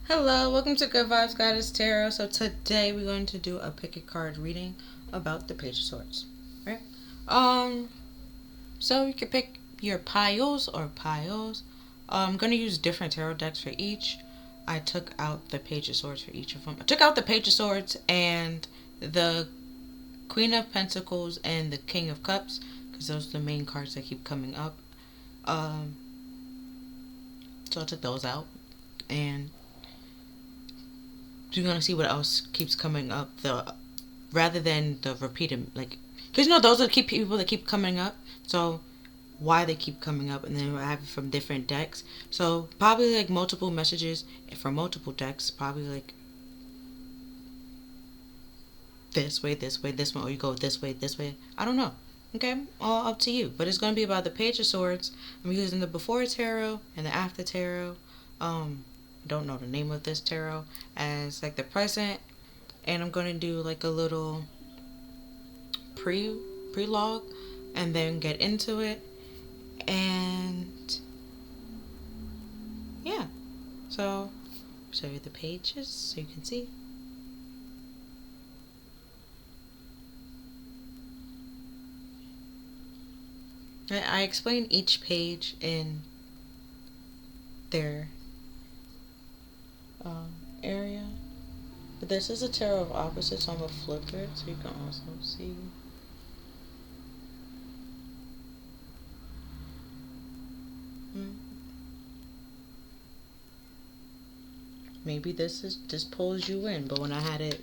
Hello, welcome to Good Vibes Goddess Tarot. So today we're going to do a pick a card reading about the Page of Swords. Right? So you can pick your piles or piles. I'm gonna use different tarot decks for each. I took out the Page of Swords for each of them. I took out the Page of Swords and the Queen of Pentacles and the King of Cups because those are the main cards that keep coming up. Um, so I took those out, and you're gonna see what else keeps coming up. Rather than the repeated, because those are the people that keep coming up. So why they keep coming up, and then I have it from different decks. So probably like multiple messages from multiple decks. Probably like this way, this way, this one, or you go this way, this way. I don't know. Okay, all up to you. But it's gonna be about the Page of Swords. I'm using the before tarot and the after tarot. Don't know the name of this tarot as like the present, and I'm gonna do like a little prelogue and then get into it. And yeah, so show you the pages so you can see. I explain each page in their area. But this is a tarot of opposites, so I'm gonna flip it so you can also see. Maybe this pulls you in, but when I had it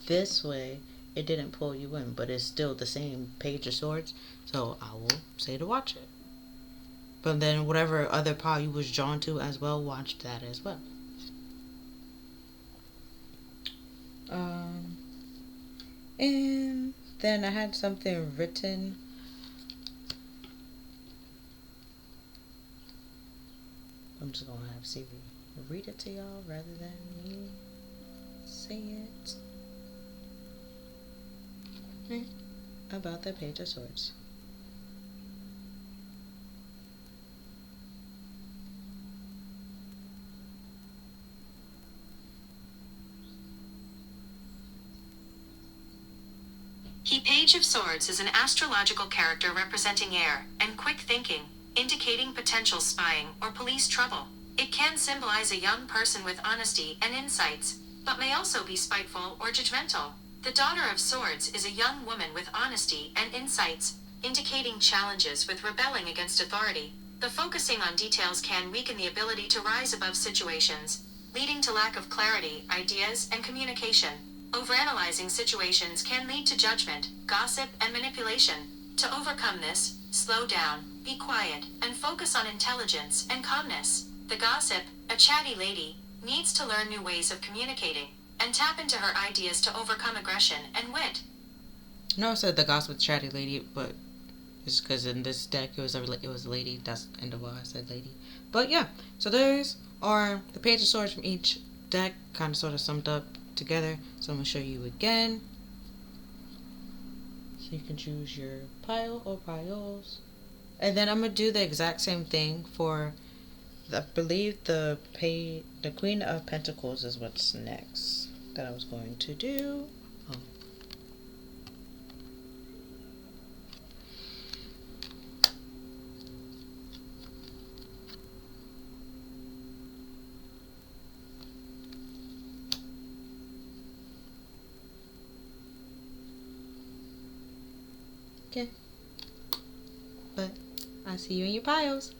this way, it didn't pull you in, but it's still the same Page of Swords, so I will say to watch it. But then whatever other pile you was drawn to as well, watch that as well. And then I had something written. I'm just gonna have Siri read it to y'all rather than me say it. About the Page of Swords. He Page of Swords is an astrological character representing air and quick thinking, indicating potential spying or police trouble. It can symbolize a young person with honesty and insights, but may also be spiteful or judgmental. The Daughter of Swords is a young woman with honesty and insights, indicating challenges with rebelling against authority. The focusing on details can weaken the ability to rise above situations, leading to lack of clarity, ideas, and communication. Overanalyzing situations can lead to judgment, gossip, and manipulation. To overcome this, slow down, be quiet, and focus on intelligence and calmness. The gossip, a chatty lady, needs to learn new ways of communicating and tap into her ideas to overcome aggression and wit. No, I said the gossip chatty lady, but it's because in this deck it was a lady. That's end of why I said lady. But yeah, so those are the Page of Swords from each deck, kind of sort of summed up together. So I'm going to show you again. So you can choose your pile or piles. And then I'm going to do the exact same thing for, I believe the Queen of Pentacles is what's next that I was going to do. Okay. But I'll see you in your piles.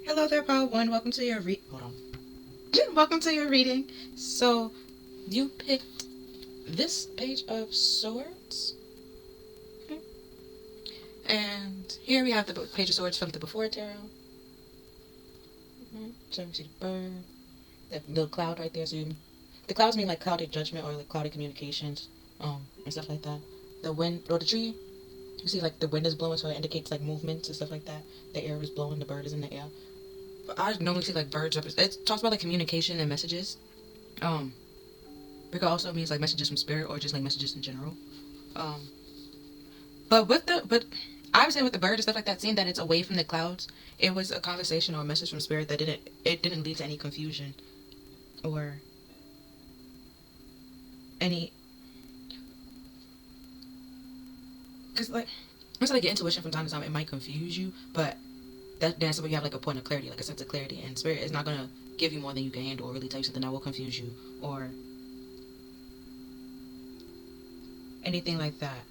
Hello there, pile one. Welcome to your welcome to your reading. So you picked this Page of Swords. Okay. And here we have the Page of Swords from the before tarot. So you see the bird. That little cloud right there. So the clouds mean like clouded judgment or like clouded communications, and stuff like that. The wind or the tree, you see like the wind is blowing, so it indicates like movements and stuff like that. The air is blowing, the bird is in the air. But I normally see like birds. It talks about like communication and messages. It also means like messages from spirit or just like messages in general. But Obviously, with the bird and stuff like that, seeing that it's away from the clouds, it was a conversation or a message from spirit that didn't lead to any confusion or any. Because like, it's like your intuition from time to time, it might confuse you, but that's where you have like a point of clarity, like a sense of clarity, and spirit is not gonna give you more than you can handle or really tell you something that will confuse you or anything like that.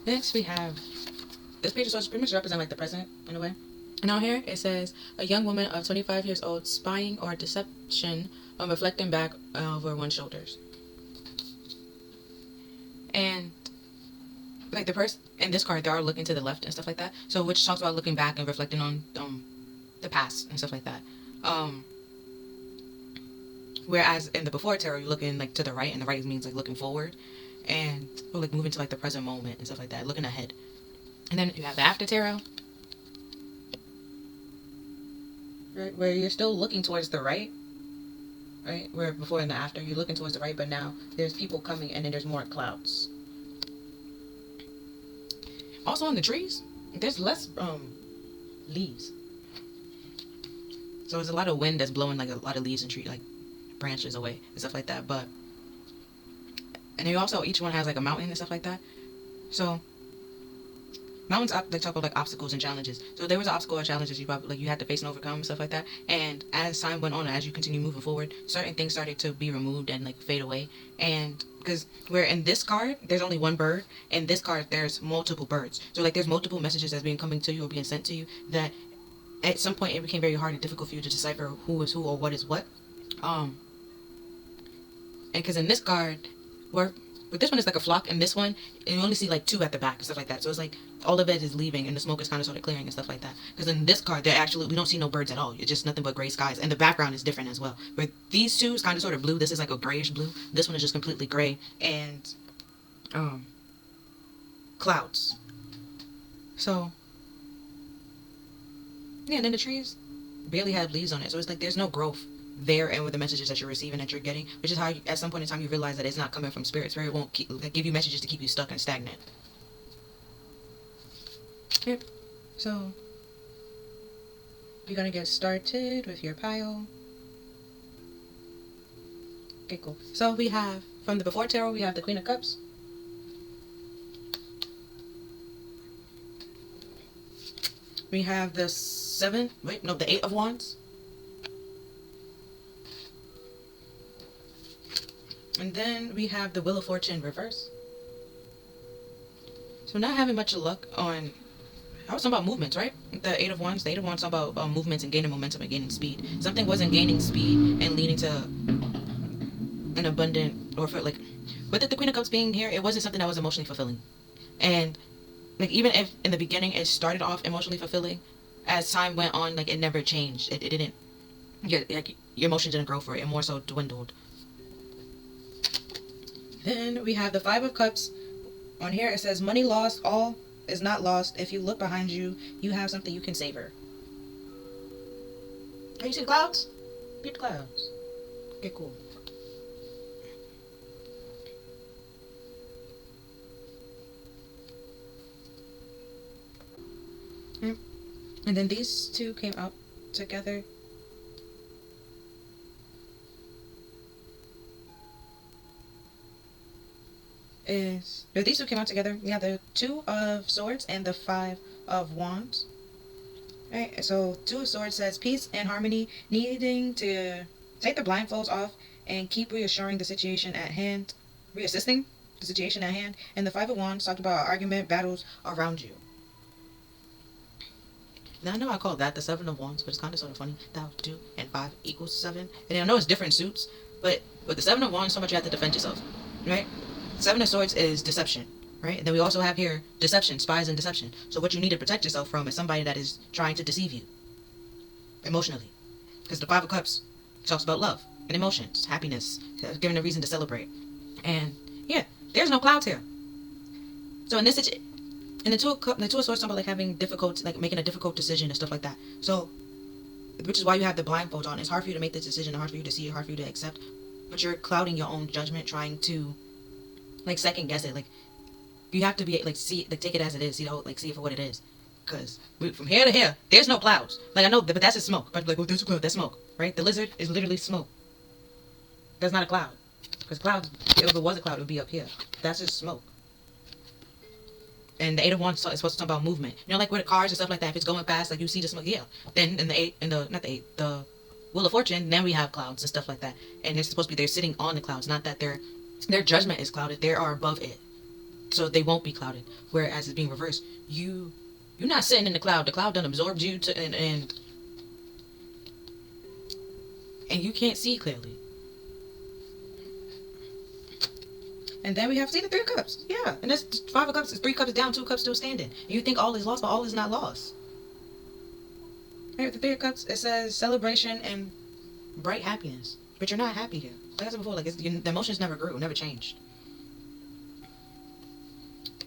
Next we have this page is supposed to pretty much represent like the present in a way. And out here it says a young woman of 25 years old spying or deception, reflecting back over one's shoulders. And like the person in this card, they are looking to the left and stuff like that. So which talks about looking back and reflecting on the past and stuff like that. Whereas in the before tarot, you're looking like to the right, and the right means like looking forward, and or like moving to like the present moment and stuff like that, looking ahead. And then you have the after tarot, right, where you're still looking towards the right, right, where before and the after you're looking towards the right, but now there's people coming and then there's more clouds. Also in the trees, there's less leaves. So there's a lot of wind that's blowing like a lot of leaves and tree like branches away and stuff like that. But and then also each one has like a mountain and stuff like that. So mountains they talk about like obstacles and challenges. So there was an obstacle or challenges you probably like you had to face and overcome and stuff like that. And as time went on, as you continue moving forward, certain things started to be removed and like fade away. And because where in this card there's only one bird, in this card there's multiple birds. So like there's multiple messages that's being coming to you or being sent to you that at some point it became very hard and difficult for you to decipher who is who or what is what. And because in this card, where but this one is like a flock, and this one and you only see like two at the back and stuff like that. So it's like all of it is leaving and the smoke is kind of sort of clearing and stuff like that. Because in this card, we don't see no birds at all. It's just nothing but gray skies, and the background is different as well. Where these two is kind of sort of blue. This is like a grayish blue. This one is just completely gray and clouds. So yeah, and then the trees barely have leaves on it, so it's like there's no growth there and with the messages that you're receiving that you're getting, which is how at some point in time you realize that it's not coming from spirit. Spirit won't give you messages to keep you stuck and stagnant. Yep. So you're gonna get started with your pile. Okay, cool. So we have from the before tarot, we have the Queen of Cups. We have the the Eight of Wands. And then we have the Wheel of Fortune reverse. So not having much luck on, I was talking about movements, right? The Eight of Wands talk about movements and gaining momentum and gaining speed. Something wasn't gaining speed and leading to an abundant, or for like, with the Queen of Cups being here, it wasn't something that was emotionally fulfilling. And like even if in the beginning it started off emotionally fulfilling, as time went on, like it never changed. It didn't, your emotions didn't grow for it. It more so dwindled. Then we have the Five of Cups. On here it says, money lost, all is not lost. If you look behind you, you have something you can savor. Oh, you see the clouds? Beat the clouds. Okay, cool. And then these two came out together. These two came out together. We have the Two of Swords and the Five of Wands. Right, so Two of Swords says peace and harmony, needing to take the blindfolds off and keep reassuring the situation at hand, reassisting the situation at hand. And the Five of Wands talked about argument, battles around you. Now I know I call that the Seven of Wands, but it's kind of sort of funny. That 2 and 5 equals 7. And I know it's different suits, but with the Seven of Wands, so much you have to defend yourself, right? Seven of Swords is deception, right? And then we also have here deception, spies and deception. So what you need to protect yourself from is somebody that is trying to deceive you emotionally. Because the Five of Cups talks about love and emotions, happiness, giving a reason to celebrate. And yeah, there's no clouds here. So in this situation, and the Two of Swords talk about like having difficult, like making a difficult decision and stuff like that. So, which is why you have the blindfolds on. It's hard for you to make this decision, hard for you to see it, hard for you to accept. But you're clouding your own judgment, trying to like second guess it. Like You have to be like see like take it as it is. You know, like see it for what it is. Because from here to here, there's no clouds. Like I know, but that's just smoke. But like, oh, there's a cloud. That's smoke, right? The lizard is literally smoke. That's not a cloud. Because clouds, if it was a cloud, it would be up here. That's just smoke. And the Eight of Wands is supposed to talk about movement. You know, like with cars and stuff like that. If it's going fast, like you see the smoke, yeah. Then in the Wheel of Fortune, then we have clouds and stuff like that. And they're supposed to be they're sitting on the clouds, not that their judgment is clouded. They are above it, so they won't be clouded. Whereas it's being reversed, you're not sitting in the cloud. The cloud done absorbed you and you can't see clearly. And then we have, see, the Three of Cups. Yeah. And that's Five of Cups. It's 3 cups down, 2 cups still standing. And you think all is lost, but all is not lost. Here with the Three of Cups, it says celebration and bright happiness. But you're not happy here. Like I said before, like the emotions never grew, never changed.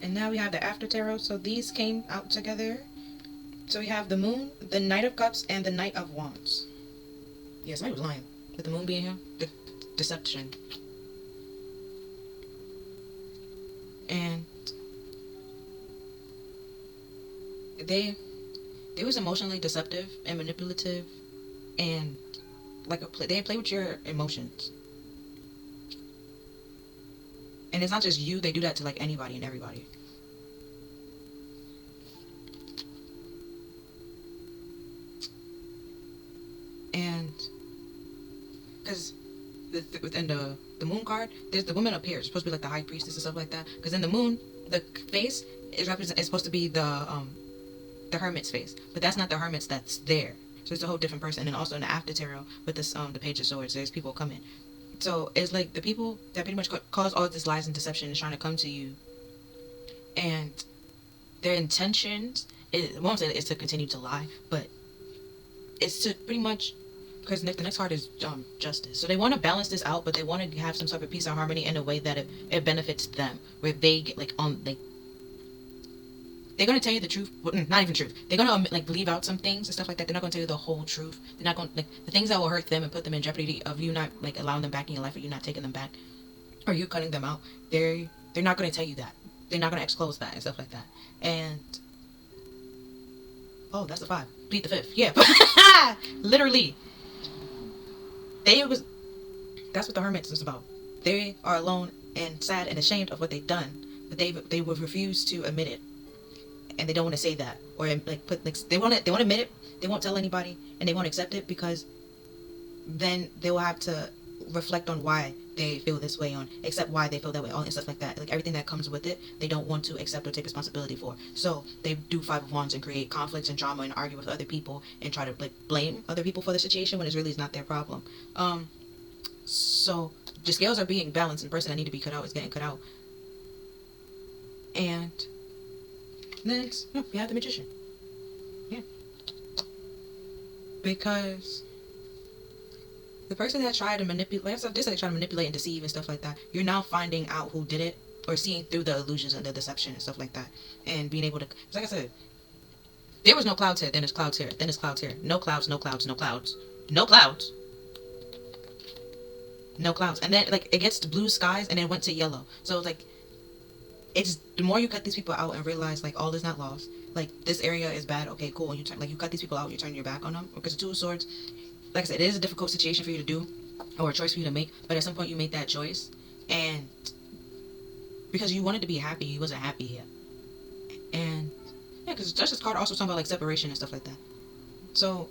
And now we have the After Tarot. So these came out together. So we have the Moon, the Knight of Cups, and the Knight of Wands. Yeah, somebody was lying. With the Moon being here, the deception. And they was emotionally deceptive and manipulative, and like they play with your emotions. And it's not just you; they do that to like anybody and everybody. And because within the Moon card, there's the woman up here. It's supposed to be like the High Priestess and stuff like that. Because in the Moon, the face is supposed to be the Hermit's face, but that's not the Hermit's that's there. So it's a whole different person. And then also in the After Tarot with this the Page of Swords, there's people coming. So it's like the people that pretty much cause all this lies and deception is trying to come to you, and their intentions won't say is to continue to lie, but it's to pretty much. Because the next card is justice. So they want to balance this out, but they want to have some sort of peace and harmony in a way that it benefits them. Where they get they're going to tell you the truth. Well, not even truth. They're going to leave out some things and stuff like that. They're not going to tell you the whole truth. They're not going to the things that will hurt them and put them in jeopardy of you not allowing them back in your life, or you not taking them back, or you cutting them out. They're not going to tell you that. They're not going to expose that and stuff like that. And oh, that's a 5. Plead the 5th. Yeah, literally. That's what the Hermits is about. They are alone and sad and ashamed of what they've done, but they would refuse to admit it, and they don't want to say that, or they won't admit it. They won't tell anybody, and they won't accept it, because then they will have to reflect on why they feel this way, accept why they feel that way, all and stuff like that. Like everything that comes with it, they don't want to accept or take responsibility for. So they do Five of Wands and create conflicts and drama and argue with other people and try to blame other people for the situation when it's really not their problem. So the scales are being balanced, and the person that need to be cut out is getting cut out. And next, we have the Magician. Yeah, because the person that tried to manipulate, and deceive and stuff like that, you're now finding out who did it, or seeing through the illusions and the deception and stuff like that, and being able to, like I said, there was no clouds here, then there's clouds here, then there's clouds here. No clouds, no clouds, no clouds. No clouds. No clouds. And then it gets to blue skies, and then it went to yellow. So it's the more you cut these people out and realize all is not lost. This area is bad. Okay, cool. And you cut these people out, you turn your back on them. Because the Two of Swords, like I said, it is a difficult situation for you to do, or a choice for you to make. But at some point you made that choice, and because you wanted to be happy, you wasn't happy here. And yeah, because Justice card also talking about separation and stuff like that. So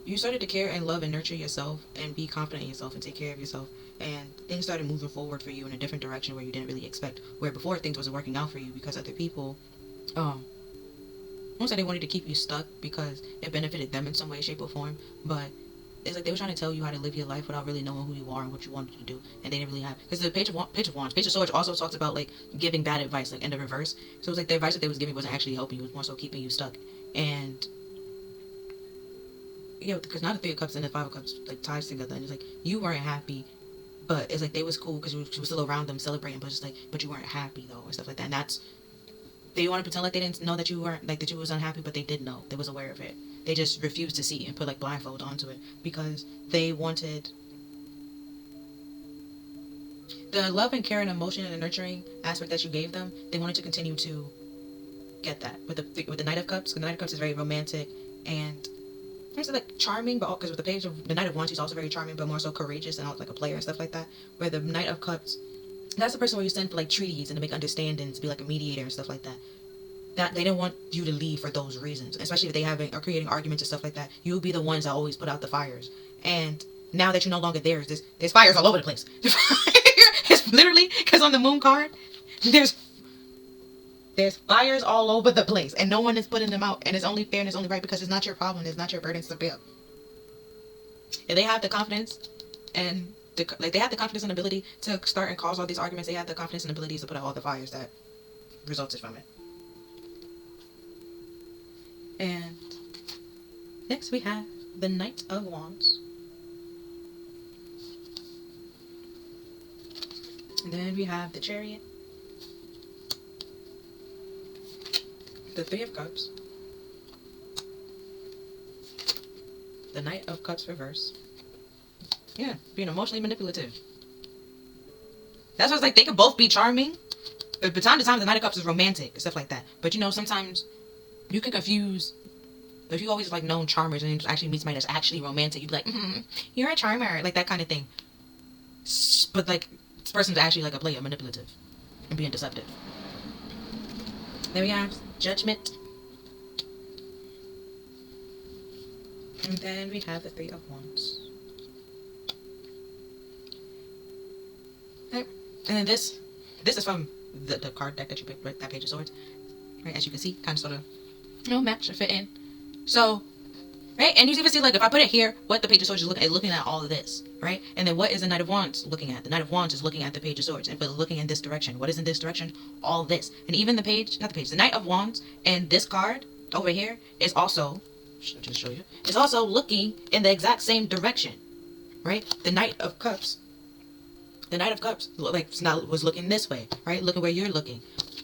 you started to care and love and nurture yourself and be confident in yourself and take care of yourself, and things started moving forward for you in a different direction where you didn't really expect, where before things wasn't working out for you because other people I won't say they wanted to keep you stuck because it benefited them in some way, shape, or form, but it's they were trying to tell you how to live your life without really knowing who you are and what you wanted to do, and they didn't really have, because the Page of Wands, Page of Swords also talks about giving bad advice in the reverse. So it was the advice that they was giving wasn't actually helping you, it was more so keeping you stuck. And yeah, because now the Three of Cups and the Five of Cups ties together, and it's you weren't happy, but it's they was cool because you were still around them celebrating, but it's but you weren't happy though, and stuff like that. And that's, they want to pretend they didn't know that you weren't, that you was unhappy, but they did know, they was aware of it. They just refused to see it and put blindfold onto it because they wanted The love and care and emotion and the nurturing aspect that you gave them, they wanted to continue to get that with the Knight of Cups. The Knight of Cups is very romantic and it's like charming, but because with the page of the Knight of Wands, she's also very charming, but more so courageous and like a player and stuff like that. Where the Knight of Cups, that's the person where you send for like treaties and to make understandings, be like a mediator and stuff like that. That they didn't want you to leave for those reasons, especially if they having or creating arguments and stuff like that. You'll be the ones that always put out the fires. And now that you're no longer there, there's fires all over the place. It's literally because on the Moon card, there's fires all over the place, and no one is putting them out. And it's only fair and it's only right because it's not your problem. It's not your burdens to bear. If they have the confidence and they have the confidence and ability to start and cause all these arguments, they have the confidence and abilities to put out all the fires that resulted from it. And next we have the Knight of Wands. And then we have the Chariot, the Three of Cups, the Knight of Cups reverse. Yeah, being emotionally manipulative. That's what's like, they could both be charming, but time to time the Knight of Cups is romantic and stuff like that. But sometimes you can confuse, if you always like known charmers and you actually meet somebody that's actually romantic, you'd be like, you're a charmer, like that kind of thing. But like, this person's actually like a player, manipulative, and being deceptive. Then we have Judgment. And then we have the Three of Wands. Okay. And then this is from the card deck that you picked, right? That Page of Swords. Right, as you can see, kind of sort of match or fit in. So, right, and you even see, like, if I put it here, what the Page of Swords is looking at all of this, right? And then what is the Knight of Wands looking at? The Knight of Wands is looking at the Page of Swords, but looking in this direction. What is in this direction? All this. And even the Knight of Wands and this card over here is also, just show you, is also looking in the exact same direction, right? The Knight of Cups was looking this way, right? Looking where you're looking.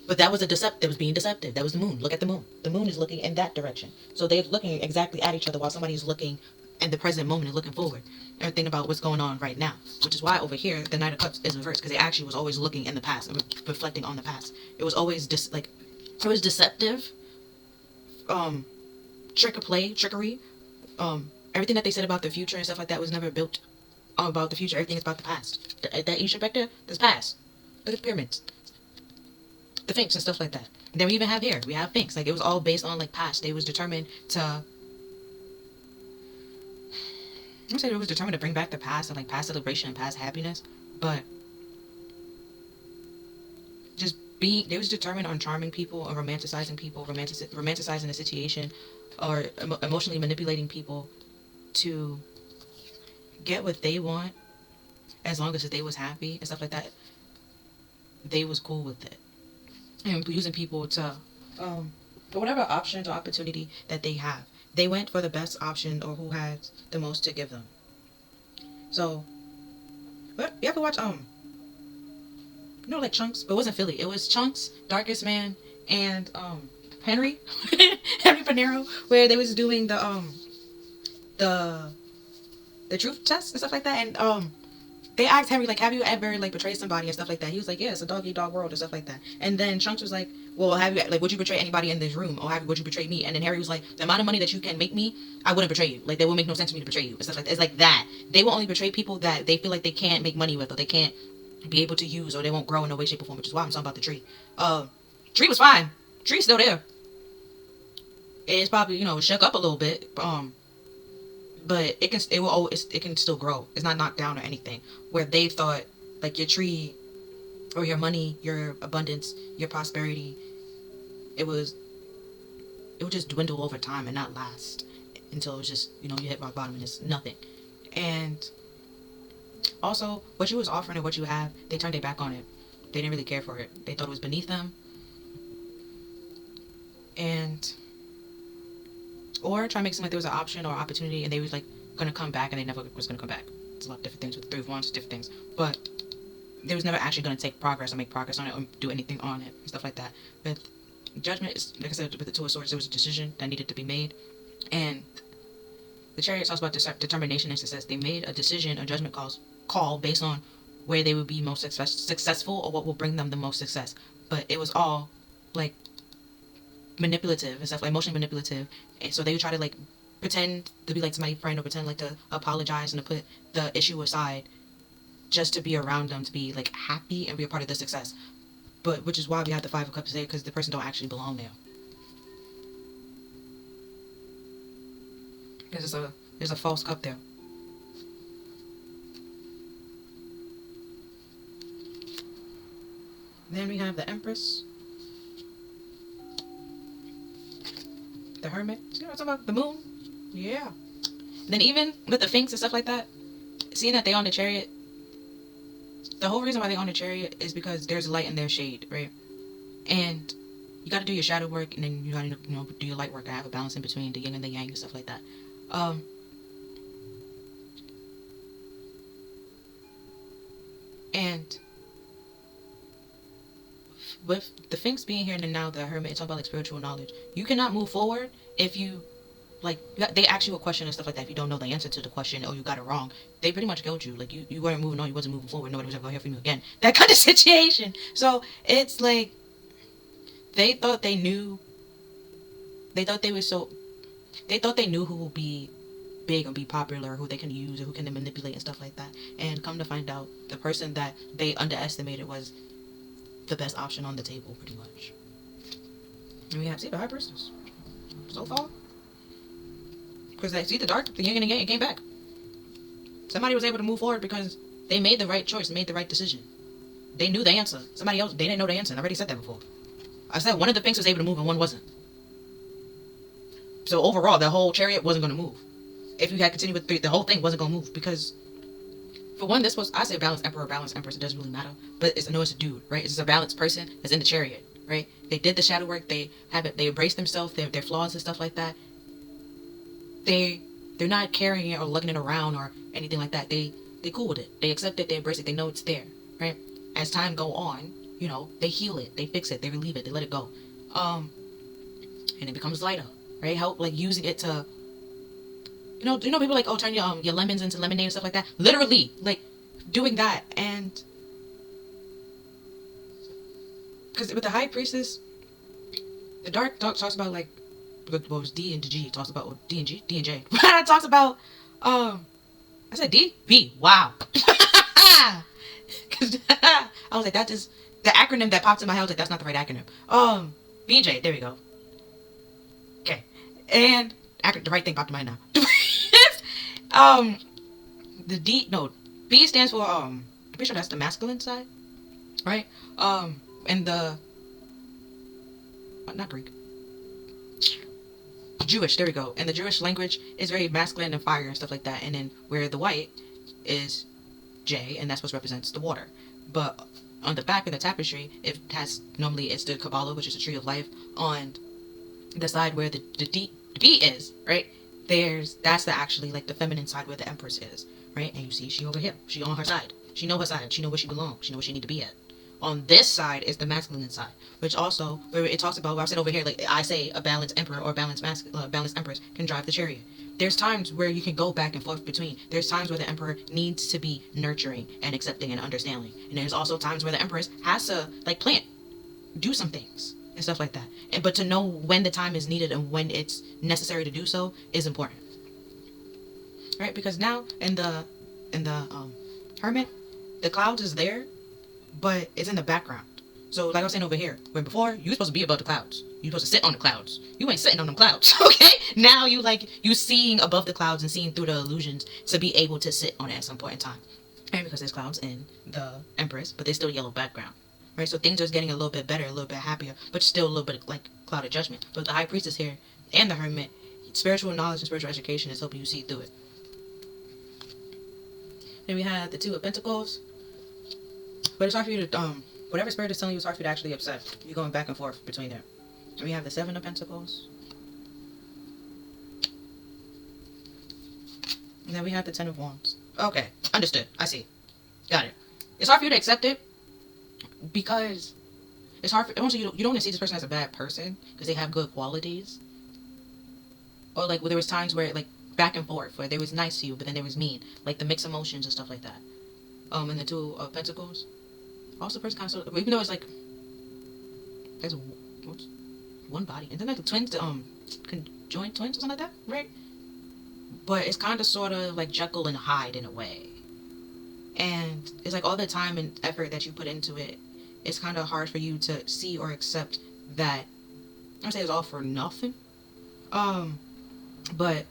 But that was that was being deceptive. That was the moon. Look at the moon. The moon is looking in that direction. So they're looking exactly at each other while somebody's looking in the present moment and looking forward. And thinking about what's going on right now. Which is why over here, the Knight of Cups is reversed. Because it actually was always looking in the past. Reflecting on the past. It was always it was deceptive. Trickery. Everything that they said about the future and stuff like that was never built about the future. Everything is about the past. That ancient vector, that's past. Look at the pyramids. The Sphinx and stuff like that. And then we even have here, we have Sphinx. Like, it was all based on, like, past. They was determined to, bring back the past and, like, past celebration and past happiness. But they was determined on charming people or romanticizing people, romanticizing the situation, or emotionally manipulating people to get what they want, as long as they was happy and stuff like that. They was cool with it. And using people to, for whatever options or opportunity that they have. They went for the best option or who had the most to give them. So, you ever watch, like Chunks? But it wasn't Philly. It was Chunks, Darkest Man, and, Henry Panero, where they was doing the truth test and stuff like that. And, they asked Henry, like, have you ever, like, betrayed somebody and stuff like that? He was like, yeah, it's a dog-eat-dog world and stuff like that. And then Chunks was like, well, would you betray anybody in this room? Or would you betray me? And then Harry was like, the amount of money that you can make me, I wouldn't betray you. Like, that would make no sense to me to betray you and stuff like that. It's like that. They will only betray people that they feel like they can't make money with, or they can't be able to use, or they won't grow in no way, shape, or form, which is why I'm talking about the tree. Tree was fine. Tree's still there. It's probably, shook up a little bit. But it can still grow. It's not knocked down or anything. Where they thought, like, your tree or your money, your abundance, your prosperity, it would just dwindle over time and not last until it was just, you hit rock bottom and it's nothing. And also, what you was offering and what you have, they turned their back on it. They didn't really care for it. They thought it was beneath them. Or try to make it seem like there was an option or opportunity and they was like going to come back and they never was going to come back. It's a lot of different things with the Three of Wands, different things. But they was never actually going to take progress or make progress on it or do anything on it and stuff like that. With Judgment, is, like I said, with the Two of Swords, there was a decision that needed to be made. And the Chariot talks about determination and success. They made a decision, a judgment call based on where they would be most successful or what will bring them the most success. But it was all like manipulative and stuff, like emotionally manipulative. And so they would try to like pretend to be like somebody's friend or pretend like to apologize and to put the issue aside just to be around them, to be like happy and be a part of the success. But which is why we have the Five of Cups there, because the person don't actually belong there. Because there's a false cup there. Then we have the Empress, the Hermit. You know what I'm talking about? The Moon. Yeah. Then even with the Sphinx and stuff like that, seeing that they on the Chariot, the whole reason why they on the Chariot is because there's light in their shade, right? And you got to do your shadow work, and then you got to do your light work and have a balance in between the yin and the yang and stuff like that. And with the Sphinx being here and now the Hermit, it's all about like spiritual knowledge. You cannot move forward if you like they ask you a question and stuff like that. If you don't know the answer to the question or you got it wrong, they pretty much killed you. Like you weren't moving on, you wasn't moving forward. Nobody was ever gonna hear from you again. That kind of situation. So it's like they thought they knew. They thought they were so. They thought they knew who will be big and be popular, who they can use, or who can they manipulate and stuff like that. And come to find out, the person that they underestimated was the best option on the table, pretty much. And we have the High Priestess so far, because they see the dark, the yin and the yang, it came back. Somebody was able to move forward because they made the right choice, made the right decision. They knew the answer. Somebody else, they didn't know the answer. I already said that before. I said one of the things was able to move and one wasn't. So overall, the whole Chariot wasn't going to move. If you had continued with three, the whole thing wasn't going to move because, for one, this was, I say balanced Emperor, balanced Empress, it doesn't really matter. But it's a dude, right? It's a balanced person that's in the Chariot, right? They did the shadow work. They have it. They embrace themselves, their flaws and stuff like that. They're not carrying it or lugging it around or anything like that. They cool with it. They accept it. They embrace it. They know it's there, right? As time go on, they heal it. They fix it. They relieve it. They let it go. And it becomes lighter, right? Help like using it to, people like, turn your lemons into lemonade and stuff like that. Literally, like doing that. And because with the High Priestess, the Dark talks about like what was D and G talks about, or D and J talks about I said D B, wow. Because I was like, that is the acronym that popped in my head. I was like, that's not the right acronym. B and J, there we go. Okay, and the right thing popped in my mind now. The B stands for I'm pretty sure that's the masculine side, right? And the not Greek, Jewish, there we go. And the Jewish language is very masculine and fire and stuff like that. And then where the white is J, and that's what represents the water. But on the back of the tapestry, normally it's the Kabbalah, which is the tree of life. On the side where the B is, right? That's actually like the feminine side where the Empress is, right? And you see she over here. She on her side. She know her side. She know where she belongs. She know where she need to be at. On this side is the masculine side, which also, where it talks about, where I said over here, like I say a balanced emperor or balanced empress can drive the chariot. There's times where you can go back and forth between. There's times where the emperor needs to be nurturing and accepting and understanding. And there's also times where the empress has to, like, do some things and stuff like that. But to know when the time is needed and when it's necessary to do so is important. Right? Because now in the Hermit, the clouds is there, but it's in the background. So like I was saying over here, when before you were supposed to be above the clouds, you supposed to sit on the clouds. You ain't sitting on them clouds, okay? Now you seeing above the clouds and seeing through the illusions to be able to sit on it at some point in time. And because there's clouds in the Empress, but there's still yellow background, right? So things are getting a little bit better, a little bit happier, but still a little bit like clouded judgment. But the High Priestess here and the Hermit, spiritual knowledge and spiritual education is helping you see through it. Then we have the Two of Pentacles. But it's hard for you to, whatever spirit is telling you, it's hard for you to actually accept. You're going back and forth between them. And we have the Seven of Pentacles. And then we have the Ten of Wands. Okay, understood. I see. Got it. It's hard for you to accept it because it's hard for, also you don't want to see this person as a bad person because they have good qualities. Or like, there was times where like back and forth, where they was nice to you, but then they was mean. Like the mixed emotions and stuff like that. And the Two of Pentacles. Also, the person kind of, even though it's like there's what's one body, and then like the twins, conjoined twins or something like that, right? But it's kind of sort of like Jekyll and Hyde in a way, and it's like all the time and effort that you put into it, it's kind of hard for you to see or accept that. I would say it's all for nothing. But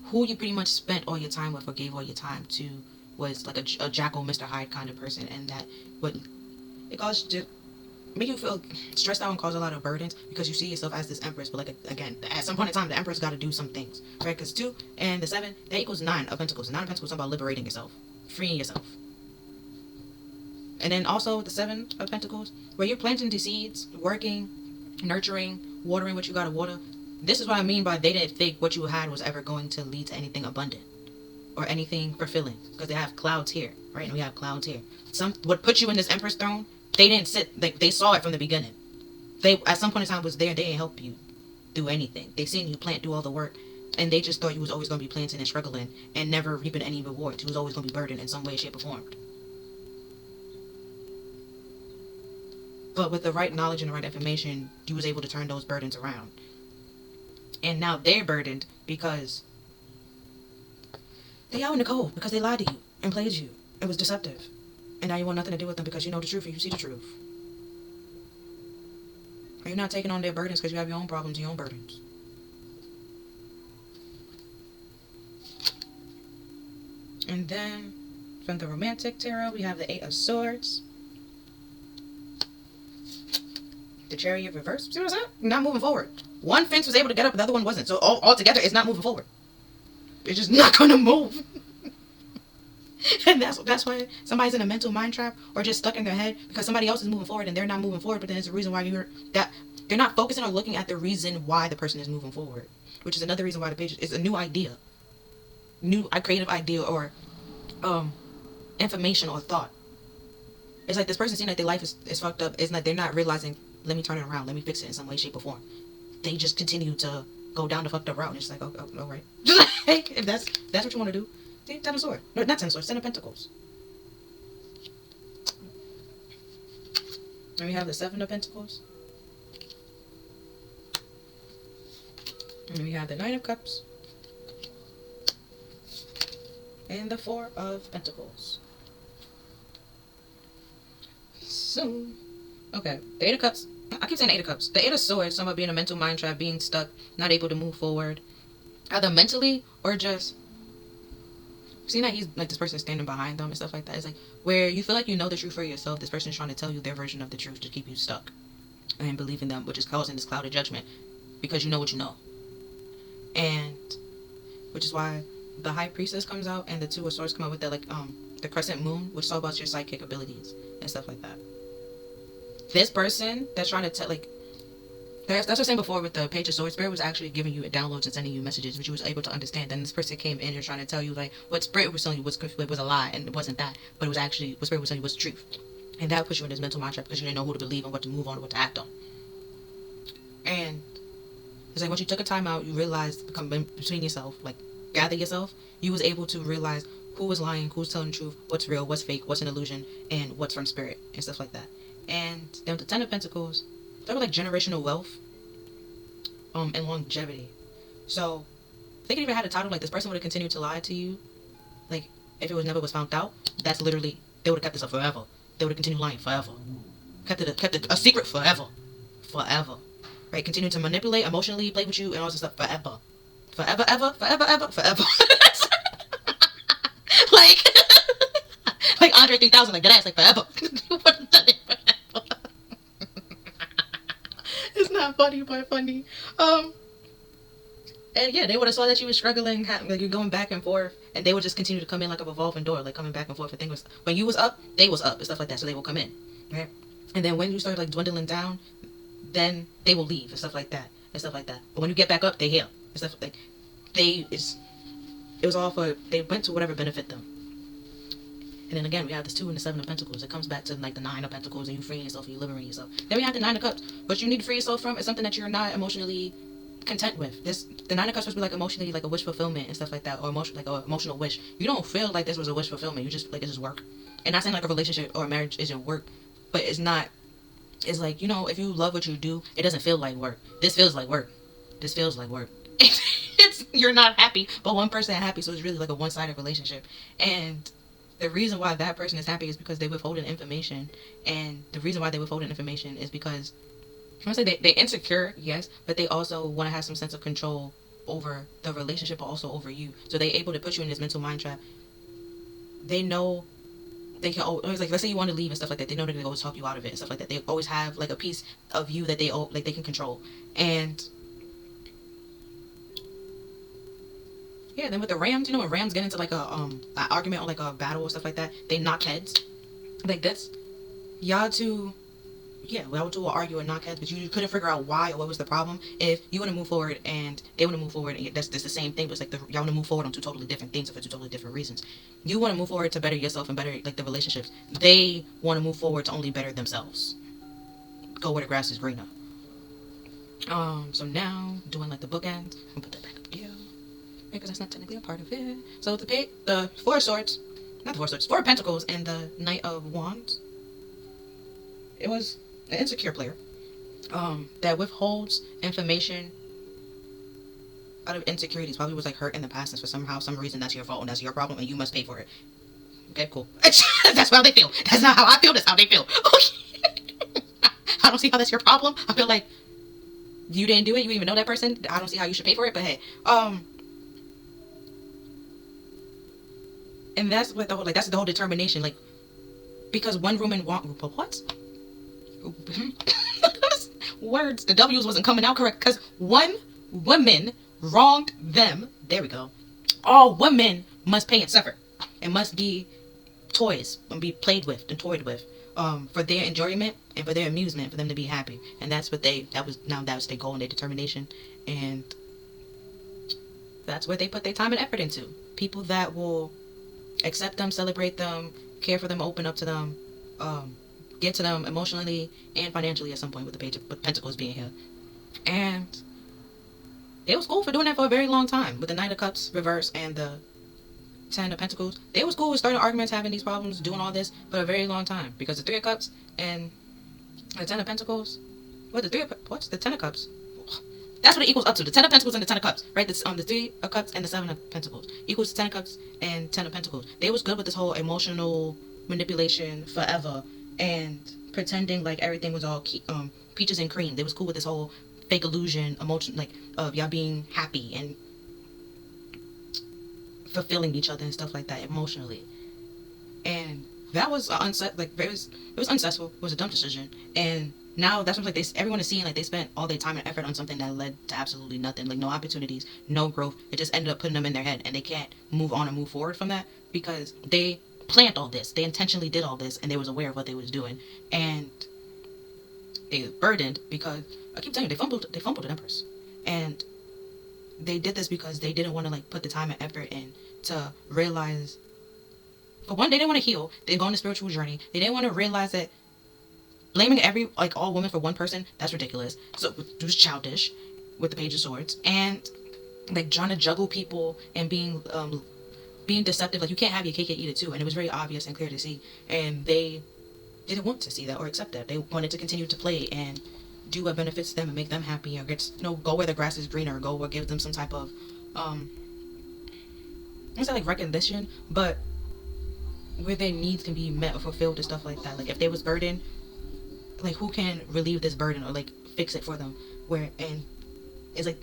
who you pretty much spent all your time with or gave all your time to was like a Jackal, Mr. Hyde kind of person, and that would it caused to make you feel stressed out and cause a lot of burdens because you see yourself as this empress. But like again, at some point in time, the empress got to do some things, right? Because 2 and the 7 that equals 9 of Pentacles. 9 of Pentacles is about liberating yourself, freeing yourself. And then also the 7 of Pentacles, where you're planting the seeds, working, nurturing, watering what you gotta water. This is what I mean by they didn't think what you had was ever going to lead to anything abundant or anything fulfilling, because they have clouds here, right? And we have clouds here. What put you in this Empress throne, they didn't sit, they saw it from the beginning. They, at some point in time, was there. They didn't help you do anything. They seen you plant, do all the work, and they just thought you was always going to be planting and struggling and never reaping any rewards. You was always going to be burdened in some way, shape, or form. But with the right knowledge and the right information, you was able to turn those burdens around. And now they're burdened because they out in the cold, because they lied to you and played you. It was deceptive. And now you want nothing to do with them because you know the truth and you see the truth. Or you're not taking on their burdens because you have your own problems and your own burdens. And then from the Romantic Tarot, we have the 8 of Swords. The Chariot reverse. See what I'm saying? Not moving forward. One fence was able to get up, the other one wasn't. So altogether, it's not moving forward. It's just not going to move. And that's why somebody's in a mental mind trap or just stuck in their head because somebody else is moving forward and they're not moving forward. But then it's a reason why they're not focusing or looking at the reason why the person is moving forward, which is another reason why the page is a new idea, a creative idea or information or thought. It's like this person seeing that their life is fucked up. It's like they're not realizing, let me turn it around, let me fix it in some way, shape, or form. They just continue to go down the fucked up route, and it's like, oh all right. Like, if that's what you want to do, Ten of Swords. No, not Ten of Swords, Ten of Pentacles. And we have the 7 of Pentacles. And we have the 9 of Cups. And the 4 of Pentacles. So, okay, the 8 of Cups. I keep saying 8 of Cups. The 8 of Swords, some about being a mental mind trap, being stuck, not able to move forward. Either mentally or just seeing that he's like this person standing behind them and stuff like that. It's like where you feel like you know the truth for yourself. This person is trying to tell you their version of the truth to keep you stuck and believing them, which is causing this cloud of judgment because you know what you know. And which is why the High Priestess comes out and the 2 of Swords come out with that, like the Crescent Moon, which is all about your psychic abilities and stuff like that. This person that's trying to tell, like, that's what I was saying before with the Page of Swords. Spirit was actually giving you downloads and sending you messages, which you was able to understand. Then this person came in and trying to tell you, like, what Spirit was telling you was a lie, and it wasn't that. But it was actually, what Spirit was telling you was the truth. And that puts you in this mental mind trap because you didn't know who to believe and what to move on and what to act on. And it's like once you took a time out, you realized, come between yourself, like, gather yourself, you was able to realize who was lying, who's telling the truth, what's real, what's fake, what's an illusion, and what's from Spirit, and stuff like that. And then with the 10 of Pentacles, talk about like generational wealth, and longevity. So, they could even had a title like this person would have continued to lie to you, like if it was never was found out. That's literally, they would have kept this up forever. They would have continued lying forever, kept it a secret forever, right? Continue to manipulate, emotionally play with you, and all this stuff forever, forever. like, like Andre 3000, like that ass, like forever. It's not funny, but funny. And yeah, they would have saw that you were struggling, like you're going back and forth, and they would just continue to come in like a revolving door, like coming back and forth. And things was, when you was up, they was up and stuff like that, so they will come in, right? And then when you start like dwindling down, then they will leave and stuff like that, But when you get back up, they heal and stuff like it was all for, they went to whatever benefit them. And then again, we have this 2 and the 7 of Pentacles. It comes back to like the 9 of Pentacles and you freeing yourself and you liberating yourself. Then we have the 9 of Cups. What you need to free yourself from is something that you're not emotionally content with. This the Nine of Cups was like emotionally like a wish fulfillment and stuff like that, or emotion like an emotional wish. You don't feel like this was a wish fulfillment. You just like it's just work. And not saying like a relationship or a marriage isn't work, but it's not. It's like, you know, if you love what you do, it doesn't feel like work. This feels like work. This feels like work. It's you're not happy, but one person is happy, so it's really like a one-sided relationship. And the reason why that person is happy is because they withholding information, and the reason why they withholding information is because I want to say they insecure, yes, but they also want to have some sense of control over the relationship, but also over you. So they able to put you in this mental mind trap. They know they can always, like, let's say you want to leave and stuff like that. They know that they always talk you out of it and stuff like that. They always have like a piece of you that they like they can control. And yeah, then with the Rams, you know, when Rams get into like a an argument or like a battle or stuff like that, they knock heads. Like that's y'all two. Yeah, y'all two will argue and knock heads, but you couldn't figure out why or what was the problem. If you want to move forward and they want to move forward, and that's the same thing, but it's like y'all want to move forward on two totally different things for two totally different reasons. You want to move forward to better yourself and better like the relationships. They want to move forward to only better themselves. Go where the grass is greener. So now doing like the bookends. I'll put that back up here because that's not technically a part of it. So the Four of Swords, not the Four of Swords, Four of Pentacles, and the Knight of Wands. It was an insecure player that withholds information out of insecurities. Probably was like hurt in the past, and for some reason that's your fault and that's your problem and you must pay for it. Okay, cool. That's how they feel. That's not how I feel. That's how they feel. I don't see how that's your problem. I feel like you didn't do it. You even know that person. I don't see how you should pay for it. But hey, and that's what the whole that's the whole determination. Like because one woman what? Words, the W's wasn't coming out correct because one woman wronged them. There we go. All women must pay and suffer and must be toys and be played with and toyed with for their enjoyment and for their amusement, for them to be happy. And that's what that was their goal and their determination, and that's where they put their time and effort into. People that will accept them, celebrate them, care for them, open up to them, get to them emotionally and financially at some point, with the Page of Pentacles being here. And they was cool for doing that for a very long time. With the Knight of Cups reverse and the Ten of Pentacles, they was cool with starting arguments, having these problems, doing all this for a very long time. Because the Three of Cups and the Ten of Pentacles, what's the Ten of Cups? That's what it equals up to. The Ten of Pentacles and the Ten of Cups, right? The Three of Cups and the Seven of Pentacles equals the Ten of Cups and Ten of Pentacles. They was good with this whole emotional manipulation forever and pretending like everything was all peaches and cream. They was cool with this whole fake illusion, emotion, like of y'all being happy and fulfilling each other and stuff like that emotionally. And that was it was unsuccessful. It was a dumb decision. And now that's what everyone is seeing like they spent all their time and effort on something that led to absolutely nothing, like no opportunities, no growth. It just ended up putting them in their head, and they can't move on and move forward from that because they planned all this. They intentionally did all this, and they was aware of what they was doing, and they burdened because I keep telling you they fumbled an Empress, and they did this because they didn't want to like put the time and effort in to realize. For one, they didn't want to heal. They go on a spiritual journey. They didn't want to realize that blaming all women for one person, that's ridiculous. So it was childish with the Page of Swords, and like trying to juggle people and being deceptive. Like you can't have your cake and eat it too. And it was very obvious and clear to see. And they didn't want to see that or accept that. They wanted to continue to play and do what benefits them and make them happy, or go where the grass is greener, or go where give them some type of I don't say like recognition, but where their needs can be met or fulfilled and stuff like that. Like if they was burdened, like who can relieve this burden or like fix it for them? And it's like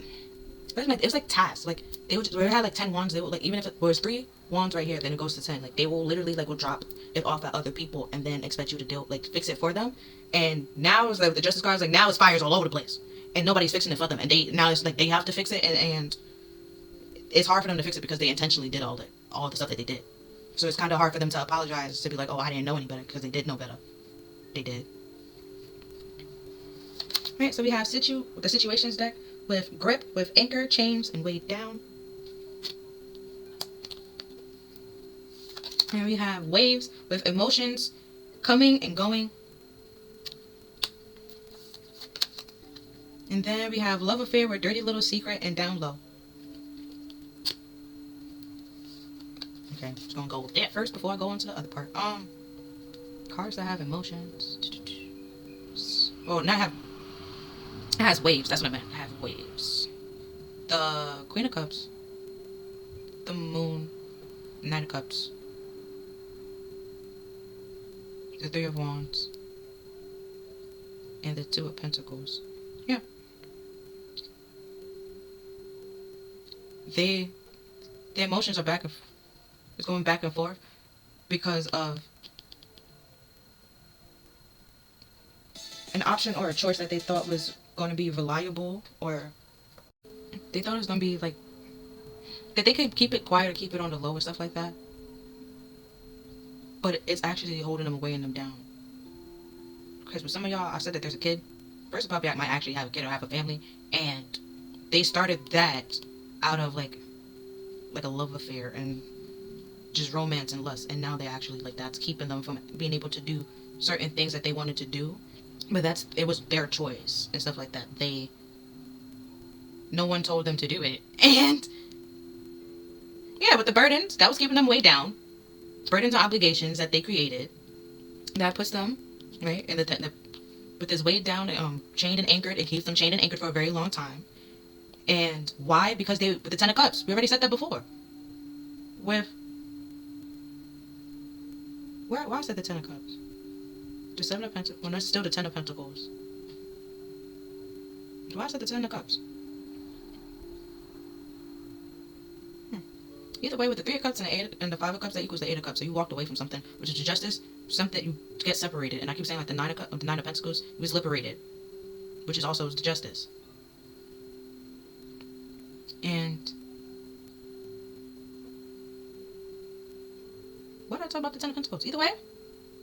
it was like tasks. Like they had like 10 wands. They would like, even if it was 3 wands right here, then it goes to 10. Like they will literally like will drop it off at other people and then expect you to fix it for them. And now it's like the Justice cards, like now it's fires all over the place and nobody's fixing it for them. And now it's like they have to fix it, and it's hard for them to fix it because they intentionally did all the stuff that they did. So it's kind of hard for them to apologize, to be like, oh, I didn't know any better, because they did know better. They did. Alright, so we have the Situations deck with Grip, with Anchor, Chains, and Weighed Down. And we have Waves with Emotions coming and going. And then we have love affair with dirty little secret and down low. Okay, just gonna go with that first before I go on to the other part. Cards that have emotions. Well, not have. It has waves. That's what I meant. Have waves. The Queen of Cups. The Moon. Knight of Cups. The Three of Wands. And the Two of Pentacles. Yeah. Their emotions are it's going back and forth because of an option or a choice that they thought was going to be reliable, or they thought it was going to be like that they could keep it quiet or keep it on the low and stuff like that, but it's actually holding them away and them down. Because with some of y'all, I said that there's a kid. First of all, I might actually have a kid or have a family, and they started that out of like a love affair and just romance and lust, and now they actually like that's keeping them from being able to do certain things that they wanted to do, but it was their choice and stuff like that. No one told them to do it, and yeah, with the burdens that was keeping them way down, burdens and obligations that they created, that puts them right in with this weighed down, chained and anchored. It keeps them chained and anchored for a very long time. And why? Because with the Ten of Cups, we already said that before. Why is that the Ten of Cups? The Seven of Pentacles. Well, that's still the Ten of Pentacles. Why is that the Ten of Cups? Either way, with the Three of Cups and the Five of Cups, that equals the Eight of Cups. So you walked away from something, which is the Justice. Something you get separated. And I keep saying like the Nine of Pentacles, he was liberated, which is also the Justice. And what did I talk about the Ten of Pentacles? Either way,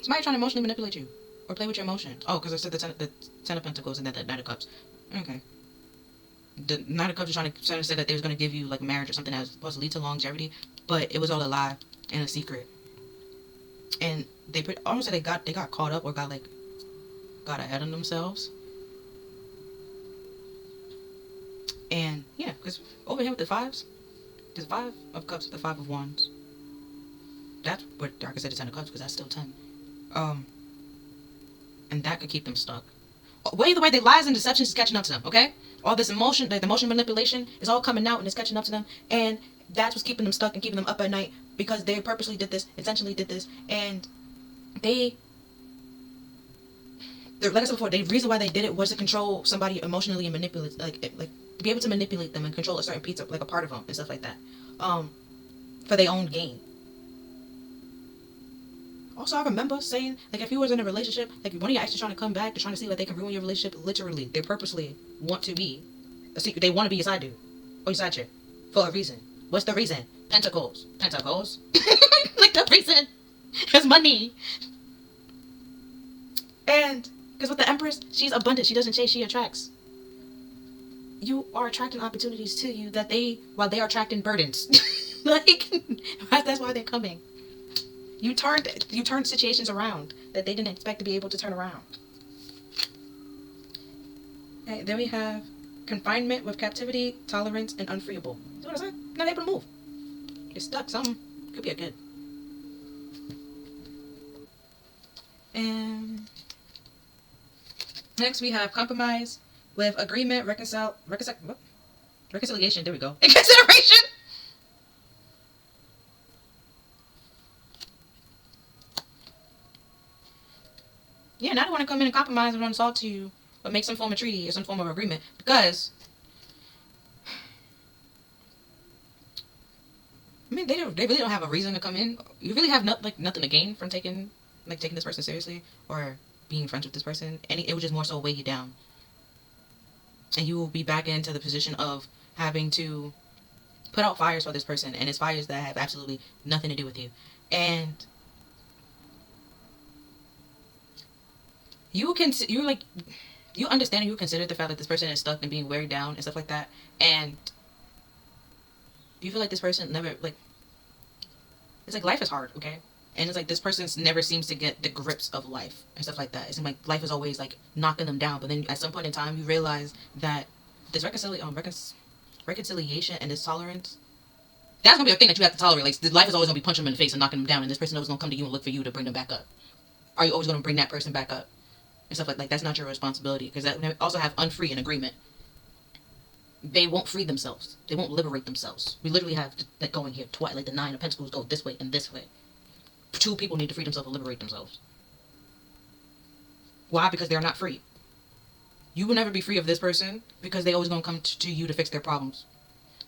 somebody trying to emotionally manipulate you or play with your emotions. Oh, because I said the Ten of Pentacles and then the Knight of Cups. Okay. The Knight of Cups was trying to say that they was going to give you like marriage or something that was supposed to lead to longevity, but it was all a lie and a secret. And they almost they got caught up or got ahead of themselves. And yeah, because over here with the fives, there's Five of Cups, the Five of Wands. That's what I could say the Ten of Cups, because that's still 10. And that could keep them stuck. Well, either way, the lies and deceptions is catching up to them, okay? All this emotion, the emotion manipulation is all coming out and it's catching up to them. And that's what's keeping them stuck and keeping them up at night, because they purposely did this, intentionally did this. And like I said before, the reason why they did it was to control somebody emotionally and manipulate, like be able to manipulate them and control a certain piece of, like a part of them and stuff like that, for their own gain. Also, I remember saying, like, if you was in a relationship, like, one of your exes trying to come back, they're trying to see like they can ruin your relationship. Literally, they purposely want to be a secret. They want to be your side dude or your side chick for a reason. What's the reason? Pentacles. Like the reason is money. And because with the Empress, she's abundant. She doesn't chase. She attracts. You are attracting opportunities to you while they are attracting burdens. Like, that's why they're coming. You turned situations around that they didn't expect to be able to turn around. Okay, then we have confinement with captivity, tolerance, and unfreeable. See what I said? Not able to move. You're stuck. Something could be a good. And next we have compromise with agreement, reconciliation. There we go. And consideration. Yeah, now they want to come in and compromise and want to talk to you, but make some form of treaty or some form of agreement, because I mean they really don't have a reason to come in. You really have nothing to gain from taking this person seriously or being friends with this person. And it would just more so weigh you down, and you will be back into the position of having to put out fires for this person, and it's fires that have absolutely nothing to do with you. And you understand and you consider the fact that this person is stuck and being weighed down and stuff like that, and you feel like this person never, like, it's like life is hard, okay? And it's like this person never seems to get the grips of life and stuff like that. It's like life is always like knocking them down. But then at some point in time, you realize that this reconciliation and this tolerance, that's gonna be a thing that you have to tolerate. Like life is always gonna be punching them in the face and knocking them down, and this person is always gonna come to you and look for you to bring them back up. Are you always gonna bring that person back up and stuff like that? That's not your responsibility, because that also have unfree in agreement. They won't free themselves. They won't liberate themselves. We literally have that going here twice. Like the 9 of Pentacles go this way and this way. 2 people need to free themselves and liberate themselves. Why? Because they're not free. You will never be free of this person because they always gonna come to you to fix their problems.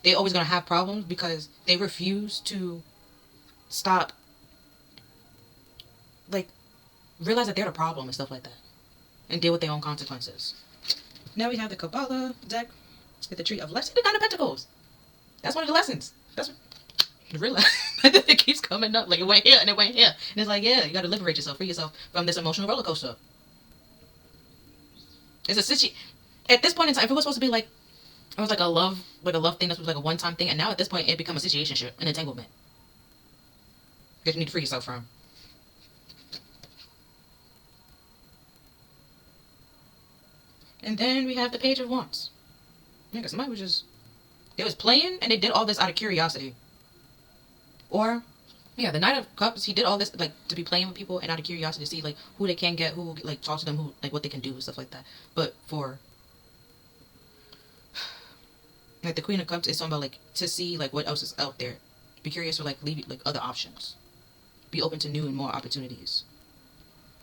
They always gonna have problems because they refuse to stop, like, realize that they're the problem and stuff like that, and deal with their own consequences. Now we have the Kabbalah deck with the Tree of Life. The 9 of Pentacles. That's one of the lessons. That's what you realize. It keeps coming up. Like, it went here and it went here. And it's like, yeah, you got to liberate yourself, free yourself from this emotional roller coaster. It's a situation. At this point in time, if it was supposed to be like, it was like a love thing that was like a one-time thing, and now at this point it becomes a situationship, an entanglement that you need to free yourself from. And then we have the Page of Wands. Yeah, because somebody was they was playing and they did all this out of curiosity. Or, yeah, the Knight of Cups, he did all this like to be playing with people and out of curiosity to see like who they can get, who will like talk to them, who like what they can do and stuff like that. But for like the Queen of Cups, it's talking about like to see like what else is out there. Be curious for like leave like other options. Be open to new and more opportunities.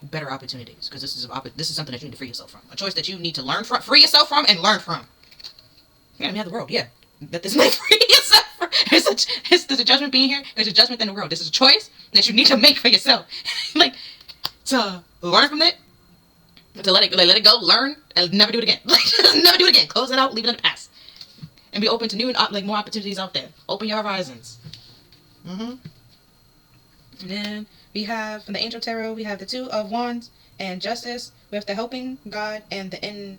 Better opportunities, because this is something that you need to free yourself from. A choice that you need to learn from, free yourself from, and learn from. Yeah, we have the world. Yeah, that this might free yourself from. There's a judgment being here. There's a judgment in the world. This is a choice that you need to make for yourself. Like to learn from it, to let it go, learn, and never do it again. Like never do it again. Close it out, leave it in the past, and be open to new and like more opportunities out there. Open your horizons. And then we have, from the Angel Tarot, we have the 2 of Wands and Justice with the Helping God and the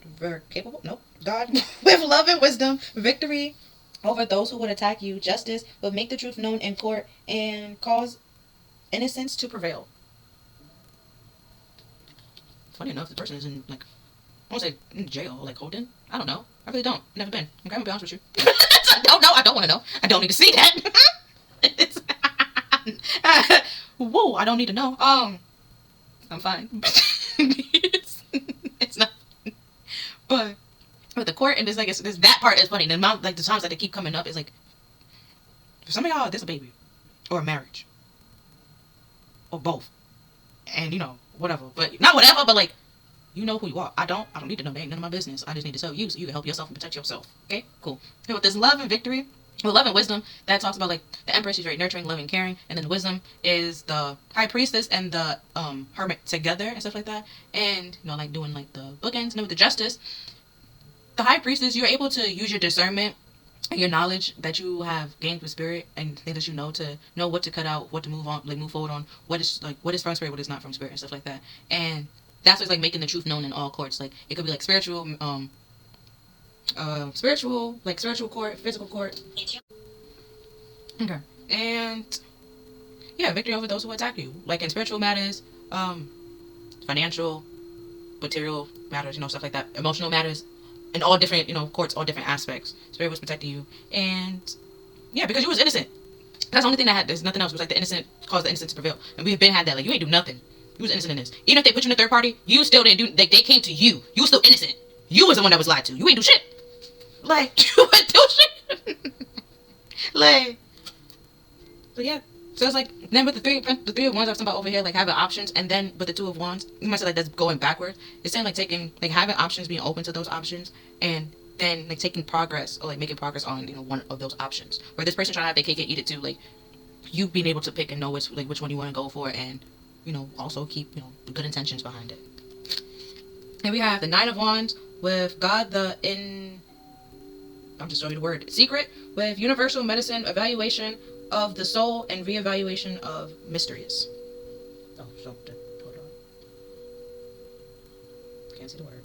God with love and wisdom, victory over those who would attack you. Justice will make the truth known in court and cause innocence to prevail. Funny enough, the person is in, like, I won't say in jail or, like, holding. I don't know. I really don't. Never been. Okay, I'm gonna be honest with you. I don't know. I don't want to know. I don't need to see that. Whoa, I don't need to know. I'm fine. it's not. But with the court and this, like, it's that part is funny. The amount, like, the times that they keep coming up is like, for some of y'all, there's a baby, or a marriage, or both, and you know, whatever. But not whatever, but like, you know who you are. I don't need to know. That ain't none of my business. I just need to tell you so you can help yourself and protect yourself. Okay, cool. Here with this love and victory. Well, love and wisdom, that talks about like the Empress, she's very nurturing, loving, caring, and then wisdom is the High Priestess and the Hermit together and stuff like that, and you know, like doing like the bookends. And then with the Justice, the High Priestess, you're able to use your discernment and your knowledge that you have gained with spirit and things that you know to know what to cut out, what to move on, like move forward on, what is from spirit, what is not from spirit, and stuff like that. And that's what's like making the truth known in all courts. Like it could be like spiritual court, physical court. Okay. And yeah, victory over those who attack you. Like in spiritual matters, financial, material matters, you know, stuff like that. Emotional matters, in all different, you know, courts, all different aspects. Spirit was protecting you. And yeah, because you was innocent. That's the only thing that had, there's nothing else. It was like the innocent caused the innocent to prevail. And we've been had that. Like you ain't do nothing. You was innocent in this. Even if they put you in a third party, you still didn't do, like they came to you. You was still innocent. You was the one that was lied to. You ain't do shit. Like, you ain't do shit. Like, so yeah. So it's like, then with the three of wands I was talking about over here, like having options, and then with the 2 of wands, you might say like that's going backwards. It's saying like taking, like having options, being open to those options, and then like taking progress, or like making progress on, you know, one of those options. Where this person trying to have their cake and eat it too, like you being able to pick and know which one you want to go for, and you know, also keep, you know, the good intentions behind it. And we have the 9 of wands with God I'm just showing you the word secret, with universal medicine, evaluation of the soul, and reevaluation of mysteries. Oh, so hold on. Can't see the word.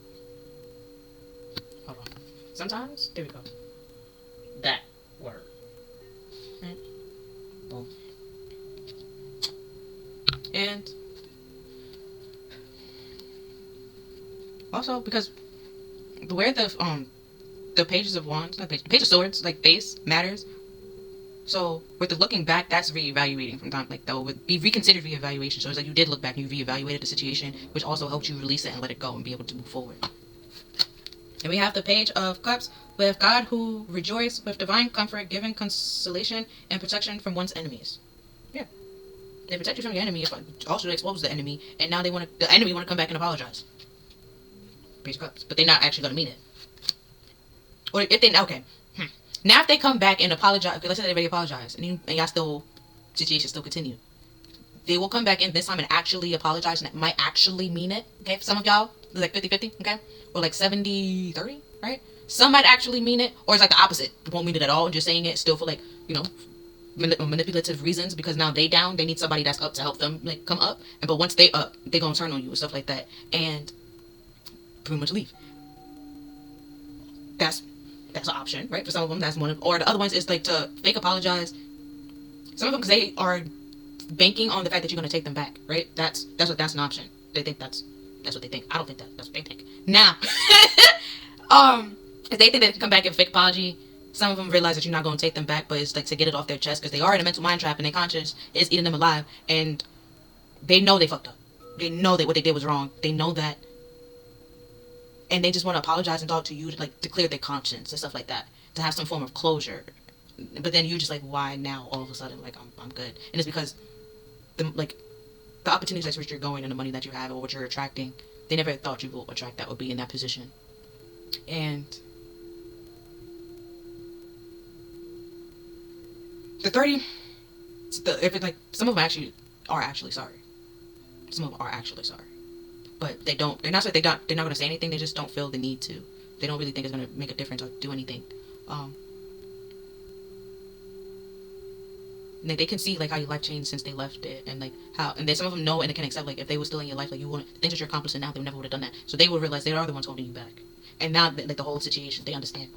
Hold on. Sometimes there we go. That word. Right. Boom. Also, because where the pages of wands, not page, the page of swords, like face matters. So with the looking back, that's reevaluating from time, like, that would be reconsidered reevaluation. So it's like you did look back and you reevaluated the situation, which also helped you release it and let it go and be able to move forward. And we have the page of cups with God who rejoices with divine comfort, giving consolation and protection from one's enemies. Yeah, they protect you from your enemy, also to expose the enemy, and now the enemy want to come back and apologize. Page of cups, but they're not actually gonna mean it. Or if they okay. Now, if they come back and apologize, okay, let's say everybody apologize, and y'all still, situation still continue. They will come back in this time and actually apologize, and it might actually mean it, okay? For some of y'all, it's like 50-50, okay? Or like 70-30, right? Some might actually mean it, or it's like the opposite. They won't mean it at all, and just saying it still for, like, you know, manipulative reasons, because now they down, they need somebody that's up to help them, like, come up. But once they up, they gonna turn on you and stuff like that, and pretty much leave. That's an option, right? For some of them, that's one of, or the other ones is like to fake apologize. Some of them, because they are banking on the fact that you're going to take them back, right? That's an option. They think that's what they think. I don't think that's what they think. Now, if they think they can come back and fake apology, some of them realize that you're not going to take them back, but it's like to get it off their chest, because they are in a mental mind trap and their conscience is eating them alive, and they know they fucked up. They know that what they did was wrong. They know that. And they just want to apologize and talk to you to, like, to clear their conscience and stuff like that, to have some form of closure. But then you're just like, why now all of a sudden, like, I'm good? And it's because the opportunities that's which you're going and the money that you have or what you're attracting, they never thought you will attract that or be in that position. And the 30, if it's like, some of them are actually sorry. Some of them are actually sorry. But they're not going to say anything. They just don't feel the need to. They don't really think it's going to make a difference or do anything. They can see, like, how your life changed since they left it, and like how, and then some of them know and they can accept, like, if they were still in your life, like, you wouldn't, the things that you're accomplishing now, they never would have done that. So they will realize they are the ones holding you back. And now, like, the whole situation, they understand.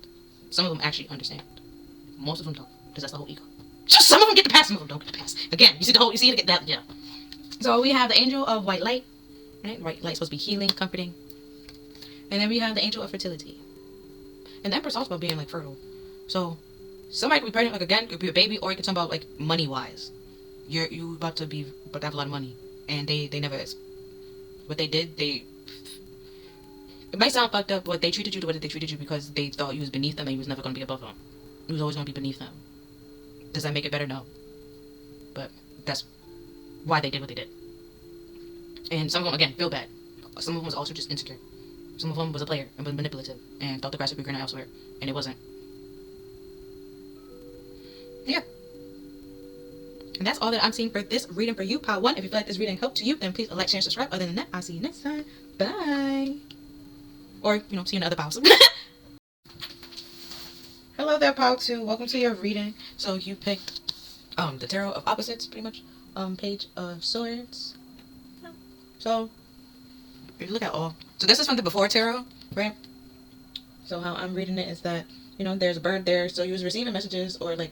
Some of them actually understand. Most of them don't, because that's the whole ego. Just some of them get the pass, some of them don't get the pass. Again, you see it, that, yeah. So we have the angel of white light. Right? White light is supposed to be healing, comforting. And then we have the angel of fertility. And the Empress talks about being, like, fertile. So somebody could be pregnant, like, again, could be a baby, or you could talk about, like, money wise. You about to have a lot of money. And they never, what they did, it might sound fucked up, but they treated you the way that they treated you because they thought you was beneath them and you was never going to be above them. You was always going to be beneath them. Does that make it better? No. But that's why they did what they did. And some of them, again, feel bad. Some of them was also just insecure. Some of them was a player and was manipulative and thought the grass would be greener elsewhere, and it wasn't. Yeah. And that's all that I'm seeing for this reading for you, Pile 1. If you feel like this reading helped to you, then please like, share, and subscribe. Other than that, I'll see you next time. Bye. Or, see you in the other piles. Hello there, Pile 2. Welcome to your reading. So you picked the Tarot of Opposites, pretty much. Page of Swords. So, if you look at all, so this is from the before tarot, right? So how I'm reading it is that, there's a bird there, so you was receiving messages, or like,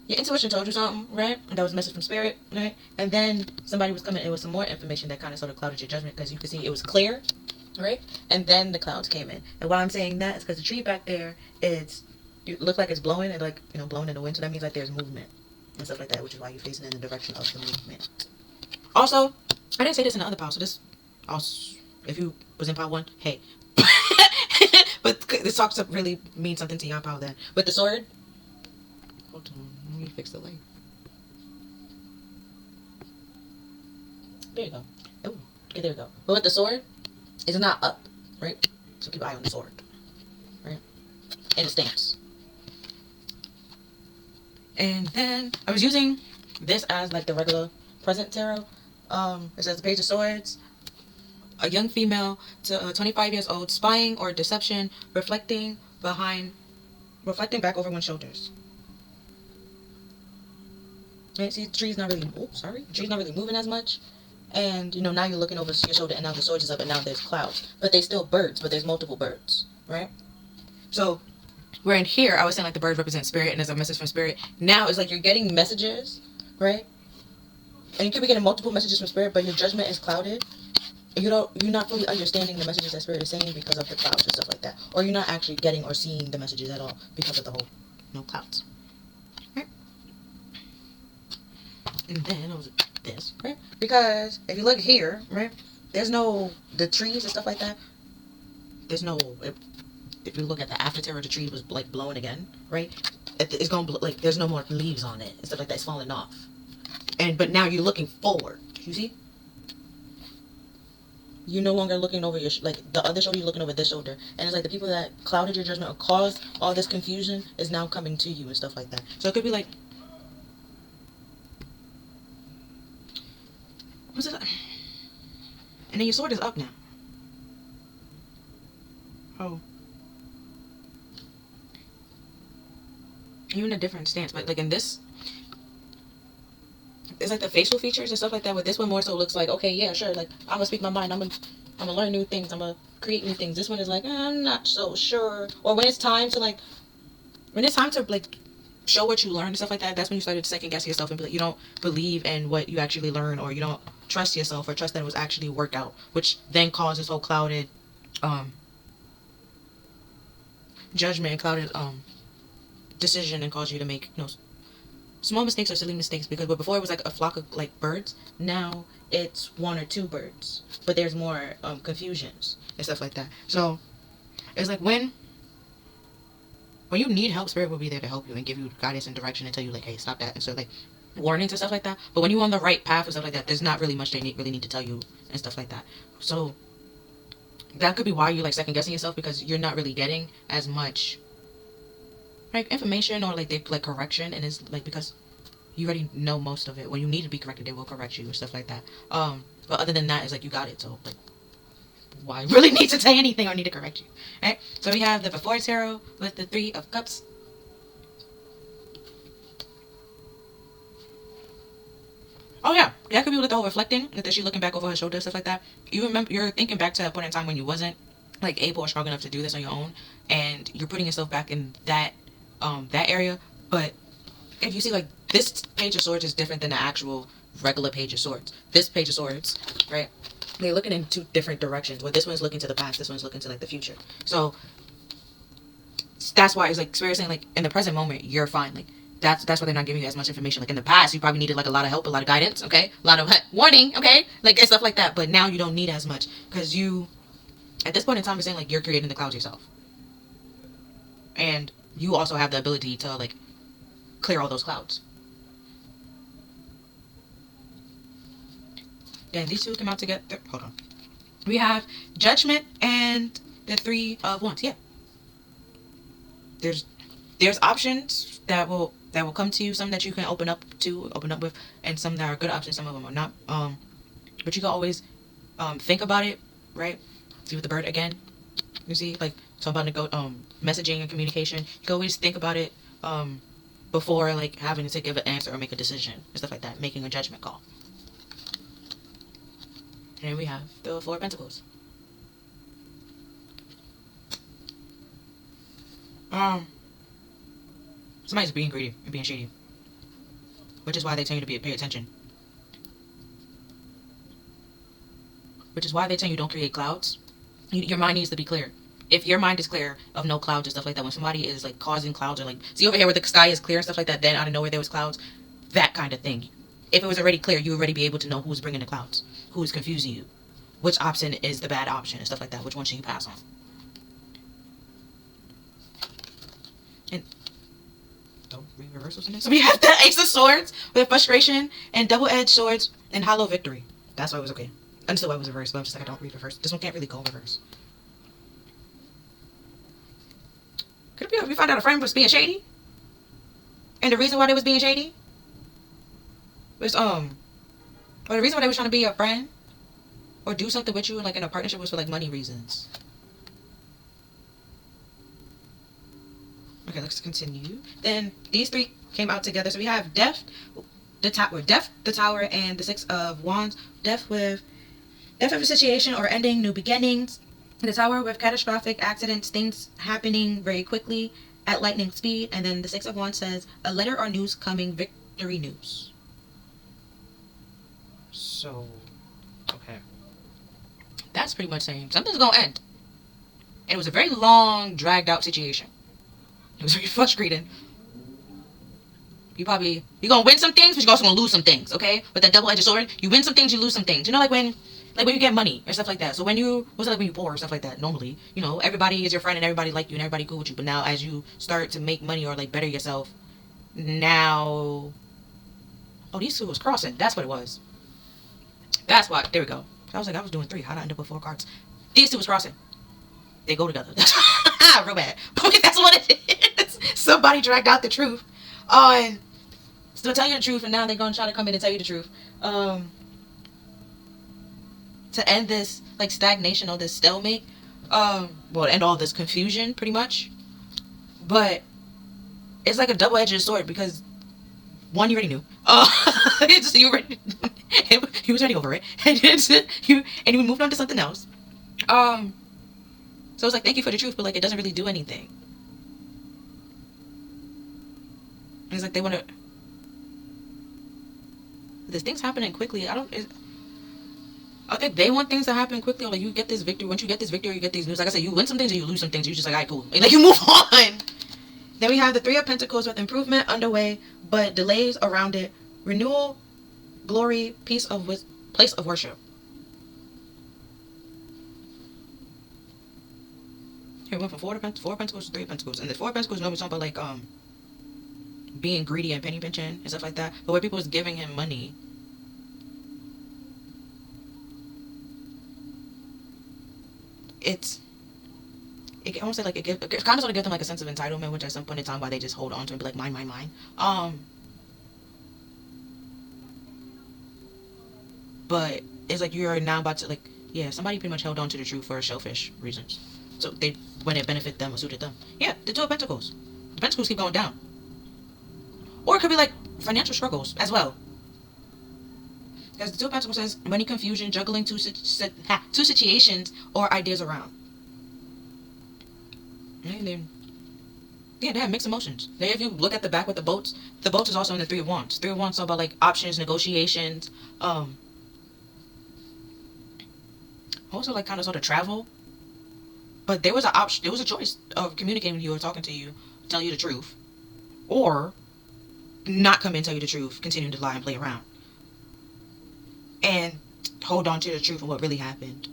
your intuition told you something, right? And that was a message from spirit, right? And then somebody was coming in with some more information that kind of sort of clouded your judgment, because you could see it was clear, right? And then the clouds came in. And why I'm saying that is because the tree back there, it looks like it's blowing, and like, blowing in the wind, so that means like there's movement and stuff like that, which is why you're facing in the direction of the movement. Also, I didn't say this in the other pile, so this, also, if you was in pile 1, hey. But this talks to really mean something to your pile then. But the sword, hold on, let me fix the light. There you go. Oh, okay, there you go. But with the sword, it's not up, right? So keep an eye on the sword, right? And the stance. And then I was using this as like the regular present tarot. It says the Page of Swords, a young female to 25 years old, spying or deception, reflecting back over one's shoulders. And see, the tree's not really, the tree's not really moving as much. And, now you're looking over your shoulder, and now the sword is up, and now there's clouds. But they're still birds, but there's multiple birds, right? So, where in here, I was saying like the birds represent spirit, and there's a message from spirit. Now, it's like you're getting messages, right? And you could be getting multiple messages from spirit, but your judgment is clouded. You're not fully understanding the messages that Spirit is saying because of the clouds and stuff like that, or you're not actually getting or seeing the messages at all because of the whole no clouds. Right? And then it was this, right? Because if you look here, right, there's no the trees and stuff like that. There's no if you look at the aftertail, the tree was like blowing again, right? It's gonna like there's no more leaves on it and stuff like that. It's falling off. But now you're looking forward. You see? You're no longer looking over your like the other shoulder. You're looking over this shoulder, and it's like the people that clouded your judgment or caused all this confusion is now coming to you and stuff like that. So it could be like, what's it? And then your sword is up now. Oh. You're in a different stance, but like in this, it's like the facial features and stuff like that. With this one, more so looks like, okay, yeah, sure, like I'm gonna speak my mind. I'm gonna learn new things. I'm gonna create new things. This one is like, I'm not so sure. Or when it's time to like show what you learned and stuff like that, that's when you started to second guess yourself and be like, you don't believe in what you actually learn, or you don't trust yourself or trust that it was actually worked out, which then causes this whole clouded judgment and clouded decision and cause you to make small mistakes or silly mistakes. Because before it was like a flock of like birds, now it's one or two birds, but there's more confusions and stuff like that. So it's like when you need help, Spirit will be there to help you and give you guidance and direction and tell you like, hey, stop that, and so like warnings and stuff like that. But when you're on the right path and stuff like that, there's not really much they really need to tell you and stuff like that. So that could be why you're like second guessing yourself, because you're not really getting as much like information or like correction, and it's like because you already know most of it. When you need to be corrected, they will correct you and stuff like that. But other than that, it's like you got it. So like, why really need to say anything or need to correct you? Right? So we have the Before Tarot with the Three of Cups. Oh yeah, that could be with the whole reflecting, that she's looking back over her shoulder, stuff like that. You remember, you're thinking back to a point in time when you wasn't like able or strong enough to do this on your own, and you're putting yourself back in that area. But if you see, like, this Page of Swords is different than the actual regular Page of Swords. This Page of Swords, right? They're looking in two different directions. Where this one's looking to the past, this one's looking to like the future. So that's why it's like Spirit saying like in the present moment you're fine. Like that's why they're not giving you as much information. Like in the past, you probably needed like a lot of help, a lot of guidance, okay, a lot of warning, okay, like and stuff like that. But now you don't need as much because you, at this point in time, you're saying like you're creating the clouds yourself, and you also have the ability to like clear all those clouds. Then these two come out together. Hold on. We have Judgment and the Three of Wands. Yeah. There's options that will come to you. Some that you can open up with, and some that are good options. Some of them are not. But you can always think about it, right? See with the bird again. You see, like talking about messaging and communication. You can always think about it before like having to give an answer or make a decision and stuff like that. Making a judgment call. And then we have the Four of Pentacles. Somebody's being greedy and being shady, which is why they tell you to pay attention. Which is why they tell you don't create clouds. Your mind needs to be clear. If your mind is clear of no clouds and stuff like that, when somebody is like causing clouds or like, see over here where the sky is clear and stuff like that, then out of nowhere there was clouds, that kind of thing. If it was already clear, you would already be able to know who's bringing the clouds, who's confusing you, which option is the bad option and stuff like that. Which one should you pass on? And don't read reversals in this. So we have the Ace of Swords with Frustration and Double-Edged Swords and Hollow Victory. That's why it was okay. Until I was reversed, but I'm just like, I don't read reverse. This one can't really go in reverse. Could it be we found out a friend was being shady? And the reason why they was being shady was or the reason why they was trying to be your friend or do something with you like in a partnership was for like money reasons. Okay, let's continue. Then these three came out together. So we have Death, the Tower, and the Six of Wands. Death of a situation or ending, new beginnings. The Tower with catastrophic accidents, things happening very quickly at lightning speed. And then the Six of Wands says a letter or news coming, victory news. So, okay. That's pretty much saying something's gonna end. And it was a very long, dragged out situation. It was very frustrating. You gonna win some things, but you're also gonna lose some things, okay? With that double-edged sword, you win some things, you lose some things. You know, like when you get money or stuff like that. So when you, what's it like when you poor or stuff like that? Normally, you know, everybody is your friend and everybody like you and everybody cool with you. But now as you start to make money or like better yourself, now, oh, these two was crossing. That's what it was. That's why. There we go. I was like, I was doing 3. How did I end up with 4 cards? These two was crossing. They go together. Real bad. But that's what it is. Somebody dragged out the truth on. Still tell you the truth, and now they're gonna try to come in and tell you the truth. To end this like stagnation or this stalemate. Well, end all this confusion, pretty much. But it's like a double-edged sword because one, you already knew. You already, he was already over it, and you moved on to something else. So it's like, thank you for the truth, but like it doesn't really do anything. And it's like they want to. This thing's happening quickly. I think they want things to happen quickly. Or like you get this victory. Once you get this victory, you get these news. Like I said, you win some things and you lose some things. You're just like, alright, cool. Like you move on. Then we have the 3 of Pentacles with improvement underway, but delays around it. Renewal, glory, place of worship. Here we went from 4 of Pentacles to 3 of Pentacles, and the 4 of Pentacles normally talking about like being greedy and penny pinching and stuff like that. But where people was giving him money. It almost like it kind of sort of gives them like a sense of entitlement, which at some point in time why they just hold on to and be like mine. But it's like you're now about to like, yeah, somebody pretty much held on to the truth for selfish reasons. So they when it benefit them or suited them. Yeah, the 2 of Pentacles. The Pentacles keep going down. Or it could be like financial struggles as well. Because the 2 of Pentacles says money confusion, juggling two situations or ideas around. And they have mixed emotions. If you look at the back with the boats is also in the 3 of Wands. 3 of Wands talk about like options, negotiations, also like kind of sort of travel. But there was an option. There was a choice of communicating with you or talking to you, tell you the truth, or not come in and tell you the truth, continue to lie and play around, and hold on to the truth of what really happened.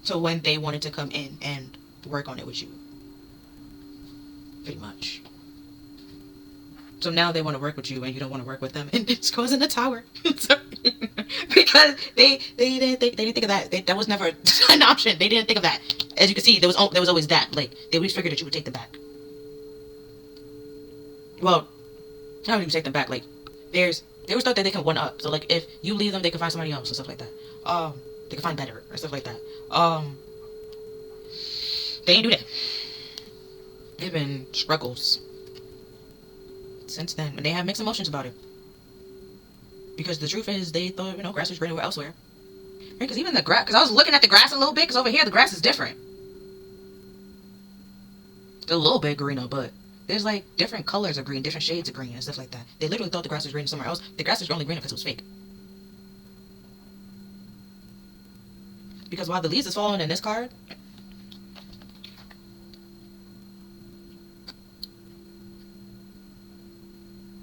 So when they wanted to come in and work on it with you, pretty much. So now they want to work with you and you don't want to work with them, and it's causing a tower. Because they didn't think of that. That was never an option. They didn't think of that. As you can see, there was always that. Like they always figured that you would take them back. Well, I don't even take them back. Like they always thought that they can one up. So like if you leave them, they can find somebody else and stuff like that. They can find better or stuff like that. They didn't do that. They've been struggles since then, and they have mixed emotions about it. Because the truth is, they thought, grass was greener elsewhere. Right? Because even the grass, because I was looking at the grass a little bit, because over here the grass is different. It's a little bit greener, but there's like different colors of green, different shades of green and stuff like that. They literally thought the grass was greener somewhere else. The grass was only greener because it was fake. Because while the leaves is falling in this card,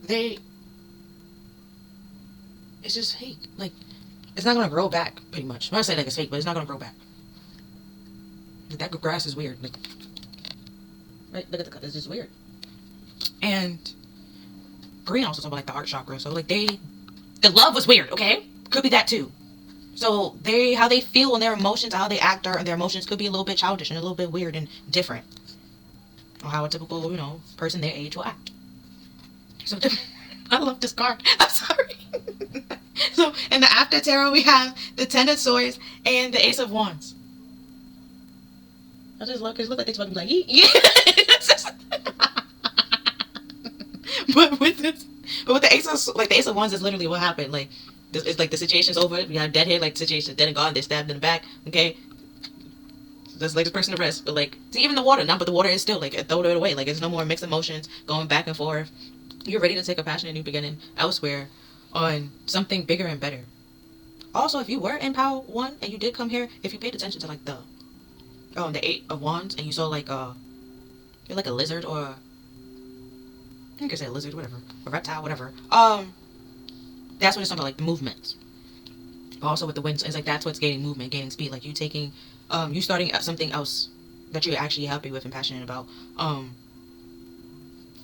it's just fake. Like, it's not gonna grow back, pretty much. I'm not saying like it's fake, but it's not gonna grow back. Like, that grass is weird. Like, right? Look at the cut. It's just weird. And green also talking about like the heart chakra. So like the love was weird. Okay, could be that too. So how they feel and their emotions, how they act, or their emotions could be a little bit childish and a little bit weird and different, or how a typical person their age will act. So I love this card. I'm sorry. So in the after tarot we have the 10 of Swords and the Ace of Wands. I just love because look like they're supposed to be like yeah. But with the Ace of Wands is literally what happened. Like it's like the situation's over. We have dead here, like the situation dead and gone. They're stabbed in the back. Okay. That's like this person to rest. But like see, even the water now, but the water is still like throw it away. Like there's no more mixed emotions going back and forth. You're ready to take a passionate new beginning elsewhere on something bigger and better. Also, if you were in POW 1 and you did come here, if you paid attention to like the 8 of Wands and you saw like you're like a lizard or you can say a lizard, whatever, a reptile, whatever. That's what it's talking about, like the movements. Also with the winds, it's like that's what's gaining movement, gaining speed. Like you taking, you starting something else that you're actually happy with and passionate about.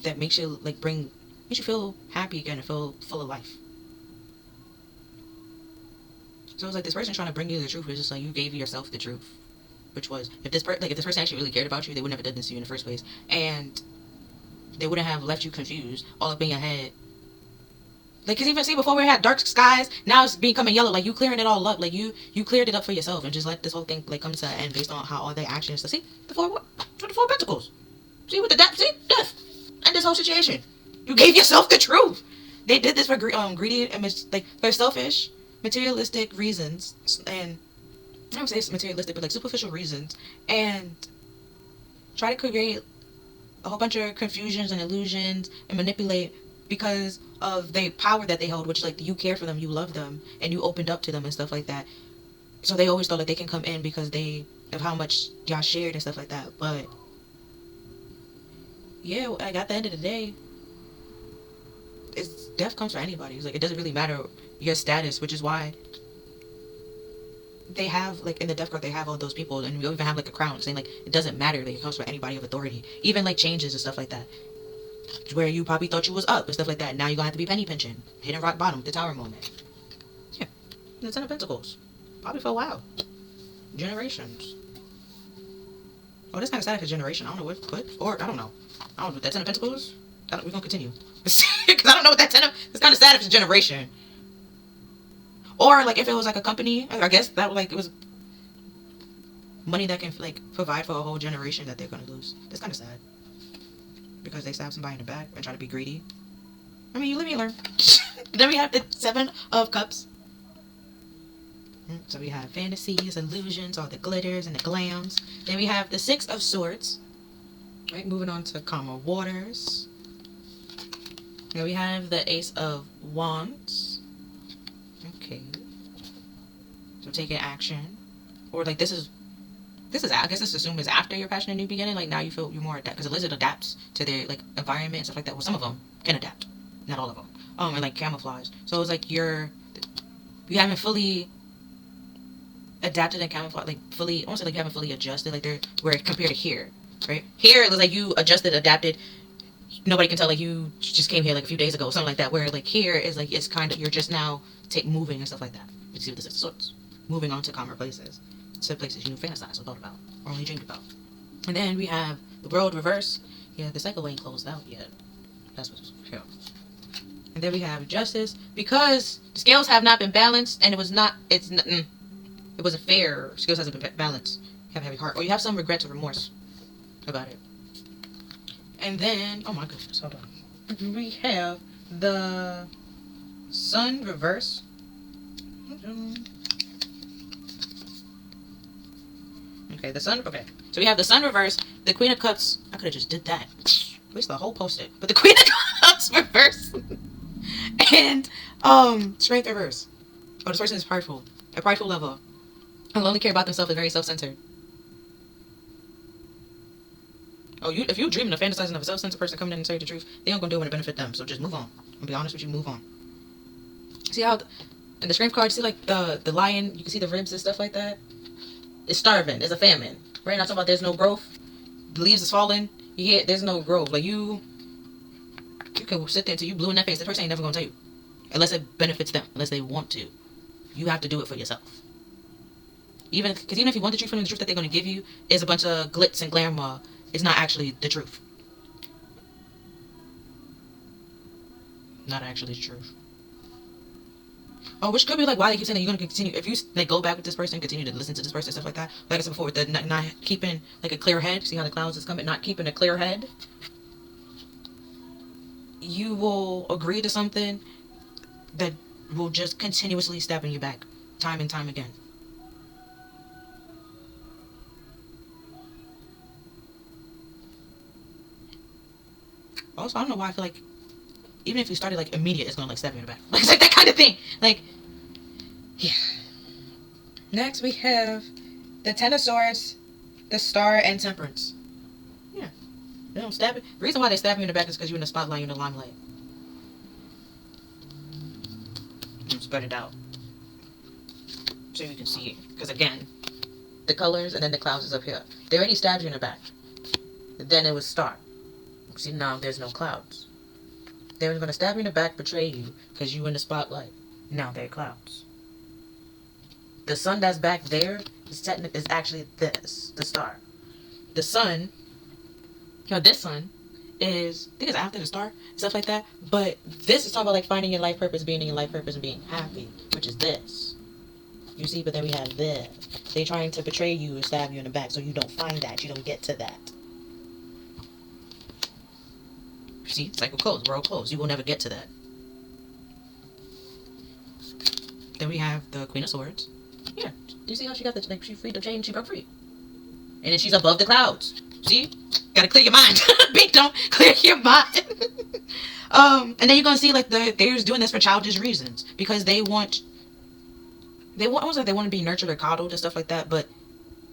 That makes you like makes you feel happy again and feel full of life. So it's like this person trying to bring you the truth. It's just like you gave yourself the truth, which was if this person actually really cared about you, they would never did this to you in the first place, and they wouldn't have left you confused all up in your head. Like, cause even see before we had dark skies, now it's becoming yellow. Like you clearing it all up. Like you cleared it up for yourself and just let this whole thing like come to an end based on how all their actions. So see the four pentacles. See with the death. And this whole situation, you gave yourself the truth. They did this for greedy and like for selfish, materialistic reasons, and I don't say it's materialistic, but like superficial reasons, and try to create a whole bunch of confusions and illusions and manipulate because of the power that they hold, which like you care for them, you love them, and you opened up to them and stuff like that. So they always thought like they can come in because of how much y'all shared and stuff like that. But yeah, like at the end of the day, death comes for anybody. It's like it doesn't really matter your status, which is why they have like in the death card they have all those people, and we even have like a crown saying like it doesn't matter, that it comes for anybody of authority, even like changes and stuff like that, where you probably thought you was up and stuff like that. Now you're gonna have to be penny pinching, hitting rock bottom, the Tower moment. Yeah, the Ten of Pentacles, probably for a while, generations. Oh, this kind of sad for generation. I don't know what, or I don't know. I don't know what that Ten of Pentacles. We're gonna continue because I don't know what that it's kind of sad if it's a generation. Or like if it was like a company, I guess that like it was money that can like provide for a whole generation that they're gonna lose. That's kind of sad because they stab somebody in the back and try to be greedy. I mean, you live and you learn. Then we have the Seven of Cups. So we have fantasies, illusions, all the glitters and the glams. Then we have the Six of Swords. Right, moving on to calmer waters. Then we have the Ace of Wands. Okay. So taking action. Or like this is I guess this assumed is after your passion and new beginning. Like now you feel you're more adapt because a lizard adapts to their like environment and stuff like that. Well, some of them can adapt, not all of them. And like camouflage. So it's like you haven't fully adapted and camouflage, like fully. I won't say like you haven't fully adjusted. Like they're where compared to here, right? Here it looks like you adjusted, adapted. Nobody can tell like you just came here like a few days ago, something like that. Where like here is like it's kind of you're just now moving and stuff like that. You see what this is, sorts moving on to calmer places, to places you fantasized or thought about or only dreamed about. And then we have the World reverse. Yeah, the cycle ain't closed out yet. That's what's here. And then we have Justice because the scales have not been balanced, and it wasn't fair. Scales hasn't been balanced. You have a heavy heart, or you have some regrets or remorse about it. And then, oh my goodness, hold on. We have the Sun reverse. Okay, the Sun. Okay, so we have the Sun reverse, the Queen of Cups. I could have just did that. Waste the whole post-it. But the Queen of Cups reverse, and Strength reverse. Oh, this person is prideful. A prideful lover. And only care about themselves and very self-centered. Oh, if you're dreaming of fantasizing of a self-centered person coming in and saying the truth, they aren't gonna do it when it benefit them. So just move on. I'll be honest with you, move on. See how in the strength card, see like the lion, you can see the ribs and stuff like that. It's starving. There's a famine. Right? Not talking about there's no growth. The leaves is falling. Yeah, there's no growth. Like you can sit there until you blue in that face. The person ain't never gonna tell you, unless it benefits them, unless they want to. You have to do it for yourself. Even if you want the truth from them, the truth that they're gonna give you is a bunch of glitz and glamour. It's not actually the truth. Not actually the truth. Oh, which could be like why they keep saying that you're gonna continue. If you like go back with this person, continue to listen to this person, stuff like that. Like I said before, with the not keeping like a clear head. See how the clouds is coming, not keeping a clear head. You will agree to something that will just continuously stab in your back, time and time again. Also, I don't know why I feel like even if you started like immediate, it's gonna like stab you in the back. Like it's like that kind of thing. Like, yeah. Next we have the Ten of Swords, the Star, and Temperance. Yeah. They don't stab it. The reason why they stab you in the back is because you're in the spotlight, you're in the limelight. Spread it out so you can see it. Because again, the colors and then the clouds is up here. They already stabbed you in the back. Then it was Star. See, now there's no clouds. They were going to stab you in the back, betray you, because you were in the spotlight. Now they're clouds. The sun that's back there is actually this, the star. The sun, this sun is, I think it's after the star, stuff like that. But this is talking about like finding your life purpose, being in your life purpose, and being happy, which is this. You see, but then we have this. They're trying to betray you and stab you in the back, so you don't find that. You don't get to that. See, cycle closed. We're all closed. You will never get to that. Then we have the Queen of Swords. Yeah. Do you see how she got the, like, she freed the chain, she broke free. And then she's above the clouds. See? Gotta clear your mind. Beat, don't clear your mind. And then you're gonna see, like, they're doing this for childish reasons. Because they want almost like they want to be nurtured or coddled and stuff like that, but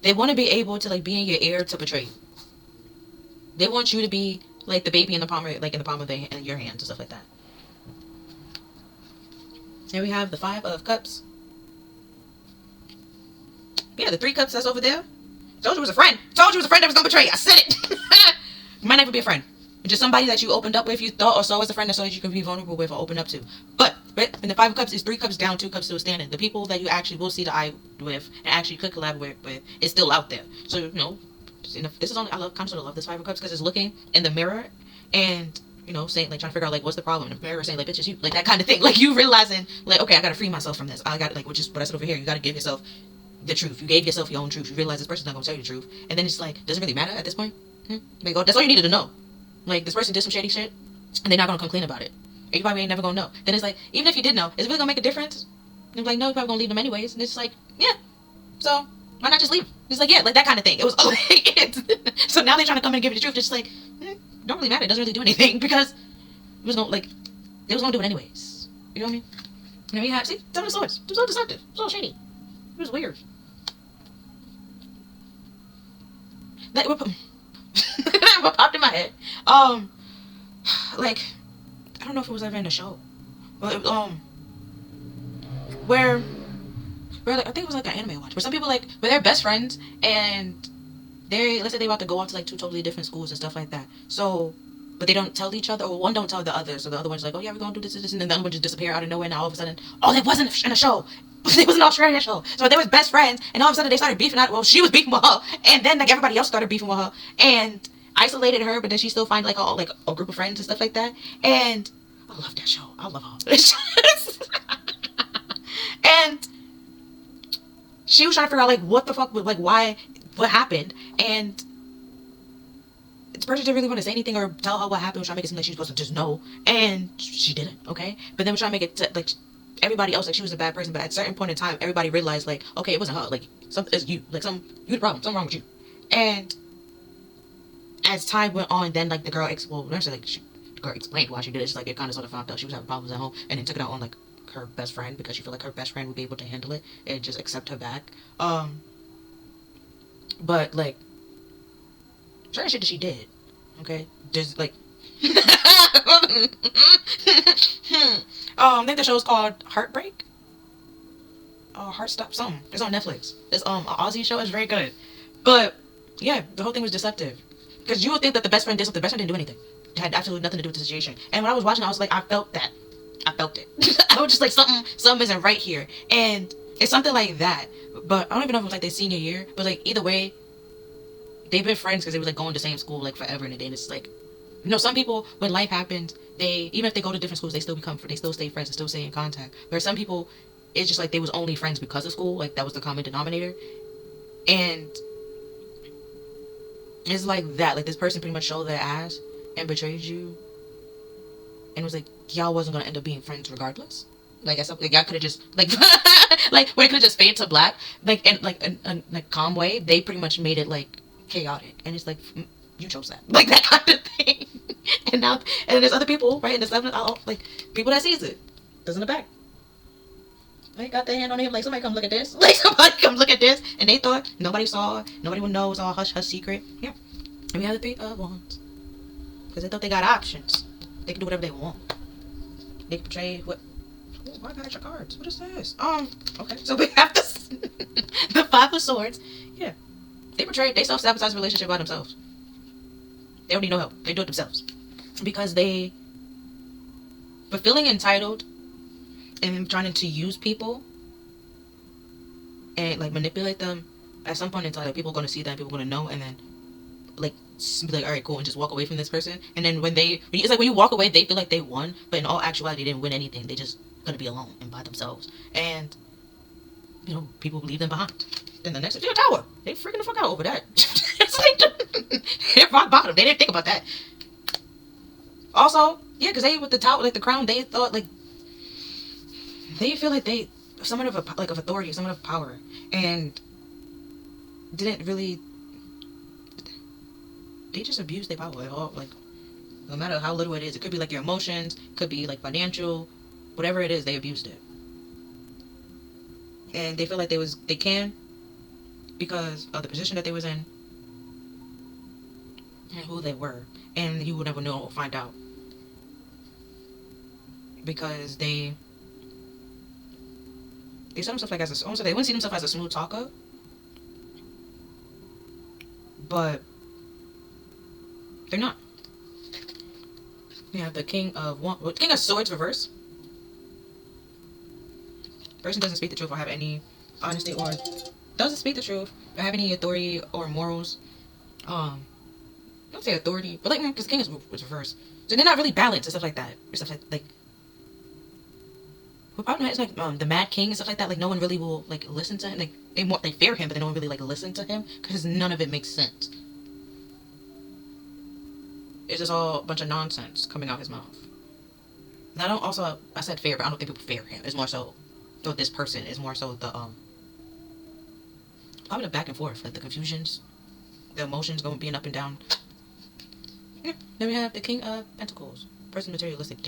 they want to be able to, like, be in your ear to betray you. They want you to be like the baby in the palm of, your hands and stuff like that. Then we have the Five of Cups. Yeah, the 3 cups that's over there. Told you it was a friend. Told you it was a friend that was gonna betray you. I said it. Might not even be a friend. Just somebody that you opened up with, you thought or saw as a friend, that so that you could be vulnerable with or open up to. But in the 5 of Cups is 3 cups down, 2 cups still standing. The people that you actually will see the eye with and actually could collaborate with is still out there. So, you know, this is only, I kind of love this 5 of Cups because it's looking in the mirror and, you know, saying, like, trying to figure out, like, what's the problem in the mirror, saying, like, bitch, it's you, like, that kind of thing. Like, you realizing, like, okay, I gotta free myself from this. I gotta, like, which is what I said over here. You gotta give yourself the truth. You gave yourself your own truth. You realize this person's not gonna tell you the truth. And then it's like, does it really matter at this point? Like, oh, that's all you needed to know. Like, this person did some shady shit, and they're not gonna come clean about it. And you probably ain't never gonna know. Then it's like, even if you did know, is it really gonna make a difference? And it's like, no, you're probably gonna leave them anyways. And it's like, yeah, so why not just leave? It's like, yeah, like that kind of thing. It was so now they're trying to come and give you the truth. It's just like, don't really matter. It doesn't really do anything because it was no, like, they was gonna do it anyways. You know what I mean? And we have, see, Seven of Swords. It was all deceptive. It was all shady. It was weird. That what popped in my head. Like, I don't know if it was ever in the show, but where like, I think it was like an anime watch where some people, like, where they're best friends and let's say they about to go off to like 2 totally different schools and stuff like that. So, but they don't tell each other, or one don't tell the other. So the other one's like, oh yeah, we're gonna do this, and then the other one just disappear out of nowhere. And all of a sudden, oh, they wasn't in a show. It was an Australian show. So they was best friends, and all of a sudden they started beefing out. Well, she was beefing with her, and then like everybody else started beefing with her, and isolated her. But then she still find like a group of friends and stuff like that. And I love that show. I love her. And she was trying to figure out like what the fuck, like why, what happened, and the person didn't really want to say anything or tell her what happened. Was trying to make it seem like she was supposed to just know, and she didn't. Okay, but then we're trying to make it like everybody else like she was a bad person. But at a certain point in time, everybody realized like, okay, it wasn't her. Like something is you. Like you the problem. Something wrong with you. And as time went on, then like the girl the girl explained why she did it. It's like it kind of sort of found out she was having problems at home, and then took it out on like her best friend because she felt like her best friend would be able to handle it and just accept her back. But like certain shit that she did, okay, there's like I think the show's called Heartbreak. Heart Stop something. It's on Netflix. It's an Aussie show. It's very good. But yeah, the whole thing was deceptive because you would think that the best friend did something. The best friend didn't do anything. It had absolutely nothing to do with the situation. And when I was watching, I was like, I felt that. I felt it. I was just like, something isn't right here. And it's something like that. But I don't even know if it was like their senior year. But like either way, they've been friends because they were like going to the same school like forever and a day. And it's like, you know, some people when life happens, even if they go to different schools, they still stay friends and still stay in contact. Where some people, it's just like they was only friends because of school. Like that was the common denominator. And it's like that. Like this person pretty much showed their ass and betrayed you. And it was like, y'all wasn't gonna end up being friends regardless. Like, I said, like y'all could have just like, like when it could have just faded to black, like in like a like calm way. They pretty much made it like chaotic, and it's like you chose that, like that kind of thing. And now, and there's other people, right? In the 7th, like people that sees it, doesn't the back. They got their hand on him, like, somebody come look at this. Like, somebody come look at this. And they thought nobody saw, nobody would know, it's all hush hush secret. Yeah. And we have the 3 of Wands. Because they thought they got options. They can do whatever they want. They can portray what. Ooh, why got extra cards? What is this? Okay. So we have the 5 of Swords. Yeah. They self-sabotage the relationship by themselves. They don't need no help. They do it themselves. Because they were feeling entitled and trying to use people and like manipulate them. At some point in time, like, people are going to see that, people are going to know, and then like be like, all right, cool, and just walk away from this person. And then it's like when you walk away, they feel like they won, but in all actuality, they didn't win anything. They just gonna be alone and by themselves, and people leave them behind. Then the next is your tower. They freaking the fuck out over that. It's like they're rock bottom. They didn't think about that. Also, yeah, because they with the tower, like the crown, they thought like they feel like they someone of authority, someone of power, and didn't really. They just abuse their power. All, like, no matter how little it is, it could be like your emotions, could be like financial, whatever it is, they abused it. And they feel like they can because of the position that they was in and who they were. And you would never know or find out. Because they saw themselves like they wouldn't see themselves as a smooth talker. But they're not. We have the King of Swords reverse. Person doesn't speak the truth or have any honesty or doesn't speak the truth or have any authority or morals. I don't say authority, but like because King is reverse, so they're not really balanced and stuff like that. Or stuff like what problem is like the Mad King and stuff like that. Like no one really will like listen to him. Like they fear him, but they don't really like listen to him because none of it makes sense. It's just all a bunch of nonsense coming out his mouth. And I said fear, but I don't think people fear him. It's more so, this person is more so the, probably the back and forth, like the confusions, the emotions being up and down. Yeah. Then we have the King of Pentacles. Person materialistic,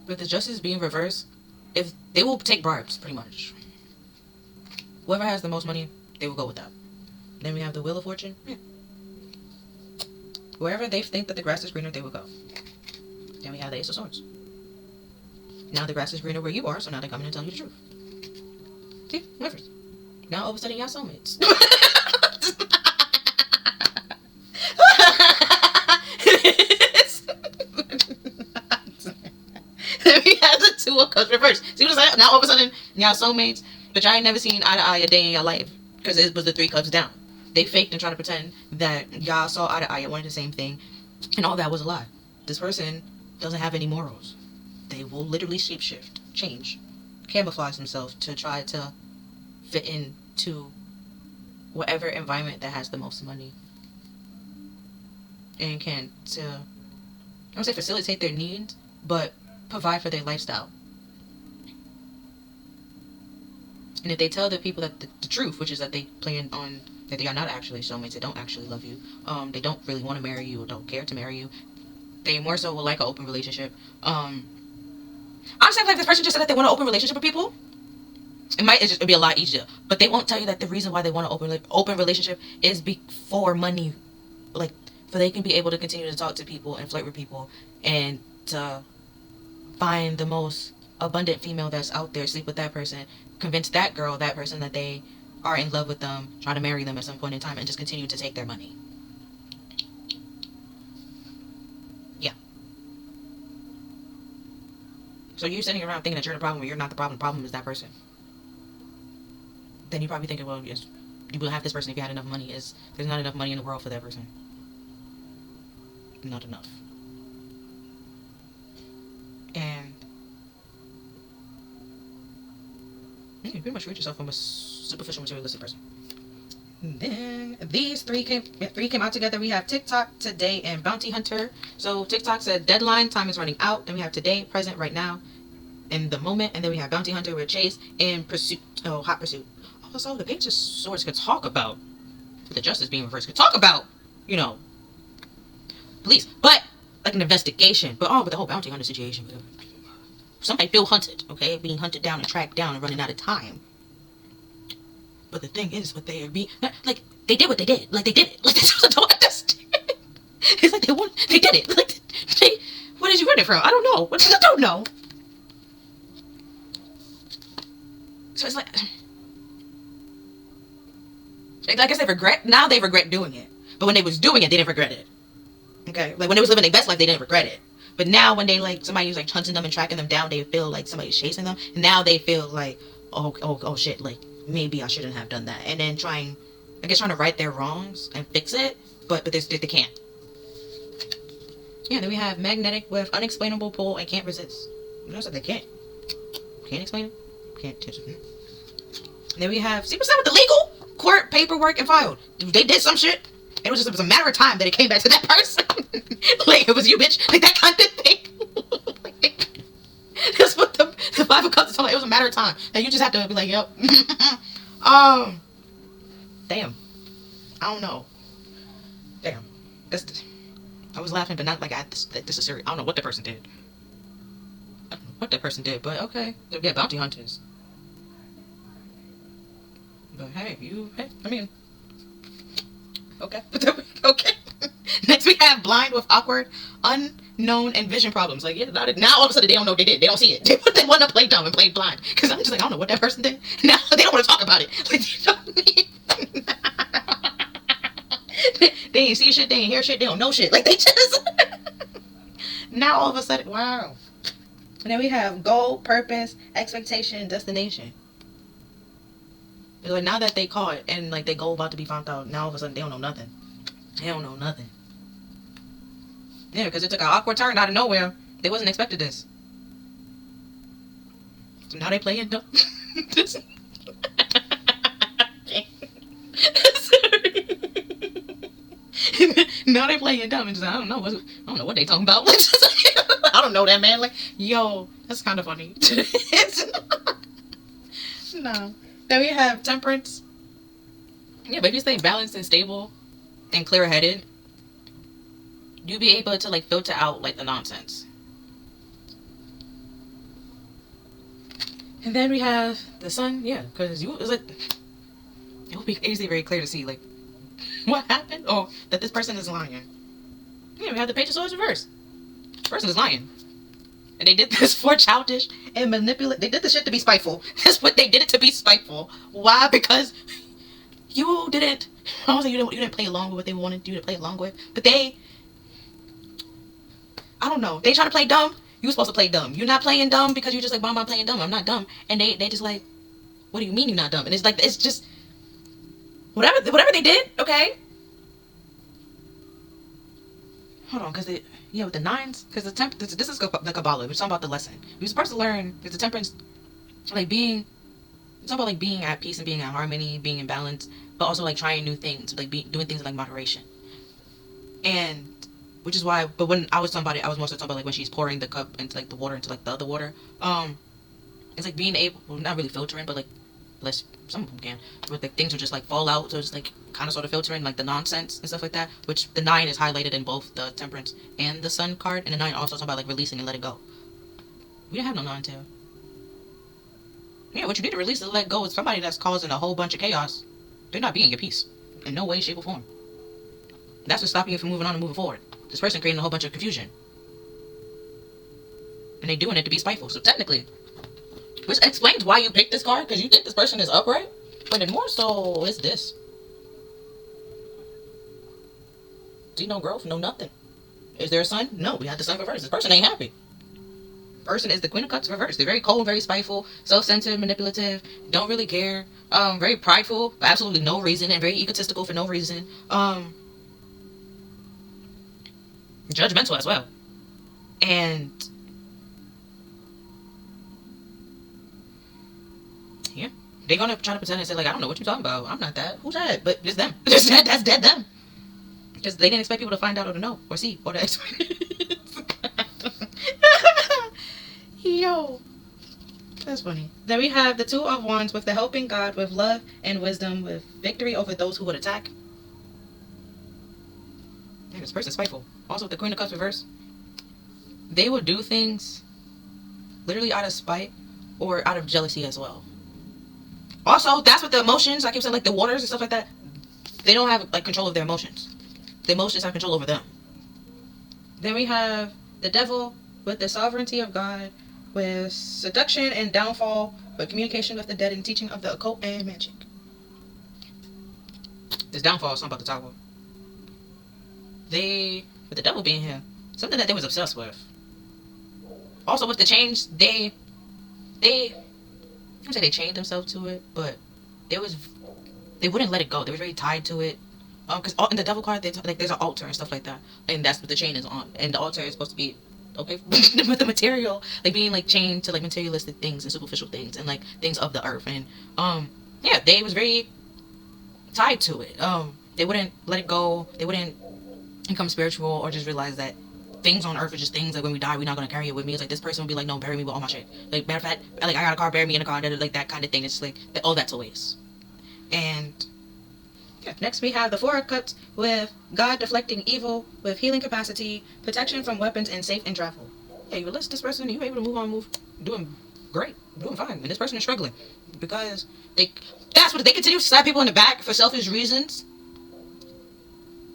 with the Justice being reversed, if they will take bribes, pretty much. Whoever has the most money, they will go with that. Then we have the Wheel of Fortune. Yeah. Wherever they think that the grass is greener, they will go. Then we have the Ace of Swords. Now the grass is greener where you are, so now they're coming and telling you the truth. See? Reverse. Now all of a sudden y'all soulmates. Then we have the Two of Cups reversed. See what I'm saying? Now all of a sudden y'all soulmates, but y'all ain't never seen eye to eye a day in your life because it was the 3 cups down. They faked and tried to pretend that y'all saw eye to eye and wanted the same thing, and all that was a lie. This person doesn't have any morals. They will literally shapeshift, change, camouflage themselves to try to fit into whatever environment that has the most money and can I don't say facilitate their needs, but provide for their lifestyle. And if they tell the people that the truth, which is that they plan on that they are not actually soulmates, they don't actually love you, they don't really want to marry you or don't care to marry you, they more so will like an open relationship. Honestly, I feel like this person just said that they want an open relationship with people. It'd be a lot easier, but they won't tell you that the reason why they want an open relationship is for money, like so they can be able to continue to talk to people and flirt with people and to find the most abundant female that's out there, sleep with that person, convince that person that they are in love with them, try to marry them at some point in time, and just continue to take their money. Yeah. So you're sitting around thinking that you're the problem when you're not the problem. The problem is that person. Then you're probably thinking, well, yes, you will have this person if you had enough money. There's not enough money in the world for that person. Not enough. And you pretty much read yourself from a superficial materialistic person. And then these three came out together. We have TikTok, Today, and Bounty Hunter. So TikTok said deadline, time is running out. Then we have Today, present, right now, in the moment. And then we have Bounty Hunter with Chase and Pursuit. Oh, Hot Pursuit. Also, the Page of Swords could talk about the Justice being reversed. Could talk about, police, but like an investigation. But the whole Bounty Hunter situation. somebody feel hunted, okay? Being hunted down and tracked down and running out of time. But the thing is, what they are being, like, they did what they did. Like, they did it. Like, that's what I don't understand. It's like they did it. Like, what did you run it from? I don't know. I don't know. So it's like I guess they regret doing it. But when they was doing it, they didn't regret it. Okay? Like, when they was living their best life, they didn't regret it. But now when they, like, somebody was, like, hunting them and tracking them down, they feel like somebody's chasing them. And now they feel like, oh shit, like, maybe I shouldn't have done that. And then trying to right their wrongs and fix it. But they can't. Yeah, then we have magnetic with unexplainable pull and can't resist. You know, so they can't. Can't explain it. Can't touch it. And then we have, see what's up with the legal court paperwork and filed. They did some shit. It was a matter of time that it came back to that person. Like, it was you, bitch. Like, that kind of thing. That's what the Five of Cups is like. It was a matter of time. And you just have to be like, yep. Damn. I don't know. Damn. I was laughing, but not like this is serious. I don't know what the person did. But okay. They'll get bounty hunters. But hey, I mean, okay. Okay. Next we have blind with awkward, unknown, and vision problems. Like, yeah, now all of a sudden they don't know what they did. They don't see it. They want to play dumb and play blind. Because I'm just like, I don't know what that person did. Now they don't want to talk about it. Like, you know what I mean? They ain't see shit, they ain't hear shit, they don't know shit. Like, they just now all of a sudden, wow. And then we have goal, purpose, expectation, destination. Like, now that they caught it and like they goal about to be found out, now all of a sudden they don't know nothing. Yeah, because it took an awkward turn out of nowhere. They wasn't expected this. So now they playing dumb. Now they playing dumb and just, I don't know what they talking about. I don't know that, man. Like, yo, that's kind of funny. No. Then we have temperance. Yeah, but if you stay balanced and stable and clear-headed, you'll be able to, like, filter out, like, the nonsense. And then we have the sun. Yeah, because it will be easily very clear to see, like, what happened, or that this person is lying. Yeah, we have the Page of Swords reversed. This person is lying. And they did this for childish and manipulate. They did this shit to be spiteful. That's what they did it to be spiteful. Why? Because you didn't. I was like, you didn't play along with what they wanted you to play along with. But I don't know. They try to play dumb. You were supposed to play dumb. You're not playing dumb because you're just like, I'm playing dumb. I'm not dumb. And they just like, what do you mean you're not dumb? And it's like, it's just whatever they did. Okay. Hold on, because with the nines, because this is the Kabbalah. We're talking about the lesson. We're supposed to learn, because the temperance, like being, it's about like being at peace and being at harmony, being in balance, but also like trying new things, like doing things in like moderation. And which is why, but when I was talking about it, I was mostly talking about like when she's pouring the cup into like the water into like the other water. It's like being able, well, not really filtering, but like less, some of them can, but like things will just like fall out, so it's like kind of sort of filtering like the nonsense and stuff like that, which the 9 is highlighted in both the temperance and the sun card, and the 9 also talks about like releasing and letting go. We didn't have no 9 tail. Yeah, what you need to release and let go is somebody that's causing a whole bunch of chaos. They're not being your peace in no way, shape, or form. That's what's stopping you from moving on and moving forward. This person creating a whole bunch of confusion, and they doing it to be spiteful. So technically, which explains why you picked this card, because you think this person is upright, but then more so it's this. See, no growth, no nothing. Is there a sun? No, we had the sun reversed. This person ain't happy. Person is the Queen of Cups reversed. They're very cold, very spiteful, self-centered, manipulative, don't really care, very prideful for absolutely no reason, and very egotistical for no reason, judgmental as well. And yeah, they're gonna try to pretend and say like, I don't know what you're talking about, I'm not that, who's that? But it's them. That's dead them. Because they didn't expect people to find out or to know or see or to experience. Yo, that's funny. Then we have the 2 of Wands with the helping God, with love and wisdom, with victory over those who would attack. Yeah, this person's spiteful. Also with the Queen of Cups reverse, they will do things literally out of spite or out of jealousy as well. Also, that's what the emotions, I keep saying, like the waters and stuff like that, they don't have like control of their emotions. The emotions have control over them. Then we have the devil with the sovereignty of God, with seduction and downfall, with communication with the dead and teaching of the occult and magic. This downfall is something about the tower. With the devil being here, something that they was obsessed with. Also with the chains, I wouldn't say they chained themselves to it, but they wouldn't let it go. They were very tied to it. Because in the devil card, there's an altar and stuff like that, and that's what the chain is on. And the altar is supposed to be okay with the material, like being like chained to like materialistic things and superficial things and like things of the earth. And yeah, they was very tied to it. They wouldn't let it go. They wouldn't become spiritual or just realize that things on earth are just things. Like when we die, we're not gonna carry it with me. It's like this person would be like, no, bury me with all my shit. Like matter of fact, like I got a car, bury me in a car, like that kind of thing. It's like all that's a waste. And yeah, next we have the Four of Cups with God deflecting evil, with healing capacity, protection from weapons, and safe in travel. Yeah, you list this person, you able to move, doing great, doing fine. And this person is struggling because that's what they continue to stab people in the back for selfish reasons.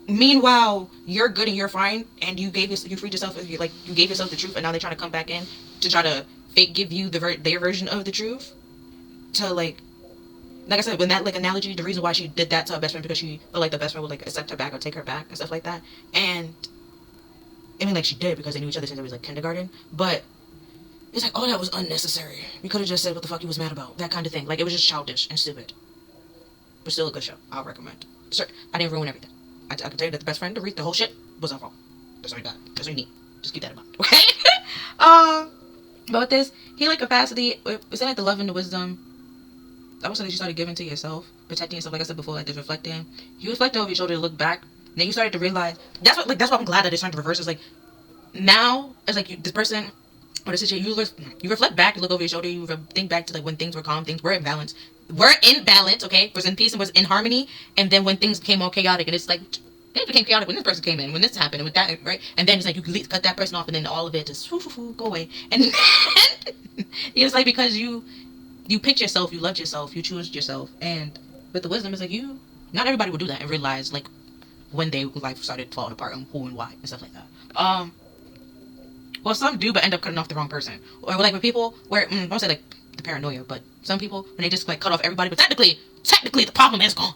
Meanwhile, you're good and you're fine, and you freed yourself, you gave yourself the truth, and now they're trying to come back in to try to fake give you their version of the truth. To like I said, when that like analogy, the reason why she did that to her best friend because she felt like the best friend would like accept her back or take her back and stuff like that. And I mean, like she did because they knew each other since it was like kindergarten. But it's like, oh, that was unnecessary. We could have just said what the fuck he was mad about, that kind of thing. Like it was just childish and stupid. But still a good show. I'll recommend. Sure, I didn't ruin everything. I can tell you that the best friend to read the whole shit was her fault. That's all you got. That's all you need. Just keep that in mind. Okay? But with this healing capacity, it's like the love and the wisdom. I would say that you started giving to yourself, protecting yourself, like I said before, like this reflecting. You reflect over your shoulder to look back. Then you started to realize that's why I'm glad that it's starting to reverse. It's like now it's like this person or the situation you reflect back, you look over your shoulder, you think back to like when things were calm, things were in balance. We're in balance, okay? Was in peace and was in harmony. And then when things became all chaotic, and it's like things became chaotic when this person came in, when this happened, and with that, right? And then it's like you cut that person off, and then all of it just go away. And then it's like because you picked yourself, you loved yourself, you chose yourself, and with the wisdom, it's like not everybody will do that and realize like when their life started falling apart and who and why and stuff like that. Well, some do, but end up cutting off the wrong person, or like with people where I won't say like the paranoia, but some people when they just like cut off everybody, but technically the problem is gone.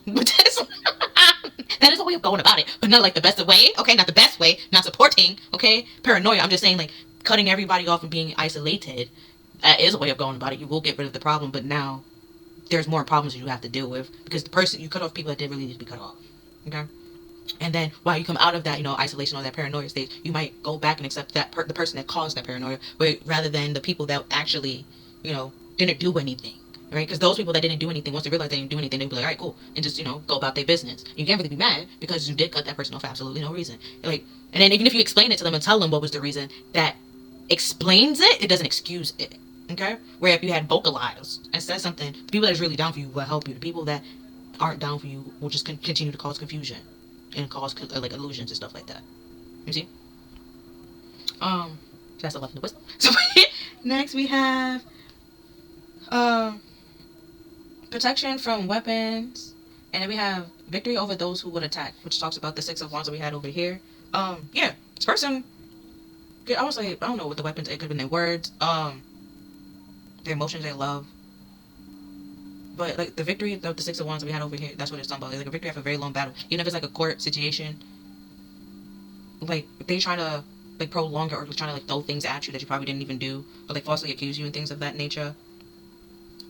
That is a way of going about it, but not like the best way. Okay, not the best way, not supporting. Okay, paranoia. I'm just saying like cutting everybody off and being isolated. That is a way of going about it. You will get rid of the problem, but now there's more problems you have to deal with because the person you cut off people that didn't really need to be cut off. Okay, and then while you come out of that, isolation or that paranoia stage, you might go back and accept that the person that caused that paranoia, rather than the people that actually, didn't do anything. Right? Because those people that didn't do anything, once they realize they didn't do anything, they'd be like, all right, cool, and just go about their business. You can't really be mad because you did cut that person off for absolutely no reason. Like, and then even if you explain it to them and tell them what was the reason that explains it, it doesn't excuse it. Okay? Where if you had vocalized and said something, the people that's really down for you will help you. The people that aren't down for you will just continue to cause confusion and cause like illusions and stuff like that. You see? That's the love and the wisdom. So next we have protection from weapons, and then we have victory over those who would attack, which talks about the Six of Wands that we had over here. Yeah, this person, I would say, I don't know what the weapons, it could have been their words, their emotions, their love, but like the victory of the Six of Wands that we had over here, that's what it's talking about. It's like a victory after a very long battle, even if it's like a court situation, like they try to like prolong it or trying to like throw things at you that you probably didn't even do, or like falsely accuse you and things of that nature.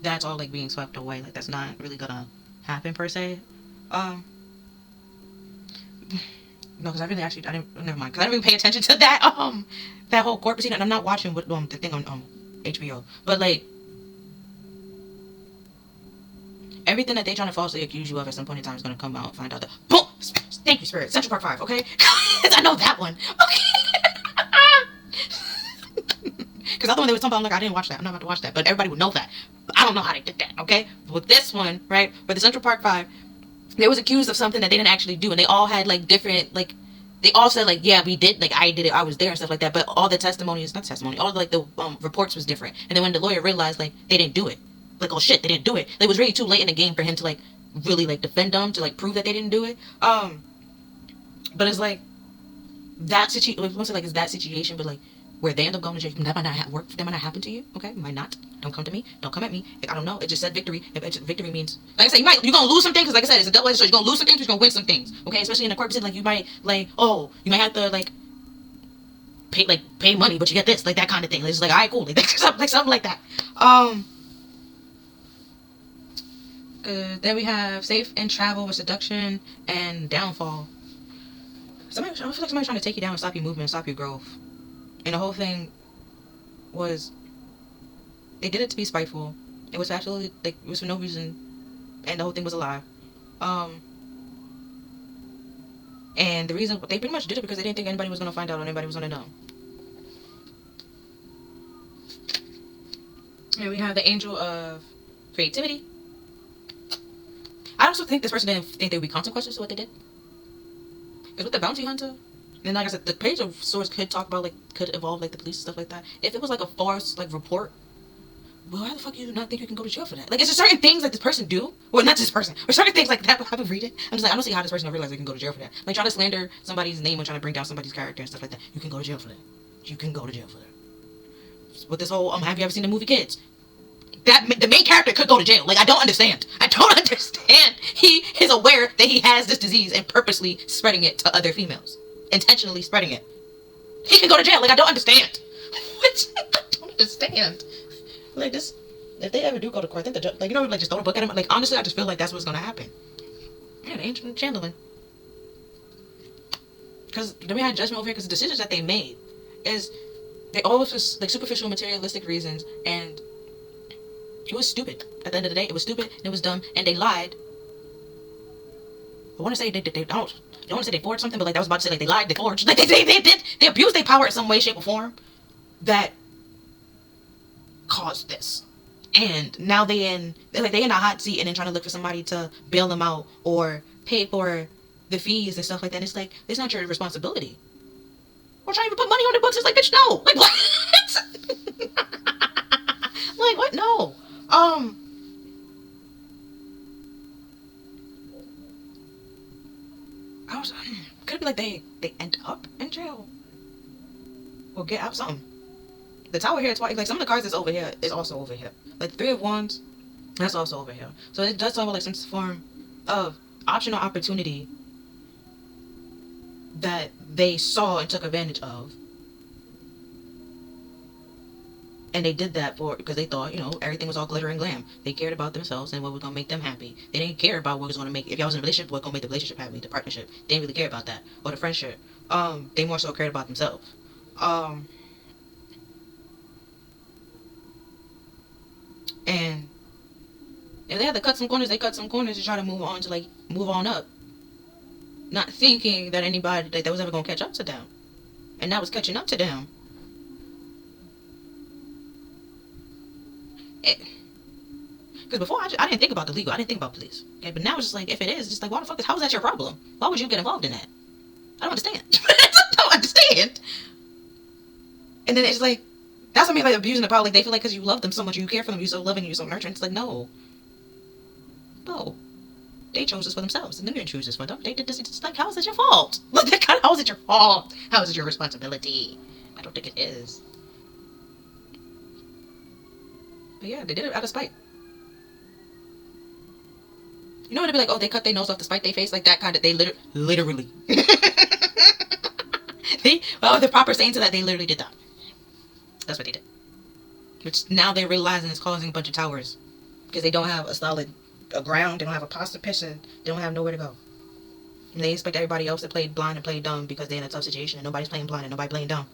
That's all like being swept away. Like that's not really gonna happen per se. No, because I didn't. Never mind. Because I didn't really pay attention to that that whole court proceeding. And I'm not watching what the thing on HBO. But like everything that they trying to falsely accuse you of at some point in time is gonna come out and find out that boom. Thank you, Spirit. Central Park 5. Okay, I know that one. Okay. Because the other one they were talking about, I'm like, I didn't watch that. I'm not about to watch that. But everybody would know that. I don't know how they did that, okay? With this one, right, for the Central Park 5, they was accused of something that they didn't actually do. And they all had, like, different, like, they all said like, yeah, we did, like I did it, I was there and stuff like that. But all the testimonies, not testimony, all the reports was different. And then when the lawyer realized like they didn't do it, like, oh shit, they didn't do it. Like, it was really too late in the game for him to like really like defend them, to like prove that they didn't do it. But it's like that situation. Like, it's like it's that situation, but like where they end up going to jail. That might not work. That might not happen to you. Okay, might not. Don't come to me. Don't come at me. Like, I don't know. It just said victory. Victory means, like I said, you're gonna lose some things. Because like I said, it's a double-edged sword. You're gonna lose some things, but you're gonna win some things. Okay, especially in the court proceeding, like you might like, oh, you might have to like pay money, but you get this, like that kind of thing. It's like, all right, cool, like something like that. Then we have safe and travel with seduction and downfall. I feel like somebody's trying to take you down and stop your movement, stop your growth. And the whole thing was, they did it to be spiteful. It was absolutely, like, it was for no reason. And the whole thing was a lie. And the reason, they pretty much did it because they didn't think anybody was going to find out or anybody was going to know. And we have the angel of creativity. I also think this person didn't think there would be consequences to what they did. Because with the bounty hunter, and like I said, the page of source could talk about, like, could involve, like, the police and stuff like that. If it was, like, a false, like, report, well, why the fuck do you not think you can go to jail for that? Like, it's just certain things that this person do. Well, not this person, but certain things like that. I've been reading. I'm just like, I don't see how this person will realize they can go to jail for that. Like, trying to slander somebody's name or trying to bring down somebody's character and stuff like that. You can go to jail for that. You can go to jail for that. With this whole, have you ever seen the movie Kids? The main character could go to jail. Like, I don't understand. He is aware that he has this disease and purposely spreading it to other females. Intentionally spreading it. He can go to jail. Like, I don't understand. What? I don't understand. Like, this, if they ever do go to court, I think the judge, like, you know, like, just throw a book at him. Like, honestly, I just feel like that's what's gonna happen. Yeah, the ancient Chamberlain. Because then we had judgment over here because the decisions that they made is, they always was, like, superficial materialistic reasons, and it was stupid. At the end of the day, it was stupid, and it was dumb, and they lied. I want to say I don't want to say they forged something, but like I was about to say, like, they lied, they forged. Like, they abused their power in some way, shape, or form that caused this. And now they in a hot seat and then trying to look for somebody to bail them out or pay for the fees and stuff like that. It's like, it's not your responsibility. Or trying to put money on the books. It's like, bitch, no. Like, what? Like, what? No. Could it be like they end up in jail or get out something? The tower here, twice, like some of the cards that's over here is also over here. Like the Three of Wands, that's also over here. So it does talk about like some form of optional opportunity that they saw and took advantage of. And they did that because they thought, you know, everything was all glitter and glam. They cared about themselves and what was going to make them happy. They didn't care about what was going to make, if y'all was in a relationship, what was going to make the relationship happy, the partnership. They didn't really care about that. Or the friendship. They more so cared about themselves. And if they had to cut some corners, they cut some corners to try to move on up. Not thinking that anybody, that was ever going to catch up to them. And that was catching up to them. Because before I didn't think about the legal, I didn't think about police. Okay, but now it's just like, if it is, just like, why the fuck how is that your problem? Why would you get involved in that? I don't understand. I don't understand. And then it's like, that's what I mean by abusing the power. Like, they feel like because you love them so much, you care for them, you're so loving, you're so nurturing. It's like, no. They chose this for themselves, and they didn't choose this for them. They did this. It's like, how is it your fault? Like, how is it your fault? How is it your responsibility? I don't think it is. But yeah, they did it out of spite. You know what it'd be like? Oh, they cut their nose off to spite their face, like that kind of. They literally. The proper saying to that, they literally did that. That's what they did. Which now they're realizing is causing a bunch of towers because they don't have a solid ground. They don't have a positive position. They don't have nowhere to go. And they expect everybody else to play blind and play dumb because they're in a tough situation and nobody's playing blind and nobody playing dumb.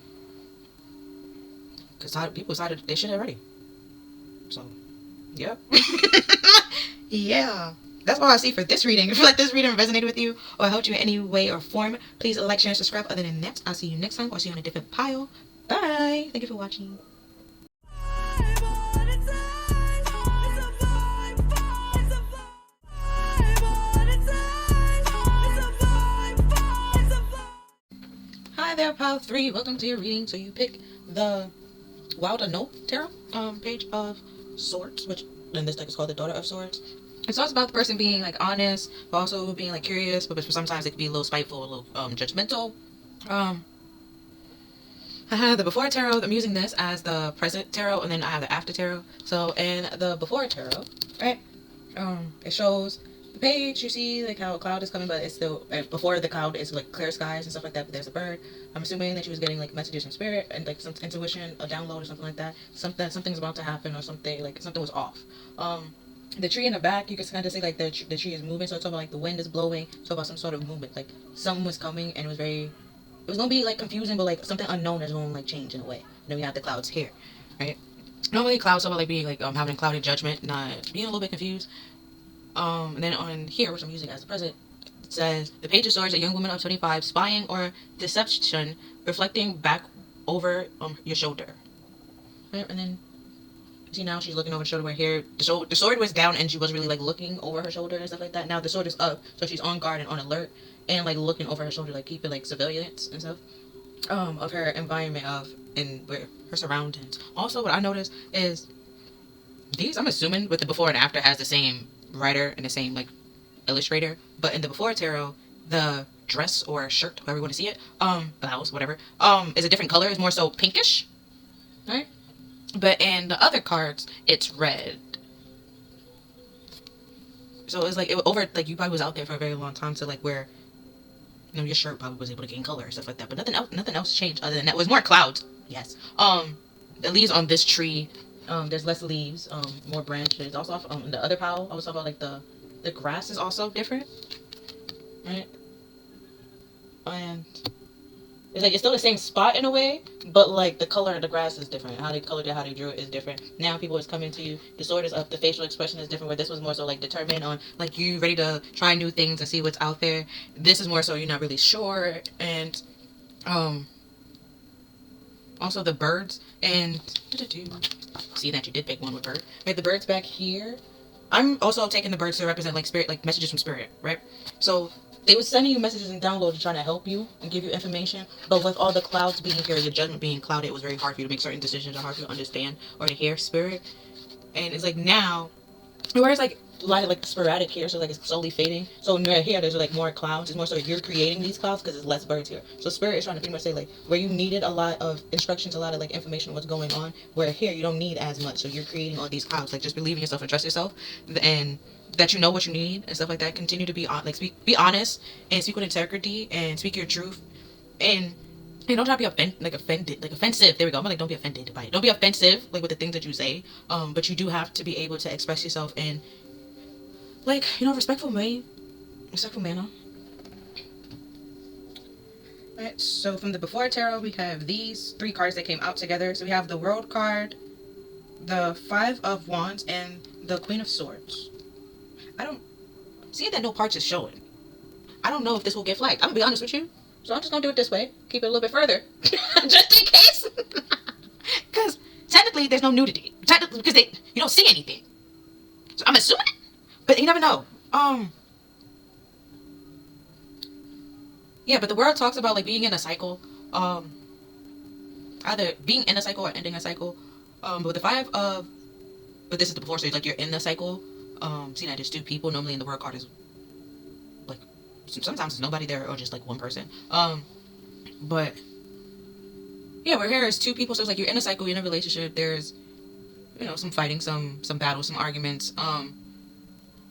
Because people decided they shit already. So, yep. Yeah. That's all I see for this reading. If you like this reading resonated with you or helped you in any way or form, please like, share, and subscribe. Other than that, I'll see you next time or see you on a different pile. Bye. Thank you for watching. Hi there, pile 3. Welcome to your reading. So you pick the Wild Anope Tarot page of Swords, which in this deck is called the Daughter of Swords. It talks about the person being like honest, but also being like curious, but sometimes it can be a little spiteful, a little judgmental. I have the Before Tarot. I'm using this as the Present Tarot, and then I have the After Tarot. So in the Before Tarot, right, it shows the page. You see like how a cloud is coming, but it's still before the cloud is like clear skies and stuff like that. But there's a bird. I'm assuming that she was getting like messages from spirit and like some intuition, a download or something like that. Something's about to happen, or something like something was off. The tree in the back, you can kind of see like the tree is moving. So it's about like the wind is blowing. So about some sort of movement, like something was coming, and it was gonna be like confusing, but like something unknown is gonna like change in a way. And then we have the clouds here, right? Normally clouds are like being like having clouded judgment, not being a little bit confused. And then on here, which I'm using as the present, it says the Page of Swords, a young woman of 25, spying or deception, reflecting back over your shoulder. Right? And then see now she's looking over the shoulder. Where here the sword was down and she wasn't really like looking over her shoulder and stuff like that. Now the sword is up, so she's on guard and on alert and like looking over her shoulder, like keeping like surveillance and stuff of her environment and where her surroundings. Also, what I noticed is these. I'm assuming with the before and after has the same writer and the same like illustrator, but in the Before Tarot, the dress or shirt, however you want to see it, blouse, whatever, is a different color. It's more so pinkish, right? But in the other cards, it's red. So it's like like you probably was out there for a very long time to like where your shirt probably was able to gain color and stuff like that. But nothing else changed other than that. It was more clouds. Yes. The leaves on this tree, there's less leaves, more branches. Also, the other pile, I was talking about like the grass is also different, right? And it's still the same spot in a way, but like the color of the grass is different. How they colored it, how they drew it is different. Now people is coming to you. The sword is up. The facial expression is different. Where this was more so like determined on like you ready to try new things and see what's out there. This is more so you're not really sure. And also the birds and see that you did pick one with bird. Right, the birds back here. I'm also taking the birds to represent like spirit, like messages from spirit, right? So they were sending you messages and downloads trying to help you and give you information. But with all the clouds being here, your judgment being clouded, it was very hard for you to make certain decisions or hard for you to understand or to hear spirit. And it's like now, whereas like a lot of like sporadic here, so like it's slowly fading. So right here, there's like more clouds. It's more so you're creating these clouds because there's less birds here. So spirit is trying to pretty much say like where you needed a lot of instructions, a lot of like information on what's going on. Where here you don't need as much. So you're creating all these clouds. Like just believe in yourself and trust yourself, and that you know what you need and stuff like that. Continue to be be honest and speak with integrity and speak your truth and. Don't try to be offensive. There we go. I'm like, don't be offended by it. Don't be offensive, like with the things that you say. But you do have to be able to express yourself in, like, respectful manner. Alright, so from the Before Tarot, we have these 3 cards that came out together. So we have the World card, the 5 of Wands, and the Queen of Swords. I don't see that no parts is showing. I don't know if this will get flagged. I'm gonna be honest with you. So I'm just gonna do it this way. Keep it a little bit further. Just in case. Because technically there's no nudity. Technically, because you don't see anything. So I'm assuming. But you never know. Yeah, but the world talks about like being in a cycle. Either being in a cycle or ending a cycle. But but this is the before stage, like you're in the cycle. Seeing that there's 2 people. Normally in the world card is like sometimes there's nobody there or just like one person. But yeah, we're here as 2 people, so it's like you're in a cycle, you're in a relationship. There's some fighting, some battles, some arguments.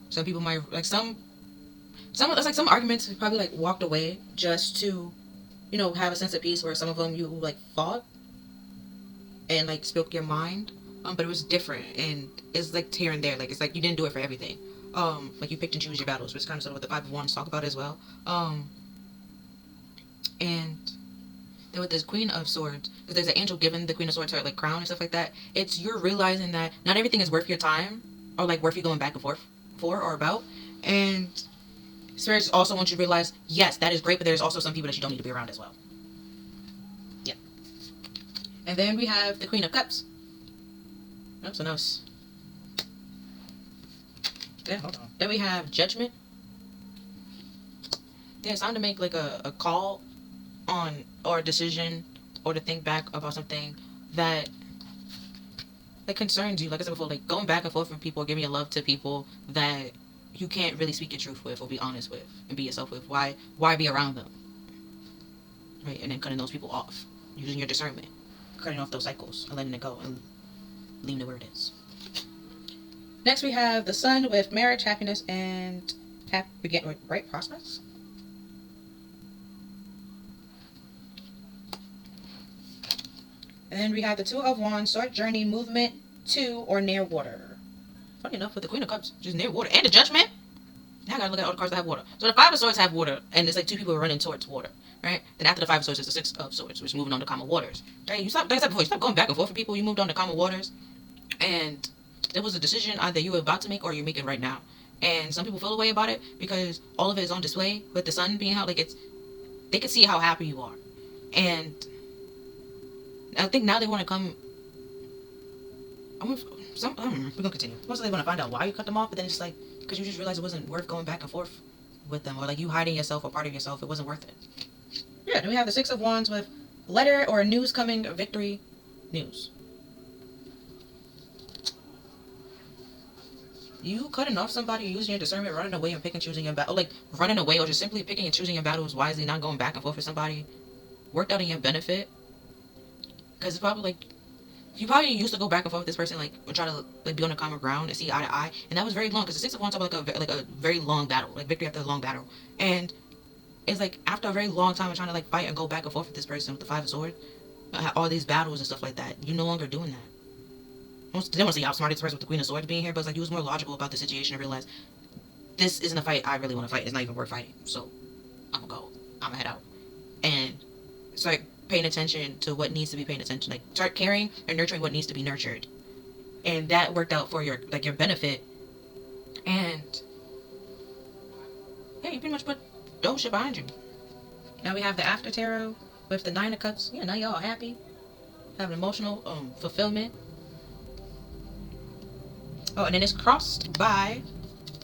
Some people might like some arguments probably like walked away just to have a sense of peace, where some of them you like fought and like spoke your mind. But it was different, and it's like here and there. Like it's like you didn't do it for everything. Like you picked and choose your battles, which is kind of sort of what the 5 of Wands talk about as well. And then with this Queen of Swords, because there's an angel giving the Queen of Swords her like crown and stuff like that. It's you're realizing that not everything is worth your time or like worth you going back and forth for or about. And spirits also want you to realize, yes, that is great, but there's also some people that you don't need to be around as well. Yeah. And then we have the Queen of Cups. Oh, so nice. Yeah, hold on. Then we have Judgment. Yeah, it's time to make like a call on, or a decision, or to think back about something that concerns you. Like I said before, like going back and forth with people, giving your love to people that you can't really speak your truth with or be honest with and be yourself with. Why be around them? Right? And then cutting those people off. Using your discernment. Cutting off those cycles and letting it go and leaving it where it is. Next we have the Sun with marriage, happiness, and we get bright prospects. And then we have the Two of Wands, short journey, movement to or near water. Funny enough, with the Queen of Cups, just near water. And the Judgment. Now I gotta look at all the cards that have water. So the Five of Swords have water, and it's like two people running towards water, right? Then after the Five of Swords is the Six of Swords, which is moving on to calmer waters. Right? You stop, like I said before, you stop going back and forth with people. You moved on to calmer waters, and there was a decision either you were about to make or you're making right now. And some people feel a way about it because all of it is on display with the sun being out. Like they can see how happy you are, and I think now they want to come. We're gonna continue. Mostly they want to find out why you cut them off, but then it's like because you just realized it wasn't worth going back and forth with them, or like you hiding yourself or part of yourself. It wasn't worth it. Yeah. Then we have the Six of Wands with letter or news coming, victory, news. You cutting off somebody, using your discernment, running away and picking and choosing your battle, like running away or just simply picking and choosing your battles wisely, not going back and forth with somebody, worked out in your benefit. Because it's probably like you probably used to go back and forth with this person, like or try to like be on a common ground and see eye to eye, and that was very long. Because the Six of Wands talk about like a very long battle, like victory after a long battle, and it's like after a very long time of trying to like fight and go back and forth with this person with the Five of Swords, all these battles and stuff like that. You're no longer doing that. I don't want to say you outsmarted this person with the Queen of Swords being here, but it's like you was more logical about the situation and realized this isn't a fight I really want to fight. It's not even worth fighting. So I'm gonna go. I'm gonna head out and start paying attention to what needs to be paying attention. Like start caring and nurturing what needs to be nurtured, and that worked out for your benefit. And yeah, you pretty much put those shit behind you. Now we have the After Tarot with the Nine of Cups. Yeah, now y'all happy, having emotional fulfillment. Oh, and then it's crossed by,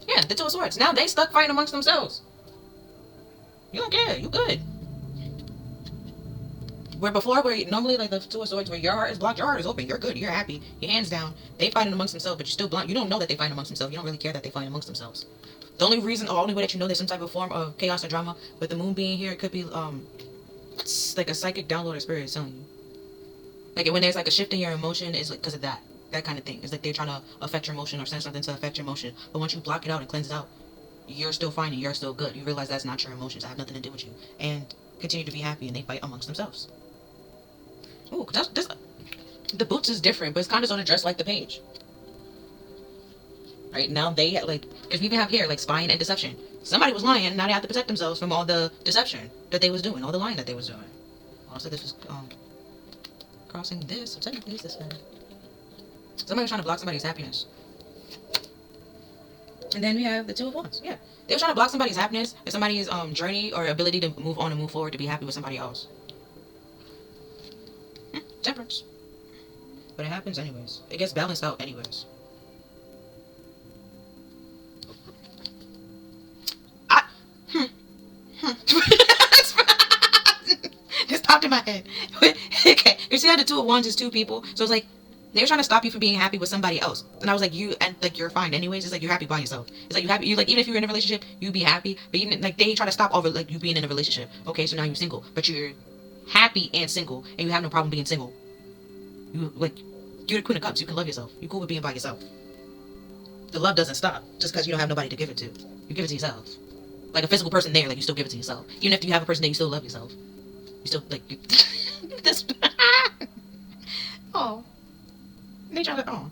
yeah, the Two of Swords. Now they stuck fighting amongst themselves. You don't care. You good. Where before, where normally like the Two of Swords, where your heart is blocked, your heart is open. You're good. You're happy. Your hands down. They fighting amongst themselves, but you're still blind. You don't know that they fight amongst themselves. You don't really care that they fight amongst themselves. The only reason, or only way that you know there's some type of form of chaos or drama with the moon being here, it could be like a psychic download or spirit is telling you. Like when there's like a shift in your emotion, is like because of that. That kind of thing. It's like they're trying to affect your emotion or send something to affect your emotion. But once you block it out and cleanse it out, you're still fine and you're still good. You realize that's not your emotions. I have nothing to do with you. And continue to be happy, and they fight amongst themselves. Ooh, the boots is different, but it's kind of sort of dressed like the page. Right now they like, because we even have here like spying and deception. Somebody was lying. Now they have to protect themselves from all the deception that they was doing, all the lying that they was doing. Also, this was crossing this. So technically, it's this way. Somebody was trying to block somebody's happiness. And then we have the Two of Wands. Yeah. They were trying to block somebody's happiness and somebody's journey or ability to move on and move forward to be happy with somebody else. Temperance. But it happens anyways. It gets balanced out anyways. Just popped in my head. Okay. You see how the Two of Wands is two people? So it's like they were trying to stop you from being happy with somebody else. And I was like, you're fine anyways. It's like you're happy by yourself. It's like you like, even if you're in a relationship, you be happy. But even like they try to stop over like you being in a relationship. Okay, so now you're single, but you're happy and single, and you have no problem being single. You're the Queen of Cups. You can love yourself. You're cool with being by yourself. The love doesn't stop just because you don't have nobody to give it to. You give it to yourself. Like a physical person there, like you still give it to yourself. Even if you have a person there, you still love yourself. You still like this. Oh. They try to,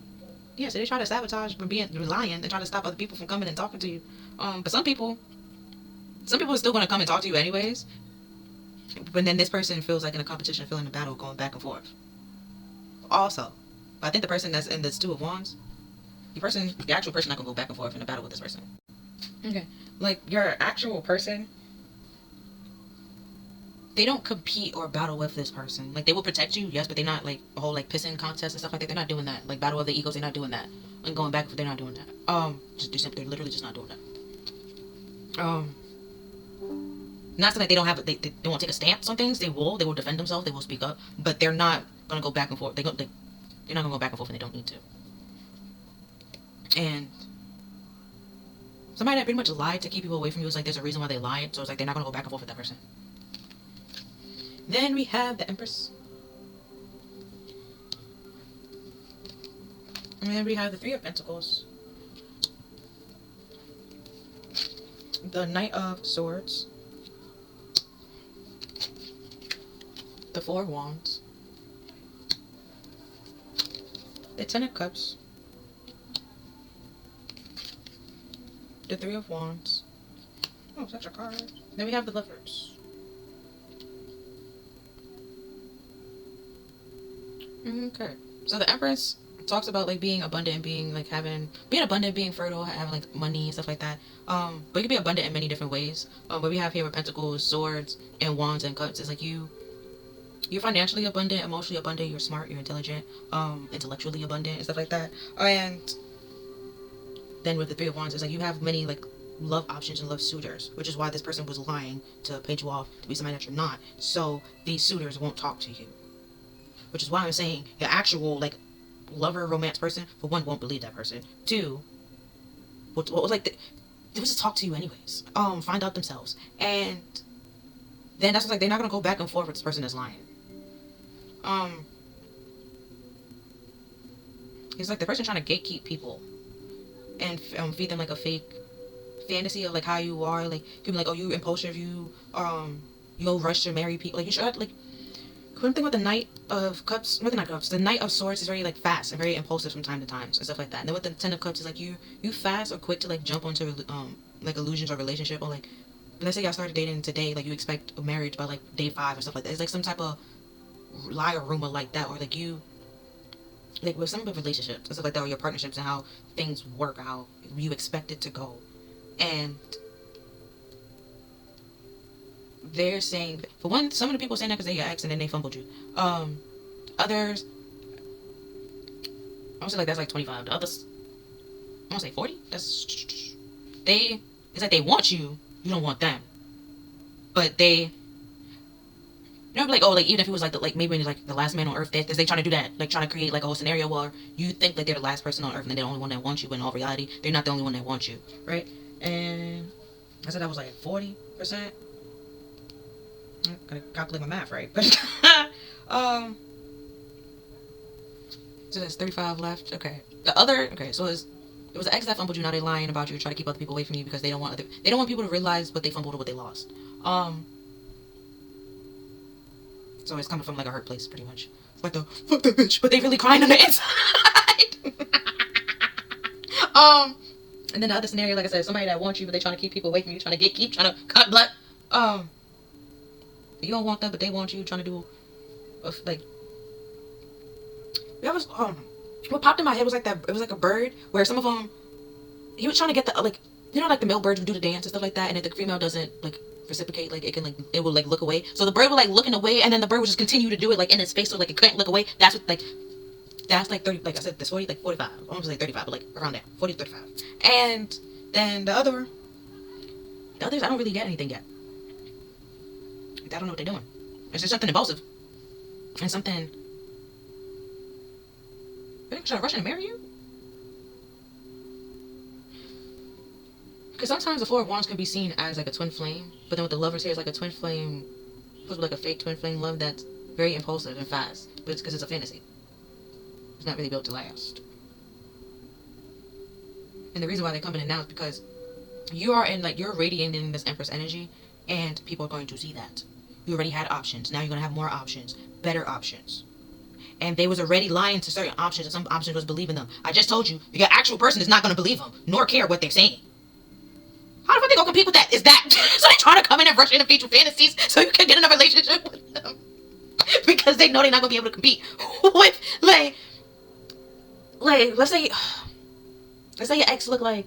yeah, so they try to sabotage from being reliant and try to stop other people from coming and talking to you. But some people are still going to come and talk to you anyways. But then this person feels like in a competition, feeling a battle, going back and forth. Also, but I think the person that's in this Two of Wands, the actual person not going to go back and forth in a battle with this person. Okay. Like, your actual person, they don't compete or battle with this person. Like, they will protect you, yes, but they're not, like, a whole, like, pissing contest and stuff like that. They're not doing that. Like, battle of the egos, they're not doing that. And going back, they're not doing that. They're literally just not doing that. Not saying that they don't have, they won't take a stance on things. They will defend themselves. They will speak up, but they're not gonna go back and forth. They're not gonna go back and forth, and they don't need to. And somebody that pretty much lied to keep people away from you is like, there's a reason why they lied. So it's like they're not gonna go back and forth with that person. Then we have the Empress. And then we have the Three of Pentacles, the Knight of Swords, the Four of Wands, the Ten of Cups, the Three of Wands. Oh, such a card. Then we have the Lovers. Okay, so the Empress talks about like being abundant, being like being abundant, being fertile, having like money and stuff like that. But you can be abundant in many different ways. What we have here with Pentacles, Swords, and Wands and Cups is like you're financially abundant, emotionally abundant, you're smart, you're intelligent, intellectually abundant and stuff like that. And then with the Three of Wands, it's like you have many like love options and love suitors, which is why this person was lying to paint you off to be somebody that you're not. So these suitors won't talk to you. Which is why I'm saying your actual like lover, romance person, for one, won't believe that person. Two, what was like they would just talk to you anyways. Find out themselves, and then that's like they're not gonna go back and forth with this person that's lying. It's like the person trying to gatekeep people and feed them like a fake fantasy of like how you are. Like people like, oh, you impulsive, you'll rush to marry people. Like you should like. One thing with the Knight of Cups, not the Knight of Cups, the Knight of Swords is very like fast and very impulsive from time to time and stuff like that. And then with the Ten of Cups is like you fast or quick to like jump onto like illusions or relationship, or like let's say y'all started dating today, like you expect a marriage by like day 5 or stuff like that. It's like some type of lie or rumor like that, or like you like with some of the relationships and stuff like that, or your partnerships and how things work, how you expect it to go, and they're saying, for one, some of the people saying that because they're your ex and then they fumbled you. Others, I would say like that's like 25. The others, I want to say 40. It's like they want you, you don't want them. But they, like, oh, like even if it was like maybe like the last man on earth, they trying to do that, like trying to create like a whole scenario where you think like they're the last person on earth and they're the only one that wants you, but in all reality, they're not the only one that wants you, right? And I said that was like 40%. I gotta calculate my math right, but so there's 35 left. Okay, so it was the ex that fumbled you. Now they're lying about you, try to keep other people away from you because they don't want people to realize what they fumbled or what they lost. So it's coming from like a hurt place, pretty much. It's like the fuck that bitch, but they really crying on the inside. And then the other scenario, like I said, somebody that wants you, but they trying to keep people away from you, trying to keep trying to cut blood. You don't want them, but they want you, trying to do, like, that was, what popped in my head was like that, it was like a bird, where some of them, he was trying to get the, like, you know, like the male birds would do the dance and stuff like that, and if the female doesn't, like, reciprocate, like, it will, like, look away, so the bird would, like, looking away, and then the bird would just continue to do it, like, in its face, so, like, it couldn't look away. That's what, like, that's, like, 30, like I said, this 40, like, 45, I almost like 35, but, like, around there, 40 to 35, and then the others, I don't really get anything yet. I don't know what they're doing. It's just something impulsive. And something... Are they trying to rush in and marry you? Because sometimes the Four of Wands can be seen as like a twin flame. But then with the Lovers here, it's like a twin flame... Supposed to be like a fake twin flame love that's very impulsive and fast. But it's because it's a fantasy. It's not really built to last. And the reason why they're coming in now is because you're radiating this Empress energy. And people are going to see that. You already had options. Now you're going to have more options. Better options. And they was already lying to certain options. And some options was believing them. I just told you. Your actual person is not going to believe them. Nor care what they're saying. How the fuck they going to compete with that? Is that... So they trying to come in and rush in and feed you fantasies. So you can get in a relationship with them. Because they know they're not going to be able to compete. With, like... Let's say your ex look like...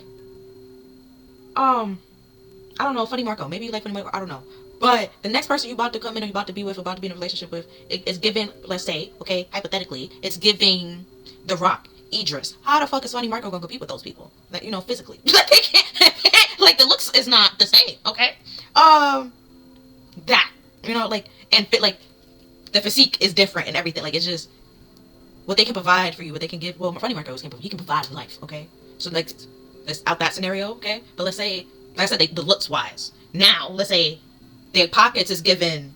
I don't know, Funny Marco. Maybe you like Funny Marco. I don't know. But the next person you're about to come in or you're about to be with or about to be in a relationship with, it's giving, let's say, okay, hypothetically, it's giving The Rock, Idris. How the fuck is Funny Marco gonna compete with those people? Like, you know, physically. Like, they can't, like, the looks is not the same, okay? You know, like, and fit, like, the physique is different and everything. Like, it's just what they can provide for you, what they can give. Well, Funny Marcos he can provide life, okay? So, like, let's out that scenario, okay? But let's say, like I said, the looks wise. Now, let's say their pockets is given.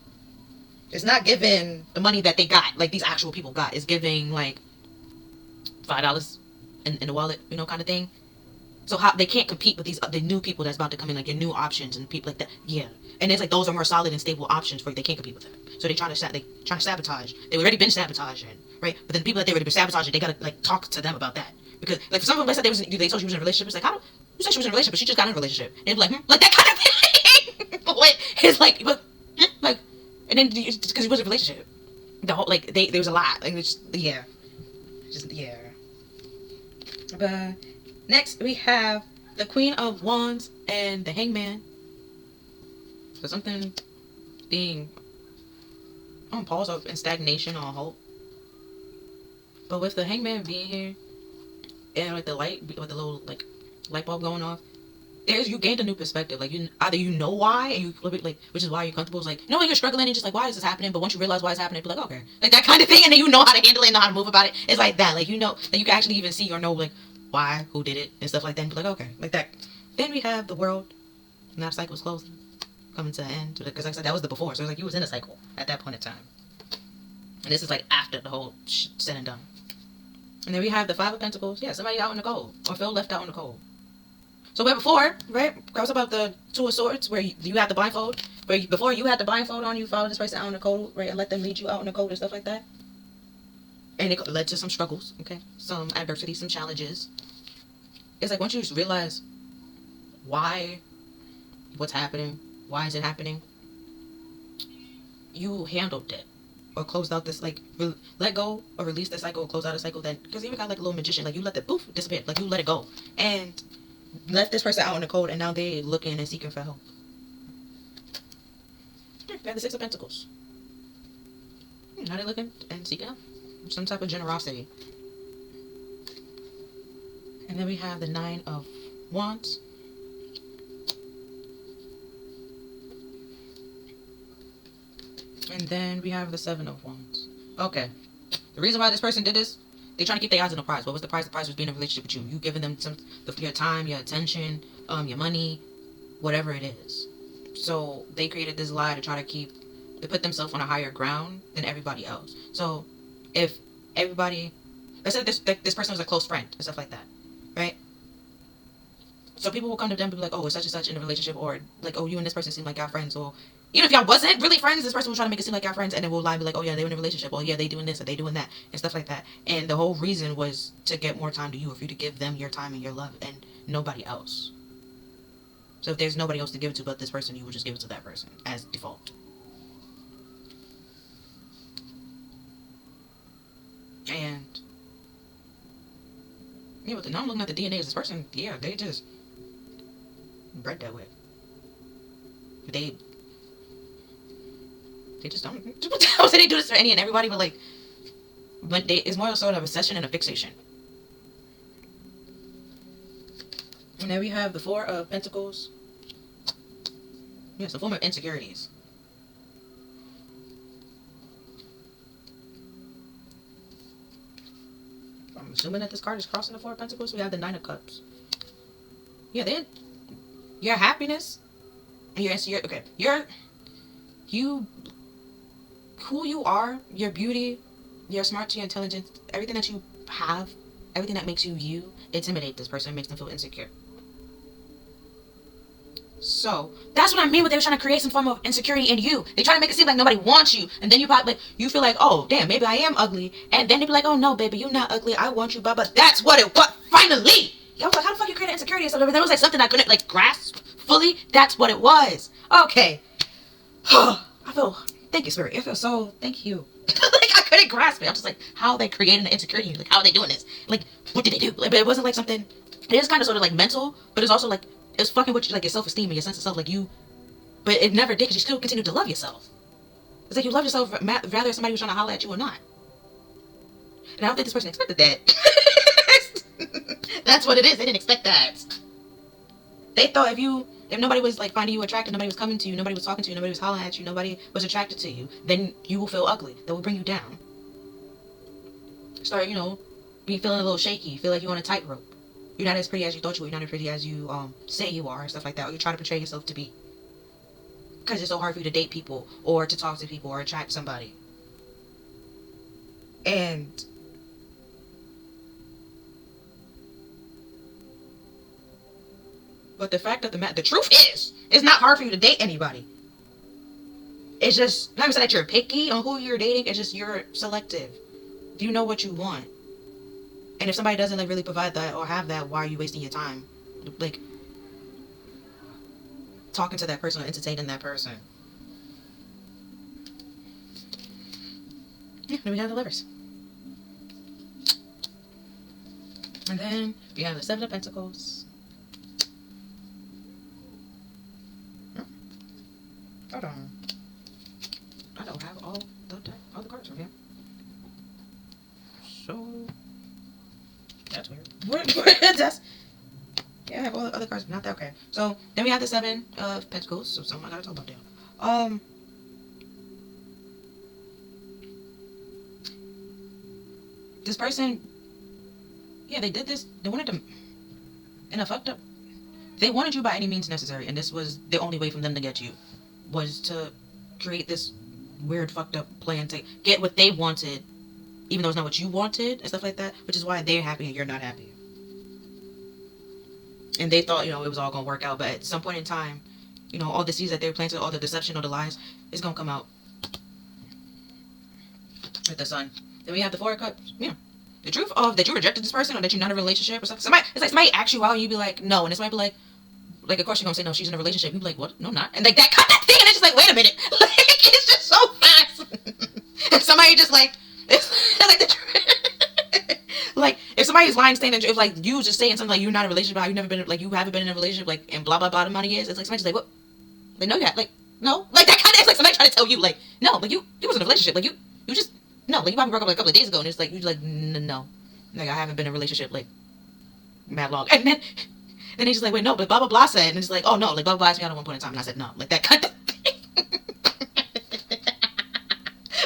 It's not giving the money that they got, like these actual people got. It's giving like $5 in the wallet, you know, kind of thing. So how they can't compete with the new people that's about to come in, like your new options and people like that. Yeah, and it's like those are more solid and stable options for you. They can't compete with them. So they trying to sabotage. They already been sabotaging, right? But then the people that they already been sabotaging, they gotta like talk to them about that because like for some of them, they said they told you was in a relationship. It's like how do you say she was in a relationship, but she just got in a relationship, and it's like like that kind of thing. But wait, it's like like, and then because it was a relationship, the whole like there was a lot like it's yeah, just yeah. But next we have the Queen of Wands and the Hangman. So something being on pause or in stagnation or hope. But with the Hangman being here and with the little like light bulb going off, you gained a new perspective. Like either you know why and you like which is why you're comfortable. It's like when you're struggling and just like why is this happening? But once you realize why it's happening, be like okay, like that kind of thing, and then you know how to handle it and know how to move about it. It's like that. Like you know that you can actually even see or know like why, who did it, and stuff like that. And be like okay, like that. Then we have the world. Now the cycle is closing, coming to an end. Because like I said, that was the before. So it's like you was in a cycle at that point in time. And this is like after the whole shit said and done. And then we have the Five of Pentacles. Yeah, somebody out in the cold or feel left out in the cold. So where before, right? I was about the Two of Swords, where you had the blindfold. Before you had the blindfold on, you followed this person out in the cold, right, and let them lead you out in the cold and stuff like that. And it led to some struggles, okay, some adversity, some challenges. It's like once you realize why, what's happening, why is it happening, you handled it or closed out this like let go or release the cycle or close out a cycle. Then because you even got like a little magician, like you let the poof disappear, like you let it go and left this person out in the cold, and now they looking and seeking for help. We have the Six of Pentacles. Now they're looking and seeking help, some type of generosity. And then we have the Nine of Wands. And then we have the Seven of Wands. Okay. The reason why this person did this, they trying to keep their eyes on the prize. What was the prize? The prize was being in a relationship with you. You giving them your time, your attention, your money, whatever it is. So they created this lie to try to put themselves on a higher ground than everybody else. So if everybody, let's say this person was a close friend and stuff like that, right? So people will come to them and be like, oh, it's such and such in a relationship, or like, oh, you and this person seem like y'all friends, or even if y'all wasn't really friends, this person will try to make it seem like y'all friends, and then we'll lie and be like, oh yeah, they were in a relationship, or yeah, they doing this, or they doing that, and stuff like that. And the whole reason was to get more time to you, or for you to give them your time and your love, and nobody else. So if there's nobody else to give it to but this person, you will just give it to that person as default. And yeah, but now I'm looking at the DNA of this person. Yeah, they just bred that way. They just don't. How say they do this for any and everybody, but like, it's more sort of a obsession and a fixation. And then we have the Four of Pentacles. Yes, a form of insecurities. I'm assuming that this card is crossing the Four of Pentacles. We have the Nine of Cups. Yeah, then your happiness and who you are, your beauty, your smart, your intelligence, everything that you have, everything that makes you intimidate this person, makes them feel insecure. So that's what I mean with they were trying to create some form of insecurity in you. They try to make it seem like nobody wants you, and then you probably you feel like, oh damn, maybe I am ugly, and then they be like, oh no, baby, you're not ugly, I want you, but that's what it was. Finally, I was like, how the fuck you create insecurity and stuff? There was like something I couldn't like grasp fully. That's what it was. Okay. Thank you, Spirit. I feel so, thank you. Like, I couldn't grasp it. I'm just like, how are they creating the insecurity? Like, how are they doing this? Like, what did they do? Like, but it wasn't like something, it is kind of sort of like mental, but it's also like, it's fucking with you, like your self-esteem and your sense of self, like you, but it never did, because you still continue to love yourself. It's like you love yourself rather somebody was trying to holler at you or not. And I don't think this person expected that. That's what it is. They didn't expect that. They thought if if nobody was like finding you attractive, nobody was coming to you, nobody was talking to you, nobody was hollering at you, nobody was attracted to you, then you will feel ugly. That will bring you down. Start, be feeling a little shaky, feel like you're on a tightrope. You're not as pretty as you thought you were, you're not as pretty as you say you are, and stuff like that, or you try to portray yourself to be. Because it's so hard for you to date people, or to talk to people, or attract somebody. And but the fact of the truth is, it's not hard for you to date anybody. It's just, not even that you're picky on who you're dating, it's just you're selective. Do you know what you want? And if somebody doesn't like really provide that or have that, why are you wasting your time? Like, talking to that person or entertaining that person. Yeah, then we have the Lovers. And then we have the Seven of Pentacles. Hold on. I don't have all the cards from here. So that's weird. That's, yeah, I have all the other cards, but not that. Okay. So then we have the Seven of Pentacles. So something I gotta talk about there. This person, yeah, they did this. They wanted to, in a fucked up. They wanted you by any means necessary, and this was the only way for them to get you, was to create this weird fucked up plan to get what they wanted, even though it's not what you wanted and stuff like that, which is why they're happy and you're not happy. And they thought, it was all gonna work out, but at some point in time, all the seeds that they're planting, all the deception, all the lies, is gonna come out with the Sun. Then we have the Four of Cups. Yeah. The truth of that you rejected this person or that you're not in a relationship or something. It's like somebody asks you out and you be like, no. And somebody be like, of course you're gonna say no, she's in a relationship. You be like, what? No, not. And like that cut that thing and it's just like, wait a minute. Like, it's just so fast. If somebody just like, it's like the truth. Like, if somebody's lying, saying that, if like you just saying something like you're not in a relationship, you never been, like you haven't been in a relationship, like, and blah blah blah the money is, it's like somebody just like, what? Like, no, yeah, like, no. Like that kind of, it's like somebody trying to tell you, like, no, like you was in a relationship, like you just, no, like you probably broke up like a couple of days ago, and it's like, you like, no. Like, I haven't been in a relationship, like, mad long. And then they just like, wait, no, but blah, blah, blah said, and it's like, oh, no, like, blah, blah, asked me out at one point in time, and I said, no. Like, that kind of thing.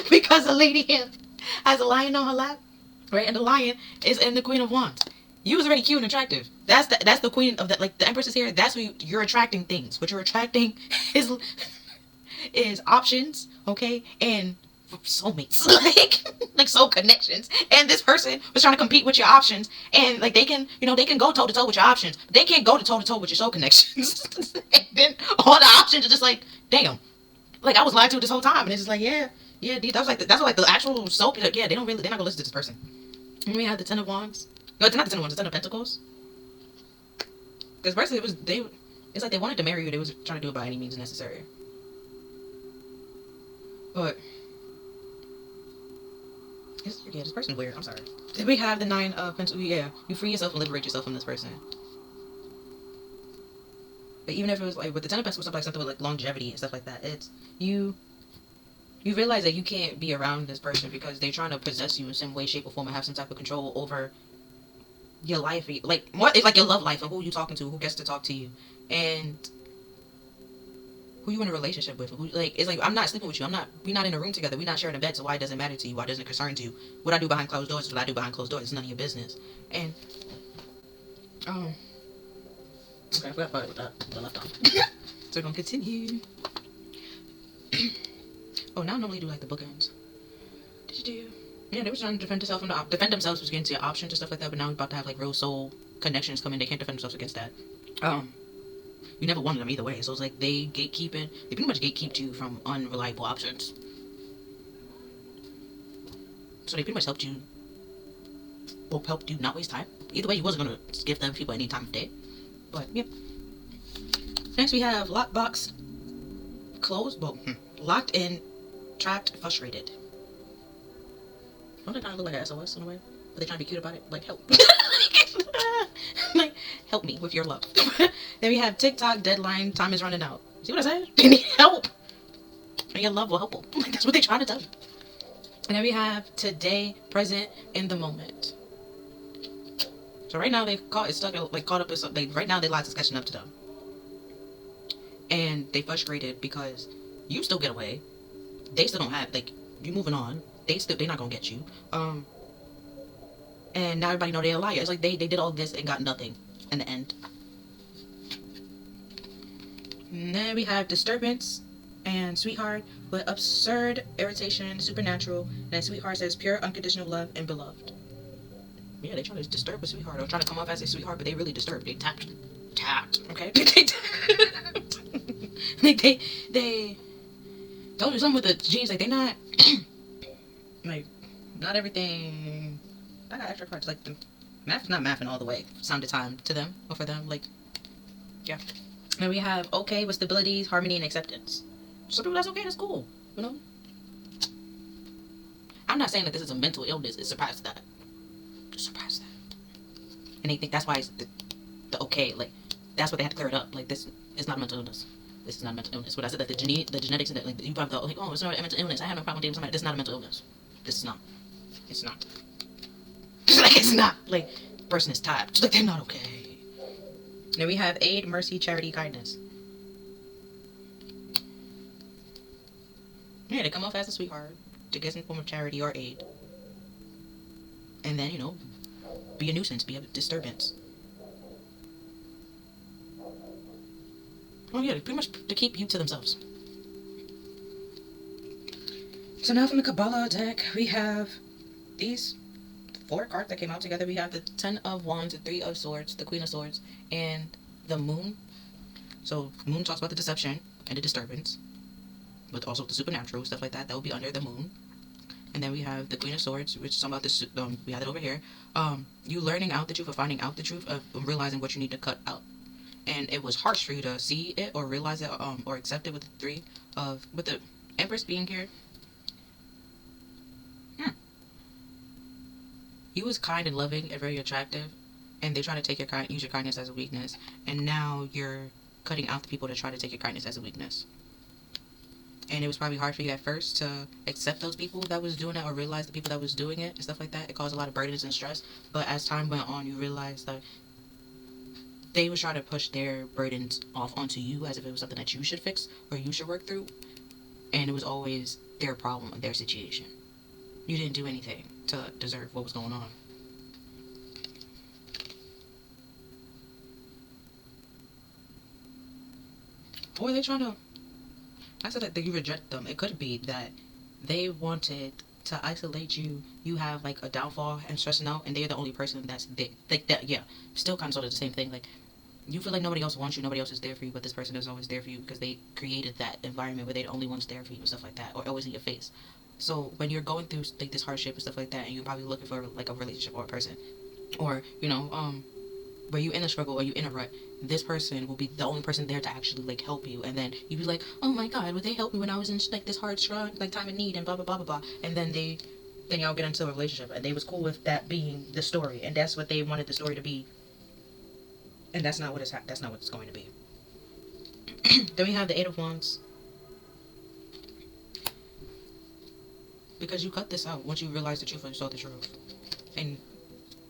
Because the lady here has a lion on her lap, right? And the lion is in the Queen of Wands. You was already cute and attractive. That's the queen of that, like, the Empress is here. That's who you're attracting things. What you're attracting is options, okay? And soulmates, like soul connections. And this person was trying to compete with your options, and like they can go toe to toe with your options, but they can't go toe to toe with your soul connections. And then all the options are just like, damn, like I was lied to this whole time, and it's just like, yeah, that's like the actual soul. Like, yeah, they're not gonna listen to this person. And we have the Ten of Wands. No, it's not the Ten of Wands. The Ten of Pentacles. Because personally, it's like they wanted to marry you. They was trying to do it by any means necessary. But this person's weird. I'm sorry. Then we have the Nine of Pentacles. Yeah, you free yourself and liberate yourself from this person. But even if it was like with the Ten of Pentacles, something with like longevity and stuff like that, it's you realize that you can't be around this person because they're trying to possess you in some way, shape, or form and have some type of control over your life. Like, more, it's like your love life and who you talking to, who gets to talk to you, and who you in a relationship with. Who, like, it's like, I'm not sleeping with you. We're not in a room together. We're not sharing a bed, so why does it matter to you? Why doesn't it concern you? What I do behind closed doors is what I do behind closed doors. It's none of your business. And, okay, I forgot about that. I left off. So we're gonna continue. Oh, now I normally do like the bookends. Did you do? Yeah, they were trying to defend themselves against your options and stuff like that. But now we're about to have like real soul connections come in. They can't defend themselves against that. You never wanted them either way. So it's like they pretty much gatekeeped you from unreliable options. So they pretty much helped you not waste time. Either way, you wasn't gonna give them people any time of day. But yeah. Next we have lockbox, closed, locked in, trapped, frustrated. Don't they kind of look like an SOS in a way? But they trying to be cute about it? Like, help. Like, help me with your love. Then we have TikTok, deadline, time is running out. See what I said? They need help. And your love will help them. Like, that's what they're trying to tell you. And then we have today, present, in the moment. So right now they caught up with something. Right now their lives is catching up to them. and they frustrated because you still get away. They still don't have, like, you moving on. They're not gonna get you. And now everybody know they're a liar. It's like they did all this and got nothing in the end. And then we have disturbance and sweetheart with absurd irritation, supernatural. And Sweetheart says pure unconditional love and beloved. Yeah, they trying to disturb a sweetheart or trying to come off as a sweetheart, but they really disturbed. They tapped, okay? Like they told you something with the G's, like they not like not everything. I got extra cards, like the math is not mathing all the way. Some of the time to them or for them, like yeah. And we have okay with stability, harmony, and acceptance. Some people that's okay, that's cool, you know. I'm not saying that this is a mental illness. It surpassed that. Surpassed that. And they think that's why it's the okay, like that's what they have to clear it up. Like this is not a mental illness. This is not a mental illness. When I said that the genetics and that, like you probably thought like, oh, it's not a mental illness. I have no problem dating somebody. This is not a mental illness. This is not. It's not. Like it's not. Like person is tired. Like they're not okay. Then we have aid, mercy, charity, kindness. Yeah, they come off as a sweetheart to get some form of charity or aid, and then be a nuisance, be a disturbance. Oh yeah, pretty much to keep you to themselves. So now from the Kabbalah deck, we have these 4 cards that came out together. We have the 10 of Wands, the 3 of Swords, the Queen of Swords, and the Moon. So Moon talks about the deception and the disturbance, but also the supernatural, stuff like that. That will be under the Moon. And then we have the Queen of Swords, which is about this. We have it over here. You learning out the truth, or finding out the truth, of realizing what you need to cut out. And it was harsh for you to see it or realize it, or accept it with with the Empress being here. He was kind and loving and very attractive, and they try to take use your kindness as a weakness. And now you're cutting out the people that try to take your kindness as a weakness. And it was probably hard for you at first to accept those people that was doing it, or realize the people that was doing it and stuff like that. It caused a lot of burdens and stress. But as time went on, you realized that they was trying to push their burdens off onto you as if it was something that you should fix or you should work through. And it was always their problem and their situation. You didn't do anything to deserve what was going on. Or they trying to... I said that you reject them. It could be that they wanted to isolate you. You have like a downfall and stressing out, and they're the only person that's like that. Yeah, still kind of sort of the same thing. Like you feel like nobody else wants you, nobody else is there for you, but this person is always there for you because they created that environment where they're the only ones there for you and stuff like that, or always in your face. So when you're going through like this hardship and stuff like that, and you're probably looking for like a relationship or a person, or where you in a struggle or you in a rut, this person will be the only person there to actually like help you. And then you be like, oh my god, would they help me when I was in like this hard struggle, like time of need, and blah blah blah blah blah. And then y'all get into a relationship, and they was cool with that being the story, and that's what they wanted the story to be. And that's not what it's going to be. Then we have the 8 of Wands. Because you cut this out once you realized the truth and you saw the truth, and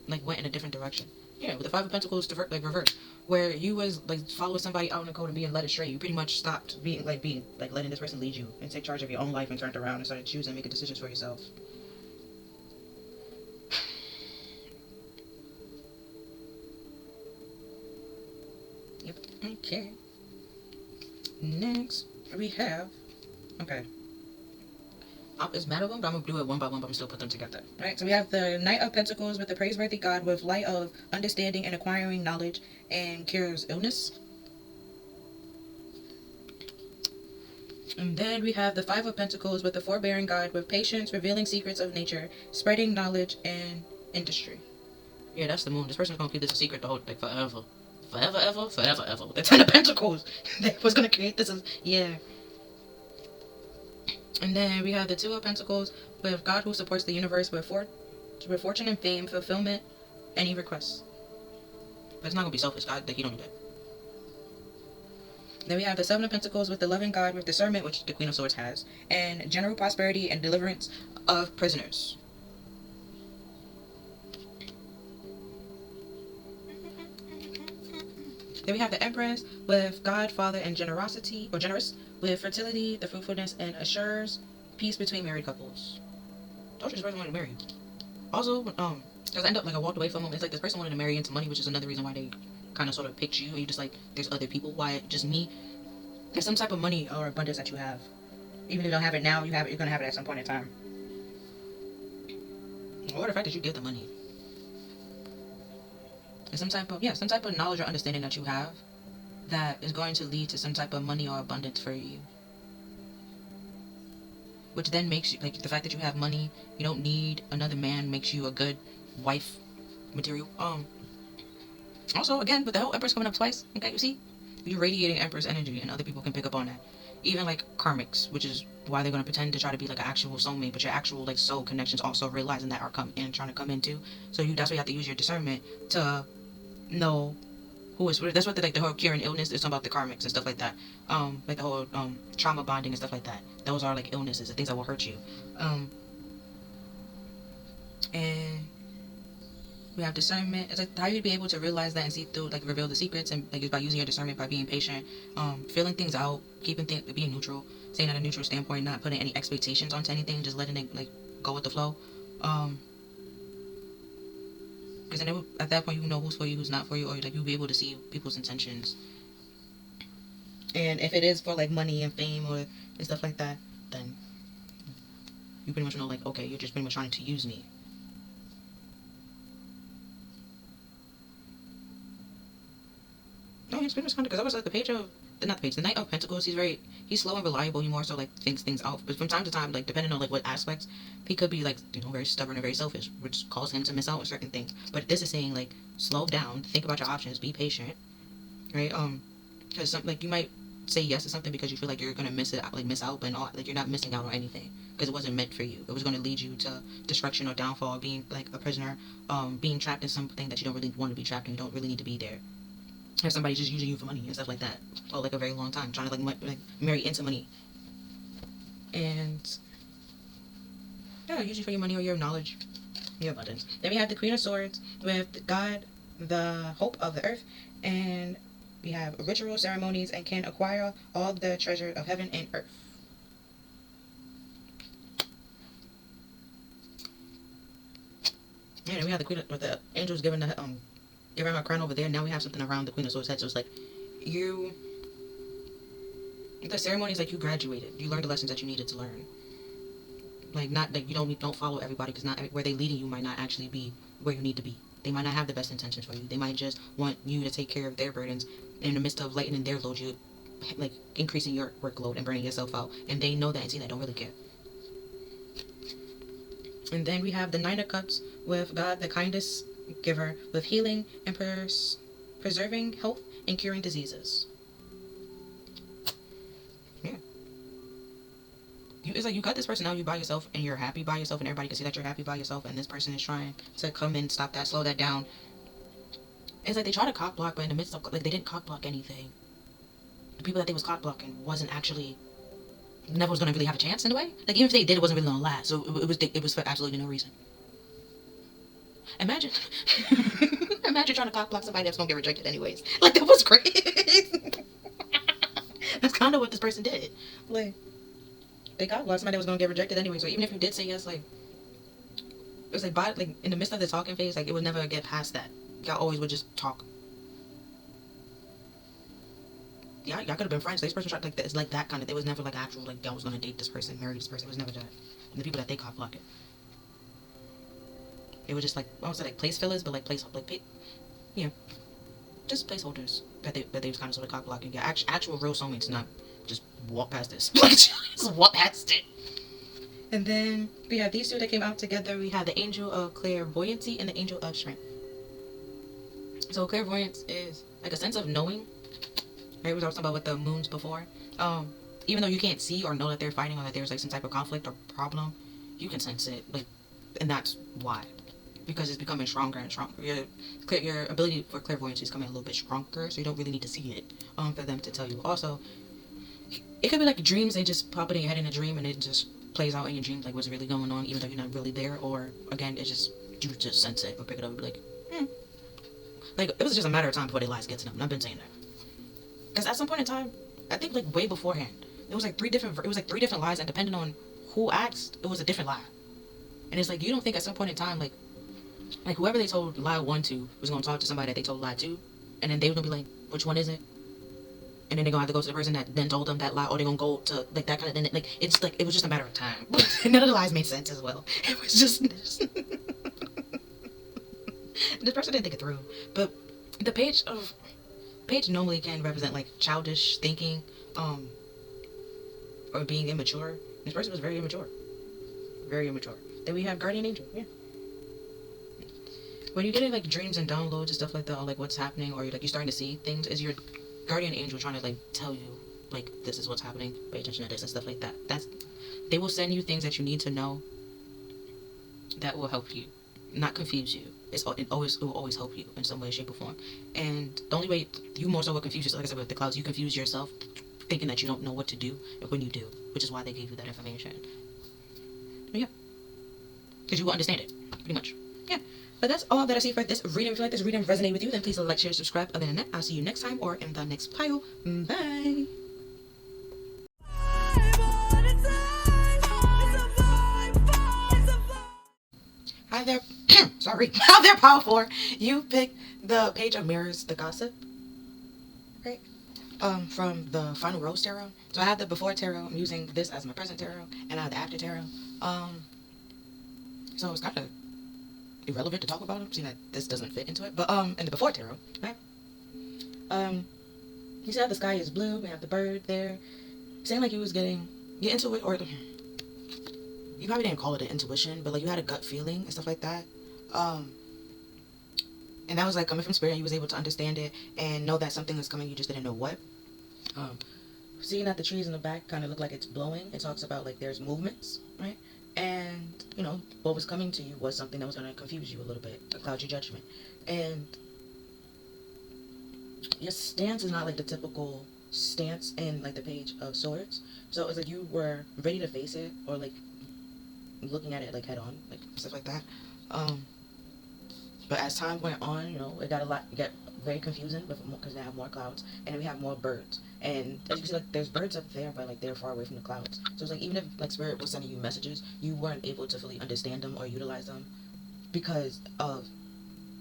like went in a different direction. Yeah, with the 5 of Pentacles like reverse, where you was like following somebody out in the cold and being led astray. You pretty much stopped being letting this person lead you and take charge of your own life, and turned around and started choosing and making decisions for yourself. Yep. Okay. Next we have it's mad of them, but I'm going to do it one by one, but I'm still put them together. Right, so we have the Knight of Pentacles with the praiseworthy God with light of understanding and acquiring knowledge and cures illness. And then we have the 5 of Pentacles with the forbearing God with patience, revealing secrets of nature, spreading knowledge and industry. Yeah, that's the Moon. This person's going to keep this a secret the whole, like, forever. Forever, ever, forever, ever. The 10 of Pentacles. They was going to create this. Yeah. And then we have the 2 of Pentacles with God who supports the universe with fortune and fame, fulfillment, any requests. But it's not going to be selfish. God, like, you don't do that. Then we have the 7 of Pentacles with the loving God with discernment, which the Queen of Swords has, and general prosperity and deliverance of prisoners. Then we have the Empress with God, Father, and generosity, or generous, with fertility, the fruitfulness, and assures peace between married couples. Told you this person wanted to marry. Also, because I end up like I walked away from them. It's like this person wanted to marry into money, which is another reason why they kind of sort of picked you. And you just like there's other people. Why just me? There's some type of money or abundance that you have. Even if you don't have it now, you have it. You're gonna have it at some point in time. Or the fact that you give the money. It's some type of knowledge or understanding that you have that is going to lead to some type of money or abundance for you. Which then makes you, like, the fact that you have money, you don't need another man, makes you a good wife material. Also, again, with the whole Empress coming up twice, okay, you see? You're radiating Empress energy, and other people can pick up on that. Even, like, karmics, which is why they're going to pretend to try to be, like, an actual soulmate, but your actual, like, soul connections also realizing that are trying to come into. So that's why you have to use your discernment to know who is, that's what the, like, the whole curing illness is about, the karmics and stuff like that. Like the whole, trauma bonding and stuff like that. Those are, like, illnesses, the things that will hurt you. And we have discernment. It's like how you'd be able to realize that and see through, like, reveal the secrets, and like by using your discernment, by being patient, feeling things out, being neutral, staying at a neutral standpoint, not putting any expectations onto anything, just letting it, like, go with the flow. Because then at that point you know who's for you, who's not for you, or like you'll be able to see people's intentions. And if it is for, like, money and fame or and stuff like that, then you pretty much know, like, okay, you're just pretty much trying to use me. No, he's pretty much kind of, because I was like the Knight of Pentacles. He's slow and reliable. He more so, like, thinks things out. But from time to time, like, depending on, like, what aspects, he could be, like, very stubborn and very selfish, which causes him to miss out on certain things. But this is saying, like, slow down, think about your options, be patient, right? Because like you might say yes to something because you feel like you're gonna miss out, but like you're not missing out on anything because it wasn't meant for you. It was gonna lead you to destruction or downfall, being like a prisoner, being trapped in something that you don't really want to be trapped in. You don't really need to be there. If somebody's just using you for money and stuff like that, or like a very long time, trying to like marry into money, and yeah, use you for your money or your knowledge, your abundance. Then we have the Queen of Swords with God, the hope of the earth, and we have ritual ceremonies and can acquire all the treasure of heaven and earth. Yeah, then we have the Queen with the angels giving her crown over there. Now we have something around the Queen of Swords head. So it's like the ceremony is like you graduated. You learned the lessons that you needed to learn. Like, not like you don't follow everybody, because not where they leading you might not actually be where you need to be. They might not have the best intentions for you. They might just want you to take care of their burdens. In the midst of lightening their load, you like increasing your workload and burning yourself out. And they know that and see that, don't really care. And then we have the Nine of Cups with God, the kindest giver, with healing and preserving health and curing diseases. Yeah. It's like you got this person now, you by yourself, and you're happy by yourself, and everybody can see that you're happy by yourself, and this person is trying to come in, stop that, slow that down. It's like they try to cock block, but in the midst of, like, they didn't cock block anything. The people that they was cock blocking never was gonna really have a chance in a way. Like, even if they did, it wasn't really gonna last. So it was for absolutely no reason. Imagine trying to cock block somebody that's gonna get rejected anyways. Like, that was great. That's kind of what this person did. Like, they cock blocked somebody that was gonna get rejected anyway. So even if you did say yes, like, it was like, in the midst of the talking phase, like, it would never get past that. Y'all always would just talk. Yeah, y'all could have been friends. This person tried, like, it's like that kind of. It was never like actual, like, y'all was gonna date this person, marry this person. It was never that. And the people that they cock block it was just like, I would say, like, place fillers, but like just placeholders that they was kind of sort of cock blocking. Yeah, actual real soulmates, not just walk past this. Like, just walk past it. And then we have these two that came out together. We have the Angel of Clairvoyancy and the Angel of Strength. So clairvoyance is like a sense of knowing. Right? We were talking about with the moons before. Even though you can't see or know that they're fighting or that there's like some type of conflict or problem, you can sense it. Like, and that's why. Because it's becoming stronger and stronger. Your ability for clairvoyance is coming a little bit stronger, so you don't really need to see it for them to tell you. Also, it could be like dreams. They just pop it in your head in a dream, and it just plays out in your dreams like what's really going on, even though you're not really there. Or again, it's just you just sense it or pick it up and be like, Like, it was just a matter of time before they lies get to them. And I've been saying that. Because at some point in time, I think like way beforehand, it was like three different lies, and depending on who asked, it was a different lie. And it's like, you don't think at some point in time, like whoever they told lie 1 to was gonna talk to somebody that they told lie 2, and then they were gonna be like, which one is it? And then they're gonna have to go to the person that then told them that lie, or they're gonna go to like that kind of thing. Like, it's like, it was just a matter of time. None of the lies made sense as well. It was just the person didn't think it through. But the page normally can represent like childish thinking, or being immature. This person was very immature. Very immature. Then we have guardian angel. Yeah. When you're getting like dreams and downloads and stuff like that, or like what's happening, or you're starting to see things, is your guardian angel trying to like tell you like, this is what's happening, pay attention to this and stuff like that. They will send you things that you need to know that will help you, not confuse you. It will always help you in some way, shape, or form. And the only way you more so will confuse yourself, like I said with the clouds, you confuse yourself thinking that you don't know what to do when you do, which is why they gave you that information. But yeah, because you will understand it, pretty much. Yeah. But that's all that I see for this reading. If you like this reading resonate with you, then please like, share, subscribe. Other than that, I'll see you next time or in the next pile. Bye. Hi there. Sorry. Hi there, Pile 4. You picked the page of mirrors, the gossip, right? From the Final Rose Tarot. So I have the before tarot. I'm using this as my present tarot, and I have the after tarot. So it's kind of irrelevant to talk about them, seeing that this doesn't fit into it. But in the before tarot, right? You see how the sky is blue. We have the bird there, saying like you was getting into it, or you probably didn't call it an intuition, but like you had a gut feeling and stuff like that. And that was like coming from spirit. You was able to understand it and know that something was coming. You just didn't know what. Seeing that the trees in the back kind of look like it's blowing. It talks about like there's movements, right? And, you know, what was coming to you was something that was going to confuse you a little bit, cloud your judgment. And your stance is not like the typical stance in like the Page of Swords. So it was like you were ready to face it, or like looking at it like head on, like stuff like that. But as time went on, you know, it got very confusing because they have more clouds, and then we have more birds. And as you can see, like there's birds up there, but like they're far away from the clouds. So it's like even if like spirit was sending you messages, you weren't able to fully understand them or utilize them because of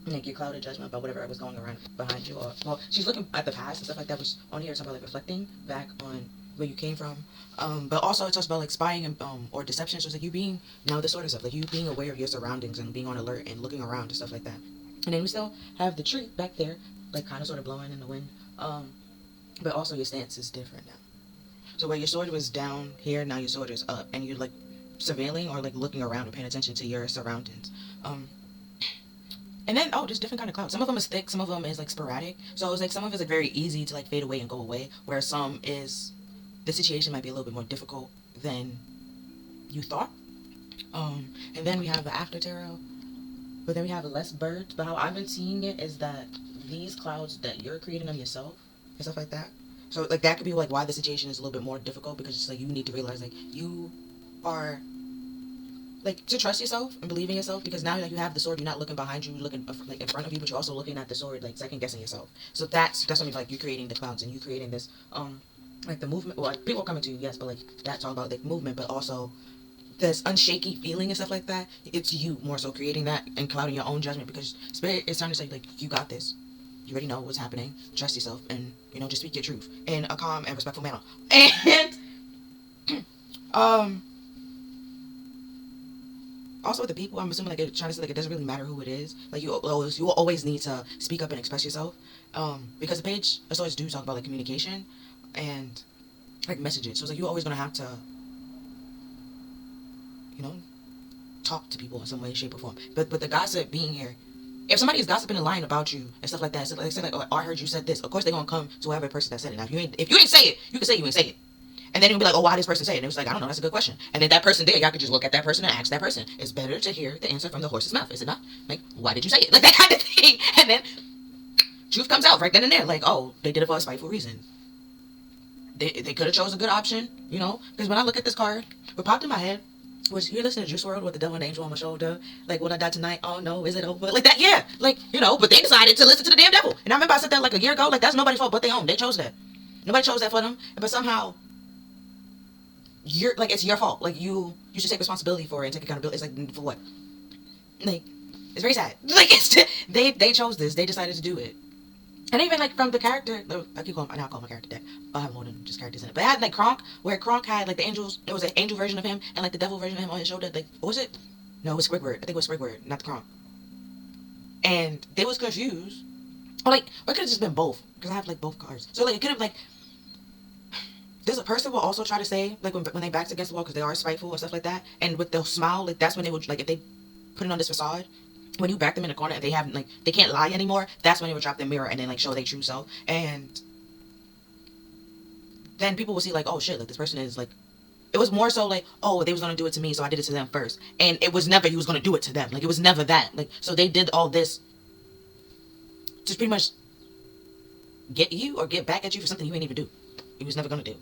like your clouded judgment about whatever was going around behind you. Or well, she's looking at the past and stuff like that, which on here it's about like reflecting back on where you came from. But also it talks about like spying and or deception. So it's like you being now this sort of stuff, like you being aware of your surroundings and being on alert and looking around and stuff like that. And then we still have the tree back there, like kind of sort of blowing in the wind. But also your stance is different now. So where your sword was down here, now your sword is up, and you're like surveilling or like looking around and paying attention to your surroundings. And then there's different kind of clouds. Some of them is thick, some of them is like sporadic. So it's like some of it's like very easy to like fade away and go away, where some is the situation might be a little bit more difficult than you thought. And then we have the after tarot, but then we have less birds. But how I've been seeing it is that these clouds that you're creating them yourself and stuff like that. So like that could be like why the situation is a little bit more difficult, because it's like you need to realize like you are like to trust yourself and believe in yourself, because now like you have the sword, you're not looking behind you, you're looking like in front of you, but you're also looking at the sword, like second guessing yourself. So that's what I mean, like you creating the clouds and you creating this like the movement. Well, like, people are coming to you, yes, but like that's all about like movement, but also this unshaky feeling and stuff like that. It's you more so creating that and clouding your own judgment, because spirit is trying to say like you got this. You already know what's happening. Trust yourself, and you know, just speak your truth in a calm and respectful manner. And also with the people, I'm assuming like they're trying to say like it doesn't really matter who it is. Like you will always need to speak up and express yourself. Because the Page of Swords do talk about like communication and like messages. So it's like you're always gonna have to, you know, talk to people in some way, shape, or form. But the gossip being here, if somebody is gossiping and lying about you and stuff like that, so like say like, oh, I heard you said this. Of course they're gonna come to whoever person that said it. Now if you didn't say it, you can say you ain't say it. And then you'll be like, oh, why did this person say it? And it was like, I don't know, that's a good question. And then that person there, y'all could just look at that person and ask that person. It's better to hear the answer from the horse's mouth, is it not? Like, why did you say it? Like that kind of thing. And then truth comes out right then and there. Like, oh, they did it for a spiteful reason. They could have chose a good option, you know? Because when I look at this card, what popped in my head was, you listening to Juice WRLD with the devil and the angel on my shoulder? Like, will I die tonight? Oh no, is it over? Like that, yeah. Like, you know, but they decided to listen to the damn devil. And I remember I said that like a year ago, like that's nobody's fault but their own. They chose that. Nobody chose that for them, but somehow you're like, it's your fault. Like, you should take responsibility for it and take accountability. It's like, for what? Like, it's very sad. Like, it's they chose this. They decided to do it. And even like from the character, I keep calling, I call my character deck. I have more than just characters in it. But it had like Kronk, where Kronk had like the angels. There was an angel version of him and like the devil version of him on his shoulder. Like, what was it? No, it was Squidward. I think it was Squidward, not the Kronk. And they was confused. Or like, or it could have just been both, because I have like both cards. So like, it could have like, there's a person will also try to say like when they backs against the wall because they are spiteful and stuff like that. And with their smile, like that's when they would like, if they put it on this facade, when you back them in the corner and they haven't like, they can't lie anymore, that's when they would drop their mirror and then like show their true self. And then people will see like, oh shit, like this person is like, it was more so like, oh, they was gonna do it to me, so I did it to them first. And it was never he was gonna do it to them. Like, it was never that. Like, so they did all this to pretty much get you or get back at you for something you ain't even do. He was never gonna do.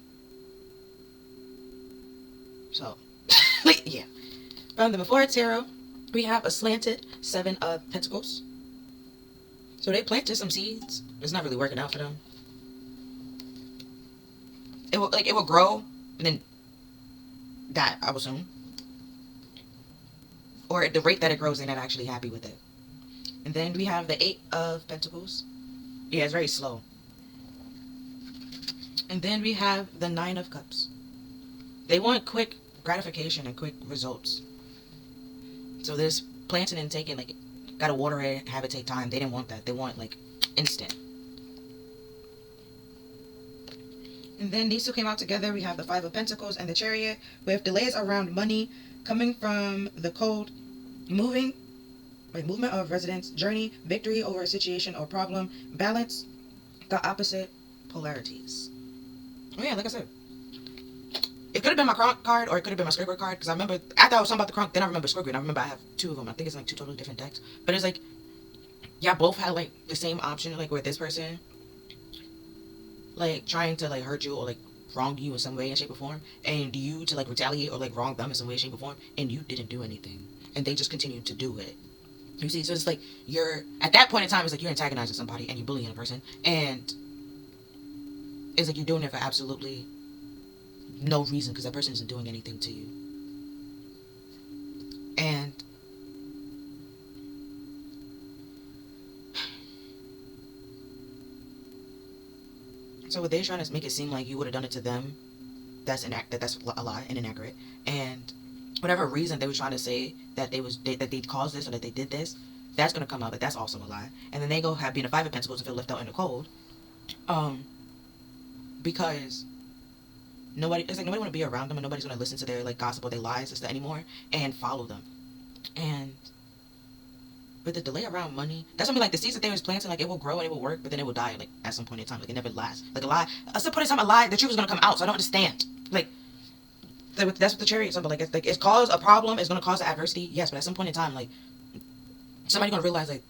So, like, yeah. From the Before Tarot, we have a slanted 7 of Pentacles. So they planted some seeds. It's not really working out for them. It will grow and then die, I would assume. Or at the rate that it grows, they're not actually happy with it. And then we have the 8 of Pentacles. Yeah, it's very slow. And then we have the 9 of Cups. They want quick gratification and quick results. So this planting and taking, like, gotta water it, have it take time. They didn't want that. They want, like, instant. And then these two came out together. We have the 5 of Pentacles and the Chariot, with delays around money coming from the cold, movement of residents, journey, victory over a situation or problem, balance, the opposite polarities. Oh yeah, like I said, it could have been my Kronk card or it could have been my Squidward card, because I remember, after I was talking about the Kronk, then I remember Squidward. I remember I have 2 of them. I think it's like 2 totally different decks. But it's like, yeah, both had like the same option, like where this person, like, trying to like hurt you or like wrong you in some way, shape, or form, and you to like retaliate or like wrong them in some way, shape, or form, and you didn't do anything, and they just continued to do it. You see, so it's like you're at that point in time, it's like you're antagonizing somebody and you're bullying a person, and it's like you're doing it for absolutely no reason, because that person isn't doing anything to you. And so what they're trying to make it seem like you would have done it to them, that's a lie and inaccurate. And whatever reason they were trying to say that they caused this or that they did this, that's gonna come out that that's also a lie. And then they go have being a 5 of Pentacles and feel left out in the cold, because nobody want to be around them, and nobody's gonna listen to their like gossip or their lies and stuff anymore and follow them. And with the delay around money, that's something like the seeds that they was planting, like it will grow and it will work, but then it will die like at some point in time. Like it never lasts. Like a lie, at some point in time, a lie, the truth is gonna come out. So I don't understand. Like that's what the Chariot is about. Like it's caused a problem. It's gonna cause adversity. Yes, but at some point in time, like somebody's gonna realize like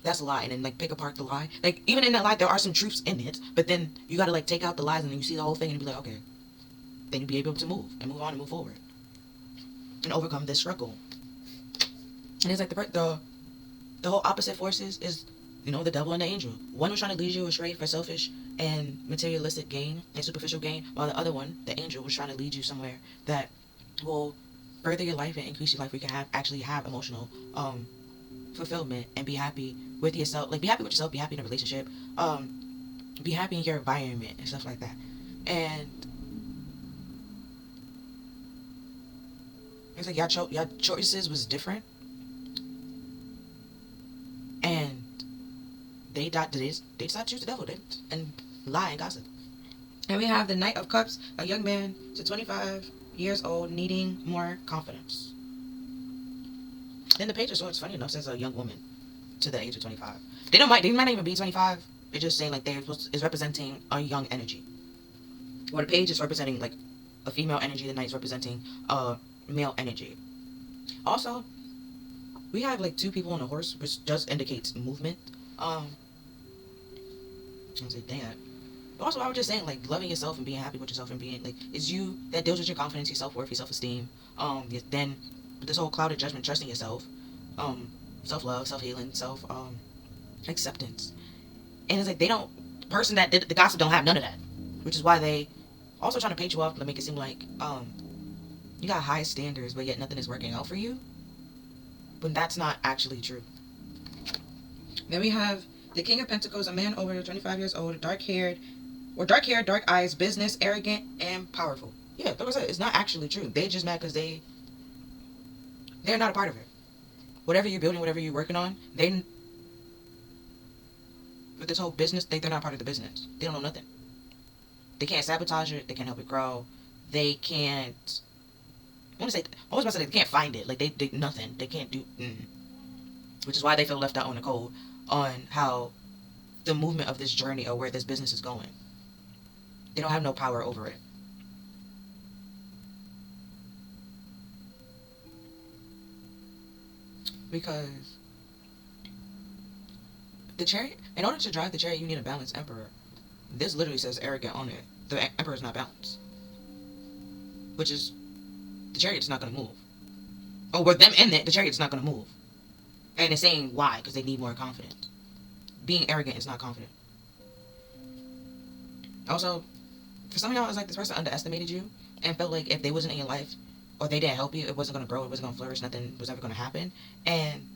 that's a lie, and then like pick apart the lie. Like even in that lie, there are some truths in it, but then you gotta like take out the lies, and then you see the whole thing, and you be like, okay, then you'll be able to move on and move forward and overcome this struggle. And it's like the whole opposite forces is, you know, the devil and the angel. One was trying to lead you astray for selfish and materialistic gain and superficial gain, while the other one, the angel, was trying to lead you somewhere that will further your life and increase your life, where you can actually have emotional fulfillment and be happy with yourself. Like, be happy with yourself, be happy in a relationship, be happy in your environment and stuff like that. And it's like your choices was different, and they decided to choose the devil, and lie and gossip. And we have the Knight of Cups, a young man to 25 years old needing more confidence. Then the Page of Swords, funny enough, says a young woman to the age of 25. They might not even be 25. They're just saying like is representing a young energy. Well, the Page is representing like a female energy. The Knight is representing a male energy. Also, we have like 2 people on a horse, which just indicates movement. I was like, damn. But also, I was just saying, like, loving yourself and being happy with yourself and being, like, it's you that deals with your confidence, your self-worth, your self-esteem. Then this whole cloud of judgment, trusting yourself, self-love, self-healing, acceptance. And it's like, the person that did the gossip don't have none of that. which is why they also trying to paint you off to make it seem like you got high standards, but yet nothing is working out for you. When that's not actually true. Then we have the King of Pentacles, a man over 25 years old, dark hair, dark eyes, business, arrogant, and powerful. Yeah, like I said, it's not actually true. They just mad because they're not a part of it. Whatever you're building, whatever you're working on, with this whole business, they're not part of the business. They don't know nothing. They can't sabotage it. They can't help it grow. They can't. I was about to say they can't find it. Like they nothing. They can't do. Which is why they feel left out on the cold on how the movement of this journey or where this business is going. They don't have no power over it. Because the chariot, in order to drive the chariot, you need a balanced emperor. This literally says arrogant on it. The emperor is not balanced. Which is, the chariot's not going to move. Oh, with them in it, the chariot's not going to move. And it's saying why, because they need more confidence. Being arrogant is not confident. Also, for some of y'all, it's like this person underestimated you and felt like if they wasn't in your life or they didn't help you, it wasn't going to grow, it wasn't going to flourish, nothing was ever going to happen. And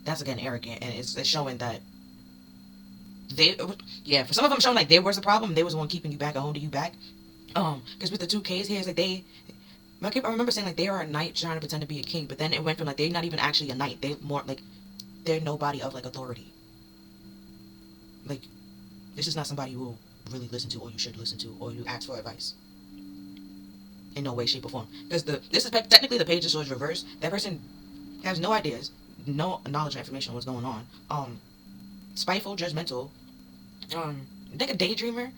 that's again arrogant, and it's showing that for some of them showing like they was the problem, they was the one keeping you back or holding you back. Because with the 2Ks here, it's like I remember saying like they are a knight trying to pretend to be a king, but then it went from like they're not even actually a knight. They're more like they're nobody of like authority. Like this is not somebody you will really listen to, or you should listen to, or you ask for advice. In no way, shape, or form. Because this is technically the Page of Swords reversed. That person has no ideas, no knowledge or information on what's going on. Spiteful, judgmental. Like a daydreamer,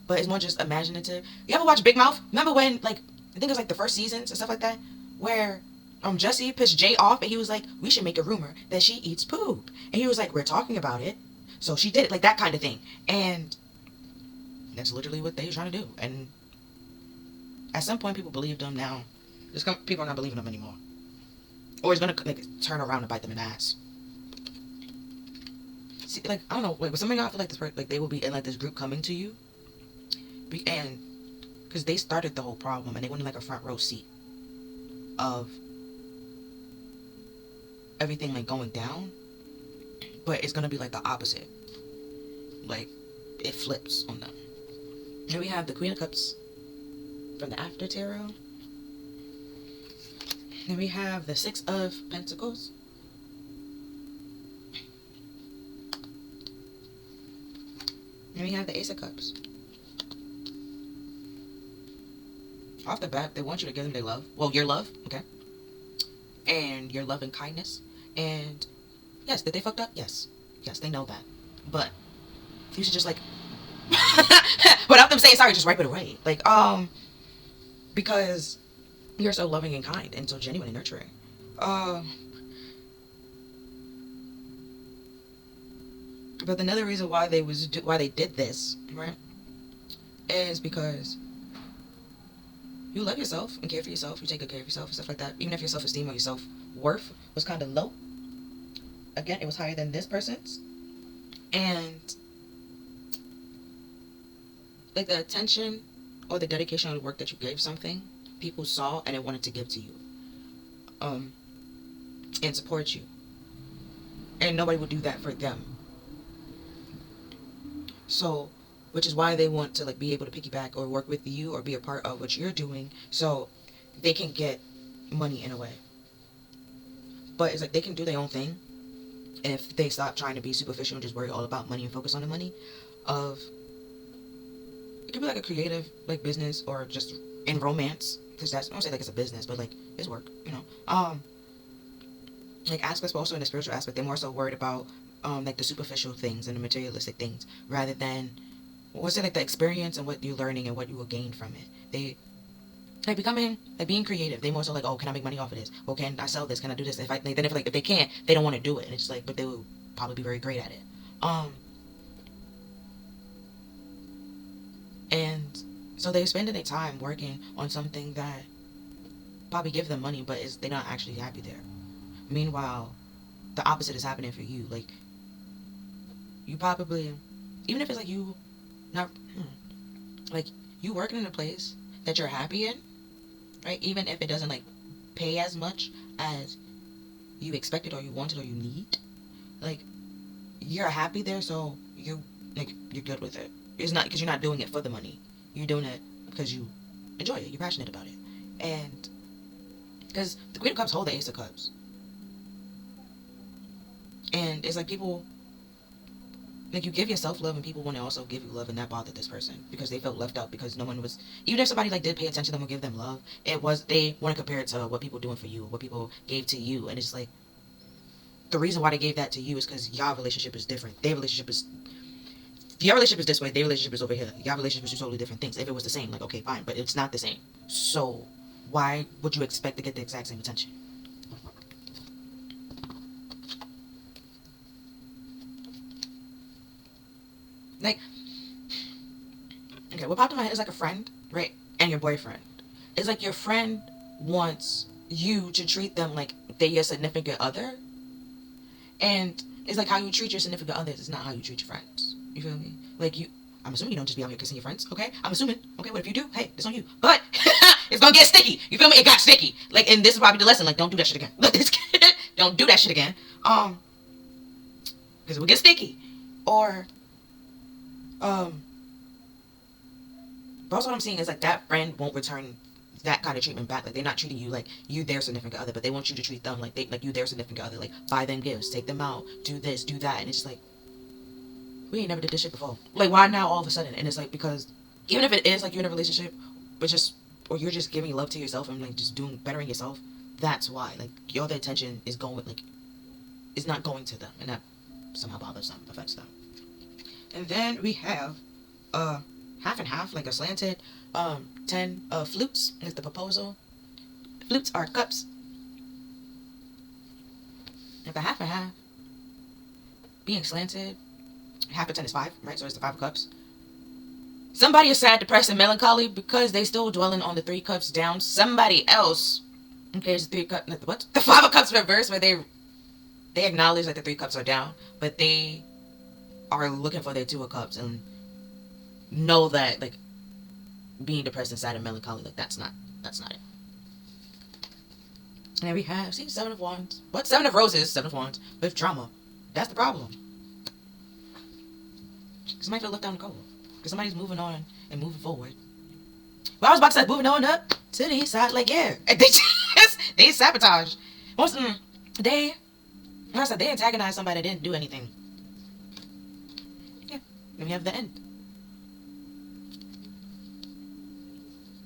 but it's more just imaginative. You ever watch Big Mouth? Remember when like I think it was like the first seasons and stuff like that, where Jesse pissed Jay off and he was like, we should make a rumor that she eats poop. And he was like, we're talking about it. So she did it, like that kind of thing. And that's literally what they were trying to do. And at some point people believed them. Now people are not believing them anymore. Or it's gonna like turn around and bite them in the ass. See, like, I don't know, like with some of y'all, I feel like this person, like they will be in like this group coming to you. And because they started the whole problem and they wanted like a front row seat of everything like going down, but it's gonna be like the opposite. Like it flips on them. Here we have the Queen of Cups from the After Tarot. Then we have the Six of Pentacles. And we have the Ace of Cups. Off the bat, they want you to give them their love. Well, your love, okay? And your love and kindness. And yes, did they fucked up? Yes. Yes, they know that. But you should just like without them saying sorry, just wipe it away. Like, because you're so loving and kind and so genuine and nurturing. But another reason why they did this, right, is because you love yourself and care for yourself. You take good care of yourself and stuff like that. Even if your self-esteem or your self-worth was kind of low. Again, it was higher than this person's. And like the attention or the dedication or the work that you gave something, people saw and they wanted to give to you. And support you. And nobody would do that for them. So, which is why they want to like be able to piggyback or work with you or be a part of what you're doing so they can get money in a way. But it's like they can do their own thing if they stop trying to be superficial and just worry all about money and focus on the money. It could be like a creative like business or just in romance, because I don't say like it's a business, but like it's work, you know. Like aspects, but also in the spiritual aspect, they're more so worried about like the superficial things and the materialistic things rather than what's it like the experience and what you're learning and what you will gain from it. They like becoming like being creative. They more so like, oh, can I make money off of this? Well, can I sell this? Can I do this? If they can't, they don't want to do it. And it's like, but they will probably be very great at it. And so they're spending their time working on something that probably give them money, but they're not actually happy there. Meanwhile, the opposite is happening for you. Like, you probably, even if it's like you, not, Like, you working in a place that you're happy in, right? Even if it doesn't like pay as much as you expected or you wanted or you need, like, you're happy there, so you're good with it. It's not because you're not doing it for the money. You're doing it because you enjoy it. You're passionate about it, and because the Queen of Cups hold the Ace of Cups, and it's like people. Like, you give yourself love and people want to also give you love, and that bothered this person because they felt left out because no one was, even if somebody like did pay attention to them or give them love, it was, they want to compare it to what people doing for you, what people gave to you, and it's like, the reason why they gave that to you is because your relationship is different. Their relationship is, your relationship is this way, their relationship is over here. Your relationship is two totally different things. If it was the same, like, okay, fine, but it's not the same. So why would you expect to get the exact same attention? Like, okay, what popped in my head is like a friend, right? And your boyfriend. It's like your friend wants you to treat them like they're your significant other. And it's like how you treat your significant others is not how you treat your friends. You feel me? Like, I'm assuming you don't just be out here kissing your friends, okay? I'm assuming. Okay, what if you do? Hey, it's on you. But it's gonna get sticky. You feel me? It got sticky. Like, and this is probably the lesson. Like, don't do that shit again. Don't do that shit again. Because it will get sticky. Or, but also what I'm seeing is like that friend won't return that kind of treatment back. Like, they're not treating you like you their significant other, but they want you to treat them like you their significant other. Like, buy them gifts, take them out, do this, do that, and it's like, we ain't never did this shit before. Like, why now all of a sudden? And it's like, because even if it is like you're in a relationship, but just, or you're just giving love to yourself and like just doing bettering yourself, that's why like your other attention is going like is not going to them, and that somehow bothers them, affects them. And then we have half and half, like a slanted 10 flutes is the proposal. Flutes are cups. Like a half and half being slanted, half of 10 is 5, right? So it's the 5 of cups. Somebody is sad, depressed, and melancholy because they still dwelling on the 3 cups down. Somebody else, okay, it's 3 cups, what? The 5 of cups reverse, where they acknowledge that the 3 cups are down, but they are looking for their 2 of cups and know that like being depressed and sad and melancholy, like that's not it. And then we have, see, 7 of Wands. What? 7 of Roses, 7 of Wands with drama. That's the problem. Somebody feel left down the cold because somebody's moving on and moving forward. Well, I was about to say moving on up to the east side, like, yeah, and they sabotage. Most of them, like I said, they antagonize somebody that didn't do anything. Yeah, then we have the End,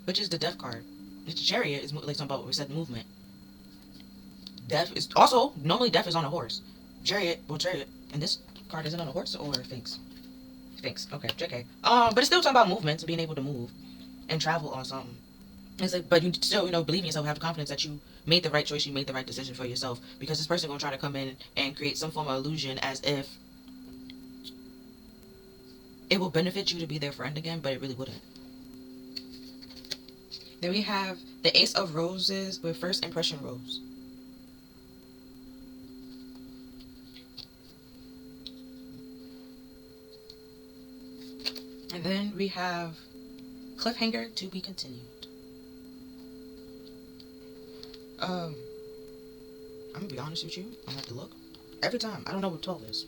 which is the Death card. The Chariot is like something about we said movement. Death is also, normally Death is on a horse. Chariot, and this card isn't on a horse or Sphinx. Sphinx, okay, JK. But it's still talking about movements, being able to move and travel or something. It's like, but you still, believe in yourself, have the confidence that you made the right choice, you made the right decision for yourself. Because this person gonna try to come in and create some form of illusion as if it will benefit you to be their friend again, but it really wouldn't. Then we have the Ace of Roses with First Impression Rose. And then we have Cliffhanger to be continued. I'm gonna be honest with you. I have to look. Every time. I don't know what 12 is.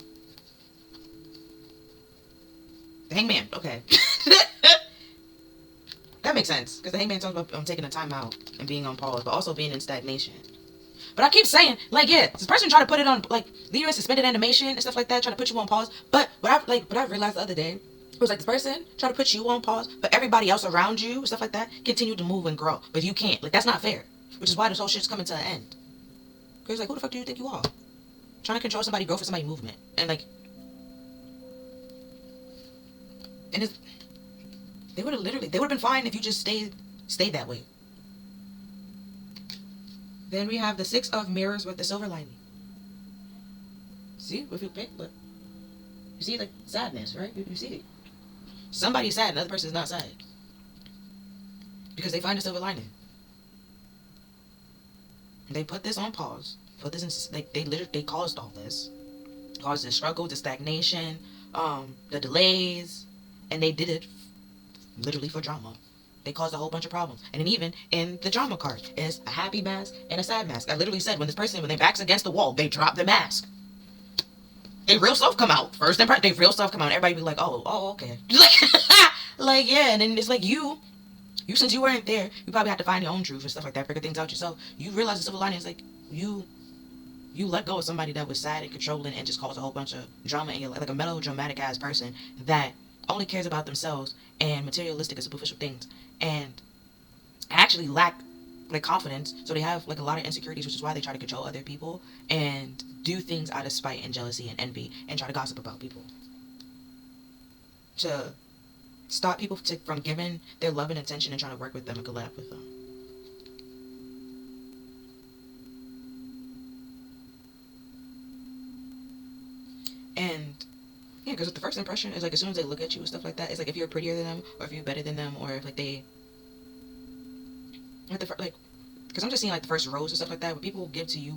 The Hangman. Okay. That makes sense. Because the Hangman talks about taking a time out and being on pause, but also being in stagnation. But I keep saying, like, yeah, this person trying to put it on, like, leave you in suspended animation and stuff like that, trying to put you on pause. But I realized the other day, it was like this person trying to put you on pause, but everybody else around you, stuff like that, continue to move and grow. But you can't. Like, that's not fair. Which is why this whole shit's coming to an end. Because, like, who the fuck do you think you are? Trying to control somebody's growth for somebody's movement. And, like, and it's, they would have been fine if you just stayed that way. Then we have the 6 of Mirrors with the Silver Lining. See? If you pick, look. You see, like, sadness, right? You see it. Somebody's sad, another person is not sad. Because they find a silver lining. They put this on pause. Put this in, like, they caused all this. Caused the struggle, the stagnation, the delays. And they did it literally for drama. They caused a whole bunch of problems. And then even in the drama card is a happy mask and a sad mask. I literally said when their back's against the wall, they drop the mask. They real stuff come out. First impression, they real stuff come out. Everybody be like, oh, okay. Like, yeah, and then it's like you since you weren't there, you probably had to find your own truth and stuff like that, figure things out yourself. You realize the silver lining is like you let go of somebody that was sad and controlling and just caused a whole bunch of drama in your life, like a melodramatic ass person that only cares about themselves and materialistic and superficial things, and actually lack like confidence. So they have like a lot of insecurities, which is why they try to control other people and do things out of spite and jealousy and envy and try to gossip about people to stop people from giving their love and attention and trying to work with them and collab with them. And yeah, because the first impression is like as soon as they look at you and stuff like that, it's like if you're prettier than them or if you're better than them or if like they like because I'm just seeing like the first rose and stuff like that, when people give to you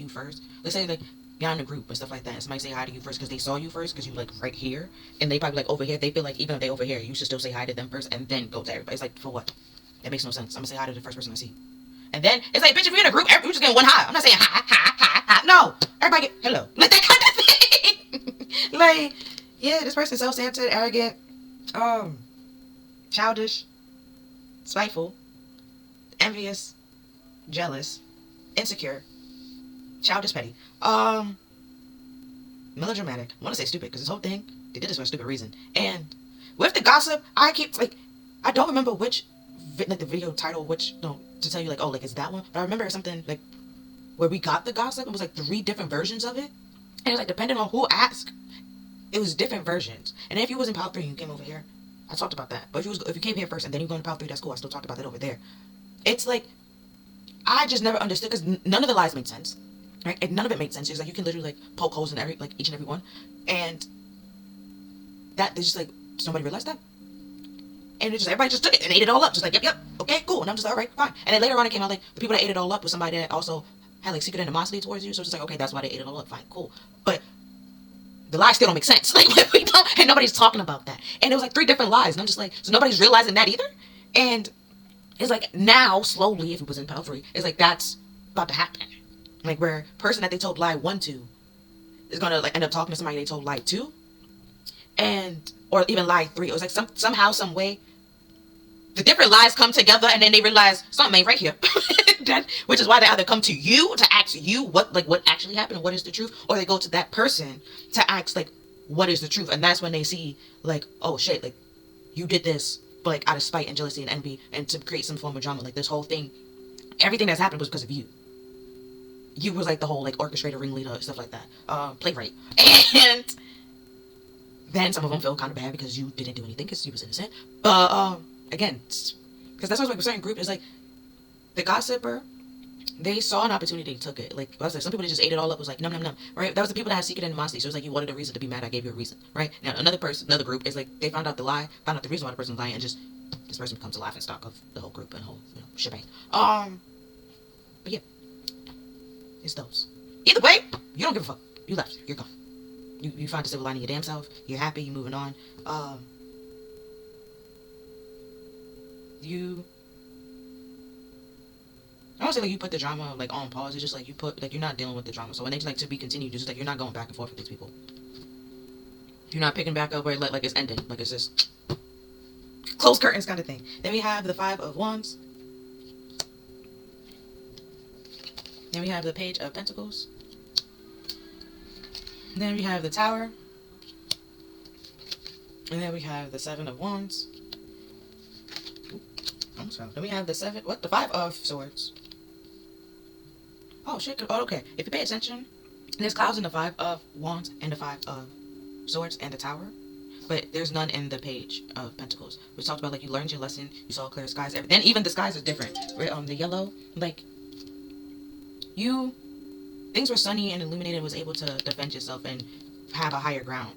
first. Let's say like you're in a group and stuff like that, and somebody say hi to you first because they saw you first because you like right here, and they probably like over here. They feel like even if they over here, you should still say hi to them first and then go to everybody. It's like for what? That makes no sense. I'm gonna say hi to the first person I see, and then it's like, bitch, if you're in a group, you just getting one hi. I'm not saying hi, hi, hi, hi. No, everybody get hello, like that kind of thing. Like, yeah, this person's self-centered, arrogant, childish, spiteful, envious, jealous, insecure, childish, petty, melodramatic. I want to say stupid because this whole thing, they did this for a stupid reason. And with the gossip, I don't remember which like the video title, to tell you like, oh, like it's that one, but I remember something like where we got the gossip. It was like 3 different versions of it, and it was like depending on who asked, it was different versions. And if you was in pile 3 and you came over here, I talked about that. But if you came here first and then you go into pile 3, that's cool. I still talked about that over there. It's like I just never understood because none of the lies made sense. Right? And none of it made sense. It's like you can literally like poke holes in each and every one, and that there's just like somebody realized that, and everybody just took it and ate it all up, just like yep, okay, cool. And I'm just like, all right, fine. And then later on it came out like the people that ate it all up was somebody that also had like secret animosity towards you. So it's just like, okay, that's why they ate it all up. Fine, cool. But the lies still don't make sense. Like and nobody's talking about that. And it was like 3 different lies, and I'm just like, so nobody's realizing that either. And it's like now slowly, if it was in pile 3, it's like that's about to happen. Like where person that they told lie 1 to is gonna like end up talking to somebody they told lie 2, and or even lie 3. It was like somehow, some way, the different lies come together, and then they realize something ain't right here. Which is why they either come to you to ask you what actually happened and what is the truth, or they go to that person to ask like what is the truth, and that's when they see like, oh shit, like you did this, but like out of spite and jealousy and envy and to create some form of drama. Like this whole thing, everything that's happened was because of you. You was like the whole like orchestrator, ringleader, stuff like that, playwright. And then some of them feel kind of bad because you didn't do anything because you was innocent. But again, because that's what like a certain group is like the gossiper. They saw an opportunity, took it. Like I was like, some people that just ate it all up was like num, right? That was the people that had secret animosity. So it was like you wanted a reason to be mad. I gave you a reason, right? Now another group is like they found out the lie, found out the reason why the person was lying, and just this person becomes a laughing stock of the whole group and whole shebang. But yeah. It's those. Either way, you don't give a fuck. You left. You're gone. You find the silver lining in your damn self. You're happy. You're moving on. You. I don't say like you put the drama like on pause. It's just like you put like you're not dealing with the drama. So when they just like to be continued, just like you're not going back and forth with these people. You're not picking back up where like it's ending. Like it's just closed curtains kind of thing. Then we have the 5 of Wands. Then we have the Page of Pentacles. Then we have the Tower. And then we have the 7 of Wands. Almost fell. Then we have the 5 of Swords. Oh shit. Oh, okay. If you pay attention, there's clouds in the 5 of Wands and the 5 of Swords and the Tower. But there's none in the Page of Pentacles. We talked about like you learned your lesson, you saw clear skies. Then even the skies are different. Right? The yellow, like things were sunny and illuminated and was able to defend yourself and have a higher ground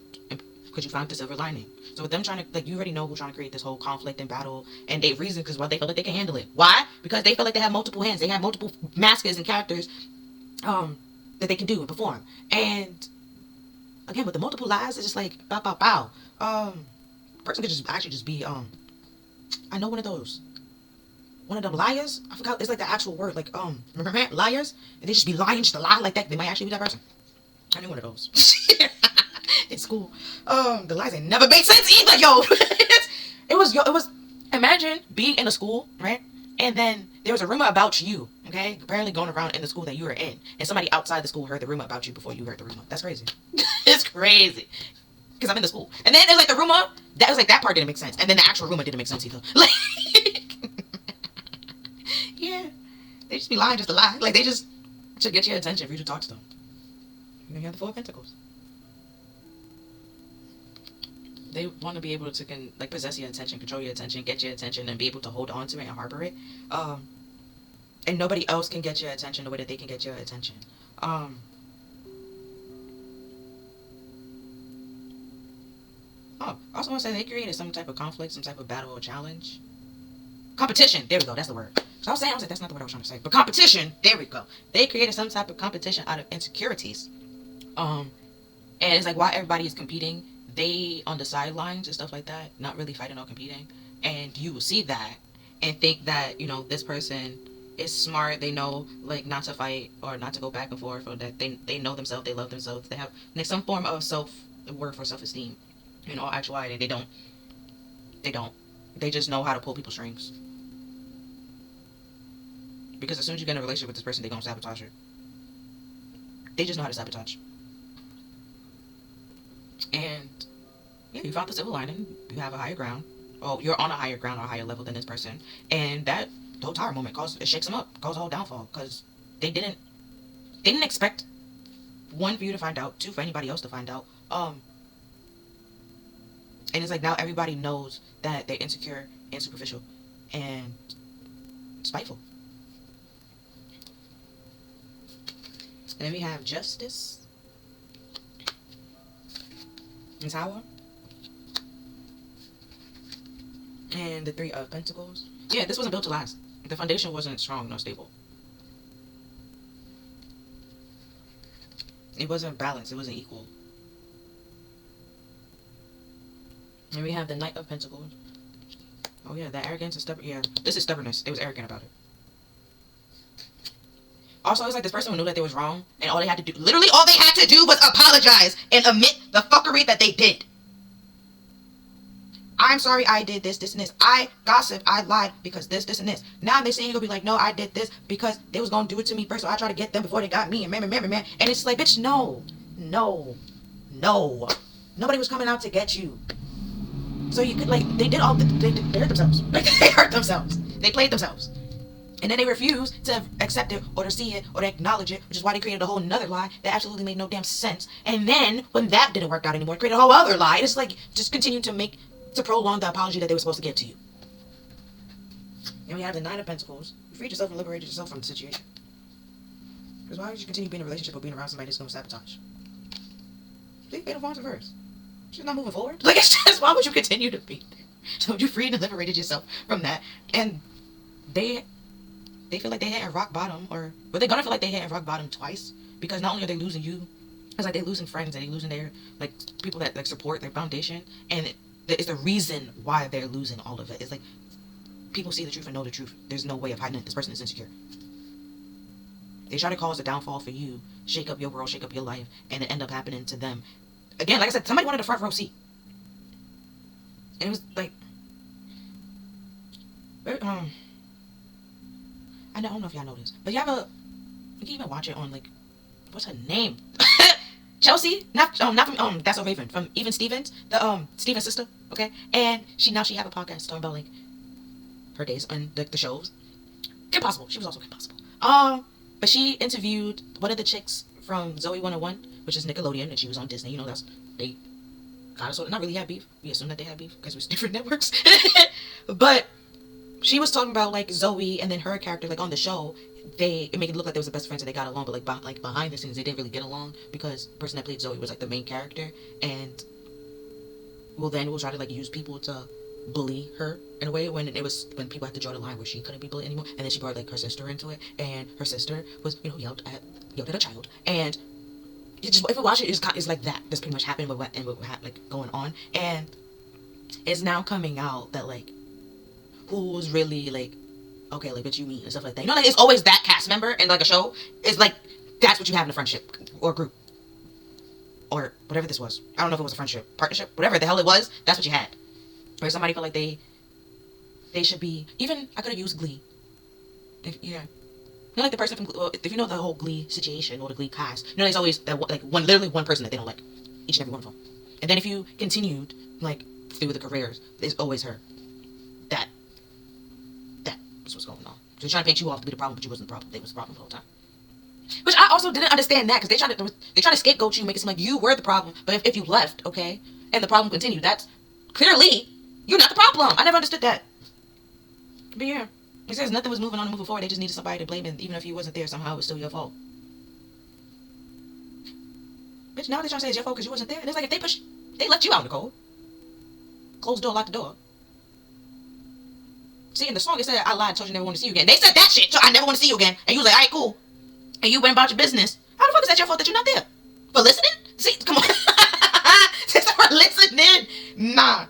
because you found the silver lining. So with them trying to, like, you already know who's trying to create this whole conflict and battle, and they reason because they feel like they can handle it. Why? Because they feel like they have multiple hands. They have multiple maskers and characters that they can do and perform. And again, with the multiple lies, it's just like bow. Person could just actually just be I know one of them liars. I forgot. It's like the actual word. Like remember liars, and they just be lying, just a lie like that. They might actually be that person. I knew one of those in school. The lies ain't never made sense either, yo. It was. Imagine being in a school, right? And then there was a rumor about you, okay? Apparently going around in the school that you were in, and somebody outside the school heard the rumor about you before you heard the rumor. That's crazy. It's crazy. Because I'm in the school, and then there's like the rumor that was like that part didn't make sense, and then the actual rumor didn't make sense either. Like, yeah, they just be lying just to lie. Like they just to get your attention for you to talk to them. You have the Four of Pentacles. They want to be able to possess your attention, control your attention, get your attention, and be able to hold on to it and harbor it. And nobody else can get your attention the way that they can get your attention. I also want to say they created some type of conflict, some type of battle or challenge. Competition. There we go. That's the word. So I was like, that's not the word I was trying to say. But competition. There we go. They created some type of competition out of insecurities. And it's like while everybody is competing, they on the sidelines and stuff like that, not really fighting or competing. And you will see that and think that, this person is smart. They know like not to fight or not to go back and forth, or that they know themselves, they love themselves, they have like some form of self-worth or self-esteem. In all actuality, they don't. They just know how to pull people's strings. Because as soon as you get in a relationship with this person, they're going to sabotage it. They just know how to sabotage. And yeah, you found the silver lining. You have a higher ground. Oh, you're on a higher ground or a higher level than this person. And that whole tower moment it shakes them up, causes a whole downfall. Because they didn't expect, one, for you to find out, two, for anybody else to find out. And it's like now everybody knows that they're insecure and superficial and spiteful. And then we have Justice and Tower. And the Three of Pentacles. Yeah, this wasn't built to last. The foundation wasn't strong nor stable. It wasn't balanced. It wasn't equal. And we have the Knight of Pentacles. Oh yeah, that arrogance and stubborn. Yeah, this is stubbornness. They was arrogant about it. Also, it's like this person knew that they was wrong, and all they had to do, literally all they had to do, was apologize and admit the fuckery that they did. I'm sorry I did this, this, and this. I gossiped, I lied because this, and this. Now they're saying you're gonna be like, no, I did this because they was gonna do it to me first, so I tried to get them before they got me, and man. And it's just like, bitch, no. Nobody was coming out to get you. So you could, like, they hurt themselves. Like, they hurt themselves. They played themselves. And then they refused to accept it or to see it or to acknowledge it, which is why they created a whole nother lie that absolutely made no damn sense. And then, when that didn't work out anymore, created a whole other lie. It's like, just continue to prolong the apology that they were supposed to give to you. And we have the Nine of Pentacles. You freed yourself and liberated yourself from the situation. Because why would you continue being in a relationship or being around somebody that's going to sabotage? Leave Eight of Wands reverse. She's not moving forward. Like, it's just, why would you continue to be there? So you freed and liberated yourself from that. And they feel like they hit rock bottom, but they're gonna feel like they hit rock bottom twice, because not only are they losing you, it's like they're losing friends, and they're losing their, like, people that, like, support their foundation, and it's the reason why they're losing all of it. It's like, people see the truth and know the truth. There's no way of hiding it. This person is insecure. They try to cause a downfall for you, shake up your world, shake up your life, and it end up happening to them. Again, like I said, somebody wanted a front row seat. And it was like, I don't know if y'all know this, but you can even watch it on, like, what's her name? Chelsea, not from That's So Raven, from Even Stevens, the Stevens sister, okay? And she have a podcast talking about, like, her days on the shows. Kim Possible, she was also Kim Possible. But she interviewed one of the chicks from Zoe 101, which is Nickelodeon, and she was on Disney. They kind of sort of not really had beef. We assume that they had beef because it was different networks. But she was talking about, like, Zoe and then her character, like, on the show. It made it look like they was the best friends and they got along, but like behind the scenes they didn't really get along, because the person that played Zoe was, like, the main character, and we'll try to, like, use people to bully her in a way when people had to draw the line where she couldn't be bullied anymore. And then she brought, like, her sister into it, and her sister was, yelled at a child. And if you watch it, it's like that. That's pretty much happened with what like, going on. And it's now coming out that, like, who's really like, okay, like, bitch, you mean, and stuff like that. You know, like, it's always that cast member in, like, a show. It's like, that's what you have in a friendship or group. Or whatever this was. I don't know if it was a friendship, partnership, whatever the hell it was, that's what you had. Where somebody felt like they should be, even, I could have used Glee. You know, like the person from, if you know the whole Glee situation or the Glee cast, you know, there's always that like literally one person that they don't like, each and every one of them. And then if you continued like through the careers, there's always her. That was what's going on. So they're trying to paint you off to be the problem, but you wasn't the problem. They was the problem the whole time. Which I also didn't understand that, because they try to scapegoat you, make it seem like you were the problem. But if you left, okay, and the problem continued, that's clearly you're not the problem. I never understood that. But yeah, it says nothing was moving on and moving forward. They just needed somebody to blame, and even if you wasn't there, somehow it was still your fault. Bitch, now they're trying to say it's your fault because you wasn't there. And it's like, if they left you out in the cold. Close the door, lock the door. See, in the song it said, I lied, told you never want to see you again. They said that shit, so I never want to see you again. And you was like, alright, cool. And you went about your business. How the fuck is that your fault that you're not there? For listening? See, come on. Just for listening? Nah.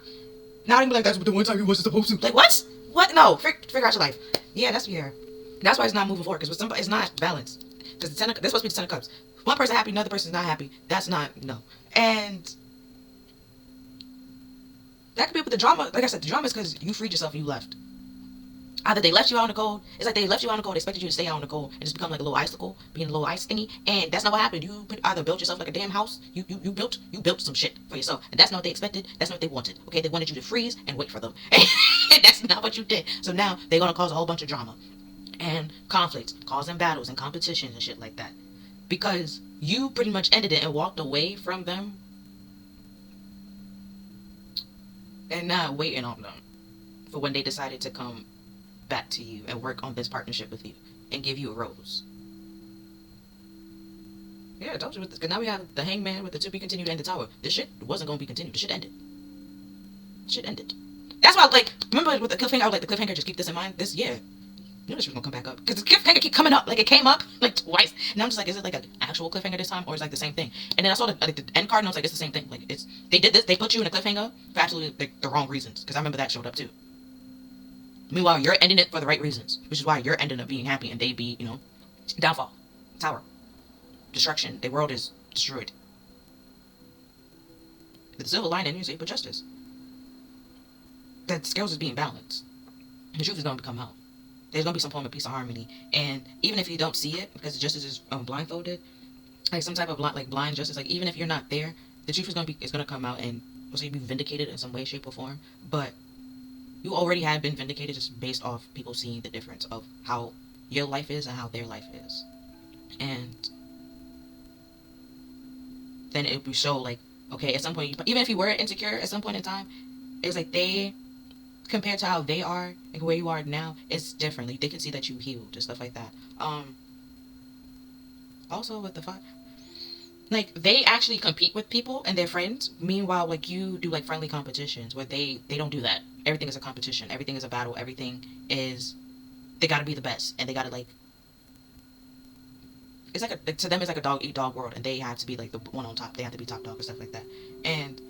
Now they be like, that's the one time you wasn't supposed to. Like, what? What? No. Figure out your life. Yeah, that's why it's not moving forward, because it's not balanced. Because they're supposed to be the 10 of cups. One person happy, another person's not happy. That's not, no. And that could be with the drama. Like I said, the drama is because you freed yourself and you left. Either they left you out in the cold. It's like they left you out in the cold. They expected you to stay out in the cold and just become like a little icicle, being a little ice thingy. And that's not what happened. You either built yourself like a damn house. You built some shit for yourself. And that's not what they expected. That's not what they wanted. Okay, they wanted you to freeze and wait for them. And that's not what you did. So now they're gonna cause a whole bunch of drama and conflicts, causing battles and competitions and shit like that. Because you pretty much ended it and walked away from them and not waiting on them for when they decided to come back to you and work on this partnership with you and give you a rose. Yeah, I told you. Because now we have the hangman with the to be continued and the tower. This shit wasn't going to be continued. This shit ended. That's why, like, remember with the cliffhanger, I was like, the cliffhanger, just keep this in mind. This year, you know this was going to come back up. Because the cliffhanger keep coming up. Like, it came up, like, twice. And I'm just like, is it like an actual cliffhanger this time? Or is it like the same thing? And then I saw the end card and I was like, it's the same thing. Like, they did this. They put you in a cliffhanger for absolutely like, the wrong reasons. Because I remember that showed up too. Meanwhile, you're ending it for the right reasons, which is why you're ending up being happy and they be, you know, downfall, tower, destruction. Their world is destroyed. The silver lining is but justice. That scales is being balanced. The truth is going to come out. There's going to be some form of peace and harmony. And even if you don't see it, because justice is blindfolded, like some type of blind justice, like even if you're not there, the truth is going to come out and will be vindicated in some way, shape, or form. But you already have been vindicated just based off people seeing the difference of how your life is and how their life is. And then it would show, like, okay, at some point, even if you were insecure at some point in time, it's like they, compared to how they are and where you are now, it's differently. They can see that you healed and stuff like that. Also with the like, they actually compete with people and their friends. Meanwhile, like, you do, like, friendly competitions where they don't do that. Everything is a competition. Everything is a battle. Everything is, they gotta be the best. And they gotta, like, it's like to them, it's like a dog-eat-dog world. And they have to be, like, the one on top. They have to be top dog and stuff like that. And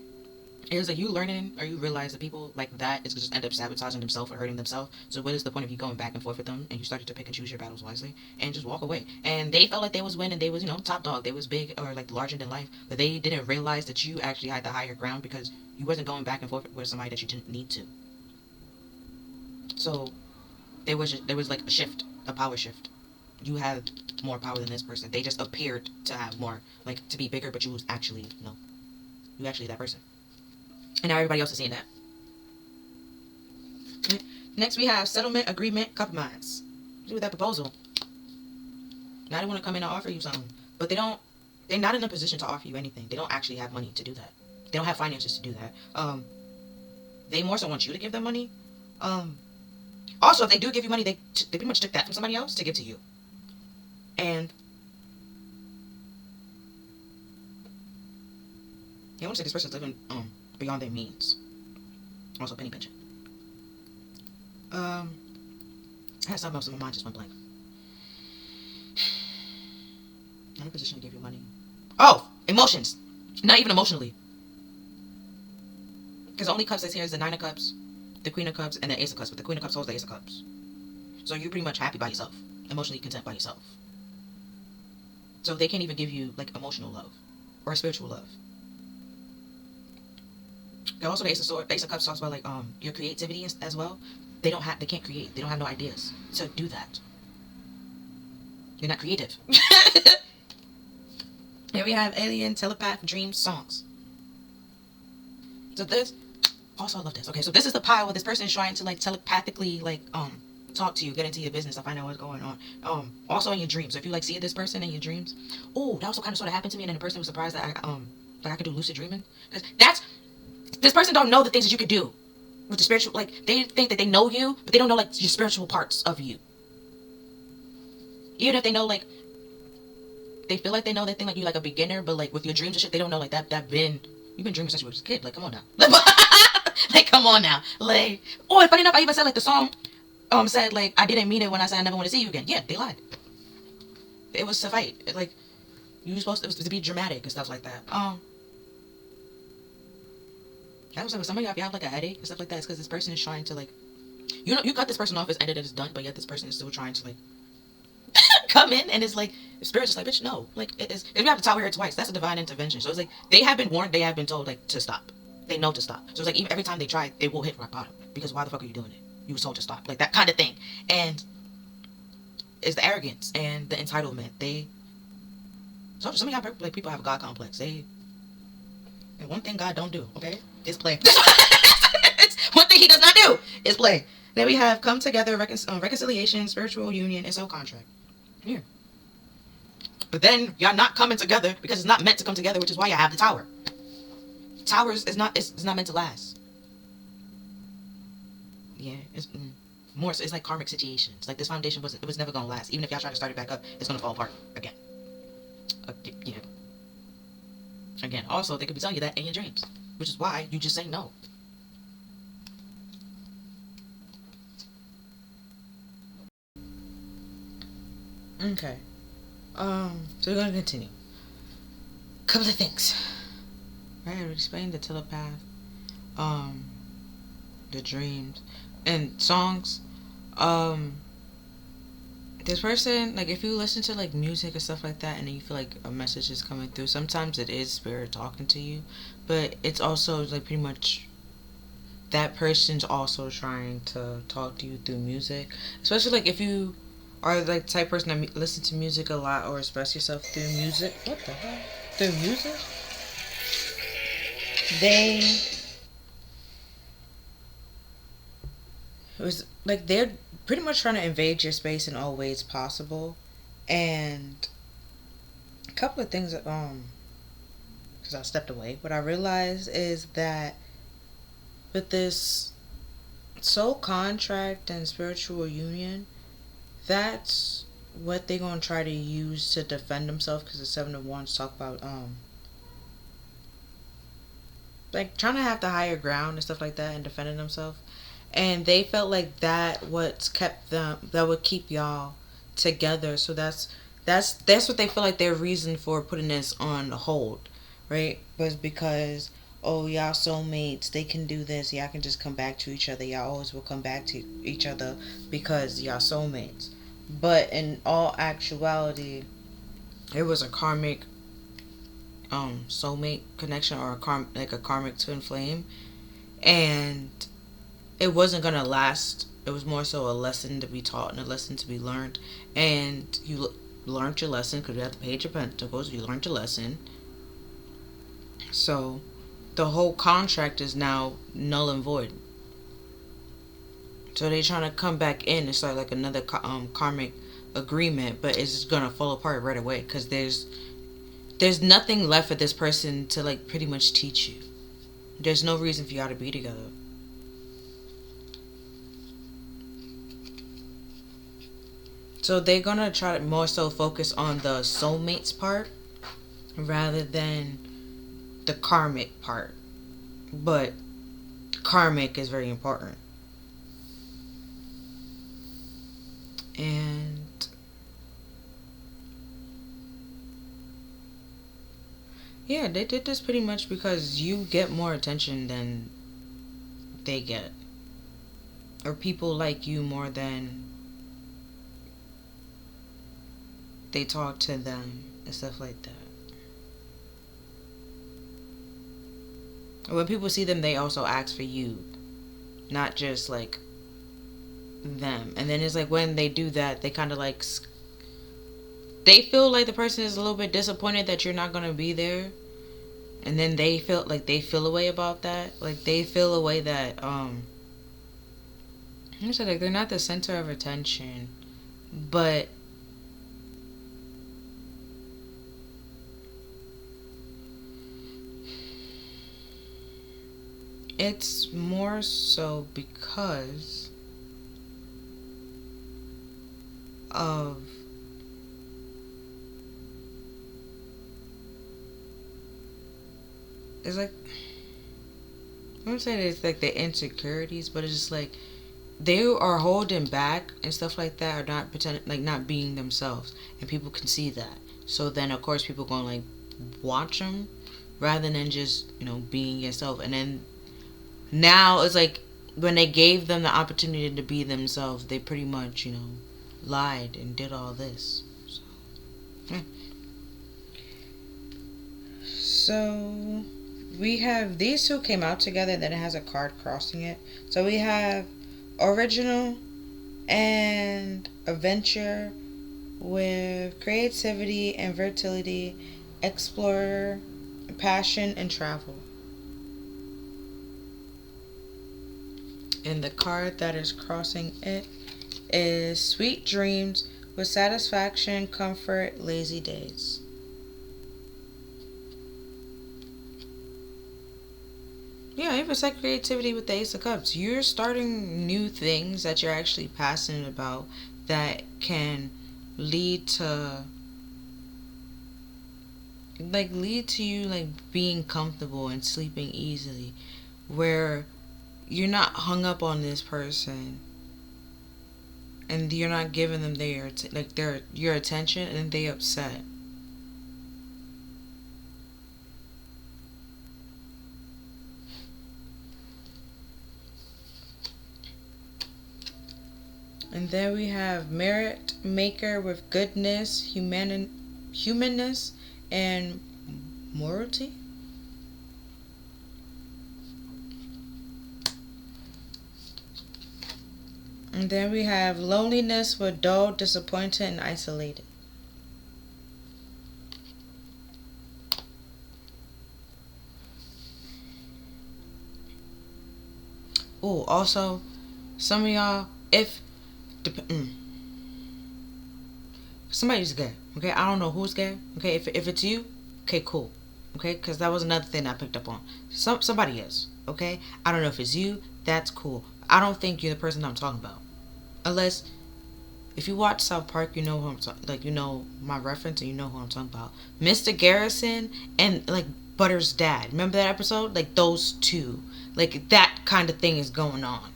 it was like you learning, or you realize that people like that is just end up sabotaging themselves or hurting themselves. So what is the point of you going back and forth with them? And you started to pick and choose your battles wisely and just walk away. And they felt like they was winning. They was, you know, top dog. They was big or like larger than life. But they didn't realize that you actually had the higher ground because you wasn't going back and forth with somebody that you didn't need to. So there was like a shift, a power shift. You had more power than this person. They just appeared to have more, like, to be bigger, but you was actually, no. You actually that person. And now everybody else is seeing that. Next we have settlement, agreement, compromise. Do with that proposal. Now they want to come in and offer you something. But they're not in a position to offer you anything. They don't actually have money to do that. They don't have finances to do that. They more so want you to give them money. Also, if they do give you money, they pretty much took that from somebody else to give to you. And I want to say this person's living beyond their means. Also, penny pinching. I had something else in my mind, just went blank. Not in a position to give you money. Oh, emotions. Not even emotionally. Because the only cups that's here is the 9 of cups, the Queen of Cups and the Ace of Cups, but the Queen of Cups holds the Ace of Cups. So you're pretty much happy by yourself, emotionally content by yourself. So they can't even give you like emotional love or spiritual love. And also the Ace of Cups talks about like your creativity as well. They can't create. They don't have no ideas to do that. You're not creative. Here we have alien, telepath, dreams, songs. So this, also I love this. Okay, so this is the pile where this person is trying to like telepathically like talk to you, get into your business, to find out what's going on. Also in your dreams. So if you like see this person in your dreams, oh, that also kind of sort of happened to me, and then the person was surprised that I could do lucid dreaming. Because this person don't know the things that you could do with the spiritual. Like they think that they know you, but they don't know like your spiritual parts of you. Even if they know like. They feel like they know, they think like you like a beginner, but like with your dreams and shit, they don't know like you've been dreaming since you were a kid. Like, come on now. Like, come on now. Like, oh, funny enough, I even said like the song said like I didn't mean it when I said I never want to see you again. Yeah, they lied. It was to fight. Like you were supposed to be dramatic and stuff like that. I was like, some of y'all, if you have like a headache and stuff like that, it's because this person is trying to like, you cut this person off, it's ended, it's done, but yet this person is still trying to like come in, and it's like the spirit's just like, bitch, no, like it is. If you have to tower here twice, that's a divine intervention. So it's like they have been warned, they have been told like to stop. They know to stop. So it's like even every time they try, they will hit rock bottom because why the fuck are you doing it? You were told to stop, like that kind of thing. And it's the arrogance and the entitlement. So some of y'all like people have a God complex. And one thing God don't do, okay, is play. It's one thing He does not do is play. Then we have come together, reconciliation, spiritual union, and soul contract. Here. But then y'all not coming together because it's not meant to come together, which is why you have the tower. Towers is not meant to last. Yeah, it's more so it's like karmic situations. Like this foundation was never gonna last. Even if y'all try to start it back up, it's gonna fall apart again. Yeah. Again, also they could be telling you that in your dreams, which is why you just say no. Okay. So we're gonna continue. Couple of things. Right, we explained the telepath, the dreams, and songs. This person, like, if you listen to like music and stuff like that, and then you feel like a message is coming through, sometimes it is spirit talking to you, but it's also like pretty much that person's also trying to talk to you through music, especially like if you are like the type of person that listen to music a lot or express yourself through music. What the hell? Through music? It was like they're pretty much trying to invade your space in all ways possible. And a couple of things that because I stepped away, what I realized is that with this soul contract and spiritual union, that's what they're gonna try to use to defend themselves, because the Seven of Wands talk about like trying to have the higher ground and stuff like that and defending themselves. And they felt like that what's kept them, that would keep y'all together. So that's what they feel like their reason for putting this on hold, right? Was because, oh, y'all soulmates, they can do this, y'all can just come back to each other, y'all always will come back to each other because y'all soulmates. But in all actuality, it was a karmic soulmate connection, or a karmic twin flame, and it wasn't gonna last. It was more so a lesson to be taught and a lesson to be learned, and you learned your lesson because you had the Page of Pentacles. You learned your lesson, so the whole contract is now null and void. So they're trying to come back in and start like another karmic agreement, but it's just gonna fall apart right away because there's nothing left for this person to like pretty much teach you. There's no reason for y'all to be together. So they're gonna try to more so focus on the soulmates part rather than the karmic part. But karmic is very important. And yeah, they did this pretty much because you get more attention than they get. or people like you more than they talk to them and stuff like that. When people see them, they also ask for you, not just like them. And then it's like when they do that, they kind of like they feel like the person is a little bit disappointed that you're not gonna be there, and then they feel a way about that. Like they feel a way that like they're not the center of attention, but it's more so because of it's like I don't say it's like the insecurities, but it's just like they are holding back and stuff like that, or not pretending, like not being themselves, and people can see that. So then of course people gonna like watch them rather than just being yourself. And then now it's like when they gave them the opportunity to be themselves, they pretty much lied and did all this. So we have these two came out together, then it has a card crossing it. So we have original and adventure with creativity and fertility, explorer, passion, and travel. And the card that is crossing it is sweet dreams with satisfaction, comfort, lazy days. Yeah, even like creativity with the Ace of Cups. You're starting new things that you're actually passionate about that can lead to you like being comfortable and sleeping easily, where you're not hung up on this person and you're not giving them your attention, and they upset. And then we have merit maker with goodness, humanness, and morality. And then we have loneliness with dull, disappointed, and isolated. Oh, also, some of y'all, if somebody's gay, okay, I don't know who's gay, okay, if it's you, okay, cool, okay, because that was another thing I picked up on. Somebody is, okay, I don't know if it's you, that's cool. I don't think you're the person I'm talking about, unless if you watch South Park, you know who I'm talking, you know my reference, and you know who I'm talking about. Mr. Garrison and like Butter's dad. Remember that episode? Like those two, like that kind of thing is going on.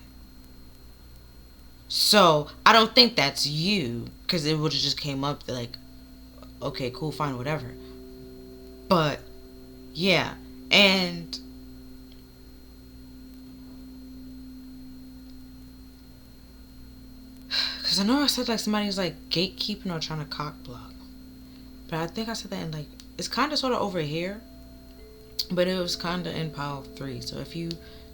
So I don't think that's you, because it would have just came up like, okay, cool, fine, whatever. But yeah, and because I know I said like somebody's like gatekeeping or trying to cock block, but I think I said that in like it's kind of sort of over here, but it was kind of in pile 3. So if you,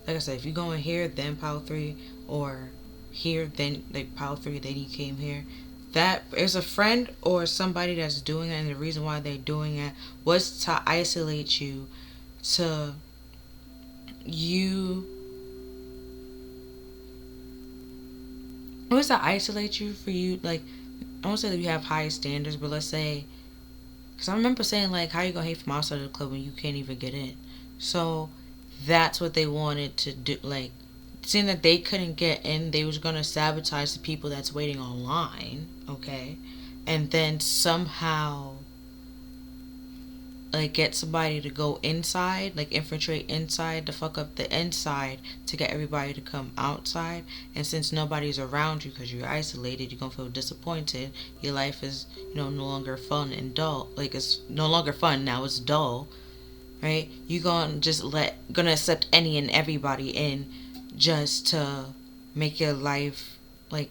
like I said, if you go in here then pile 3, or here then like pile 3 then you came here, that is a friend or somebody that's doing it, and the reason why they're doing it was to isolate you, to you it was to isolate you for you, like I won't say that you have high standards, but let's say, because I remember saying like, how you gonna hate from outside of the club when you can't even get in? So that's what they wanted to do, like seeing that they couldn't get in, they was gonna sabotage the people that's waiting online, okay, and then somehow like get somebody to go inside, like infiltrate inside to fuck up the inside to get everybody to come outside. And since nobody's around you because you're isolated, you're gonna feel disappointed. Your life is no longer fun and dull. Like it's no longer fun now, it's dull, right? You gonna accept any and everybody in just to make your life like,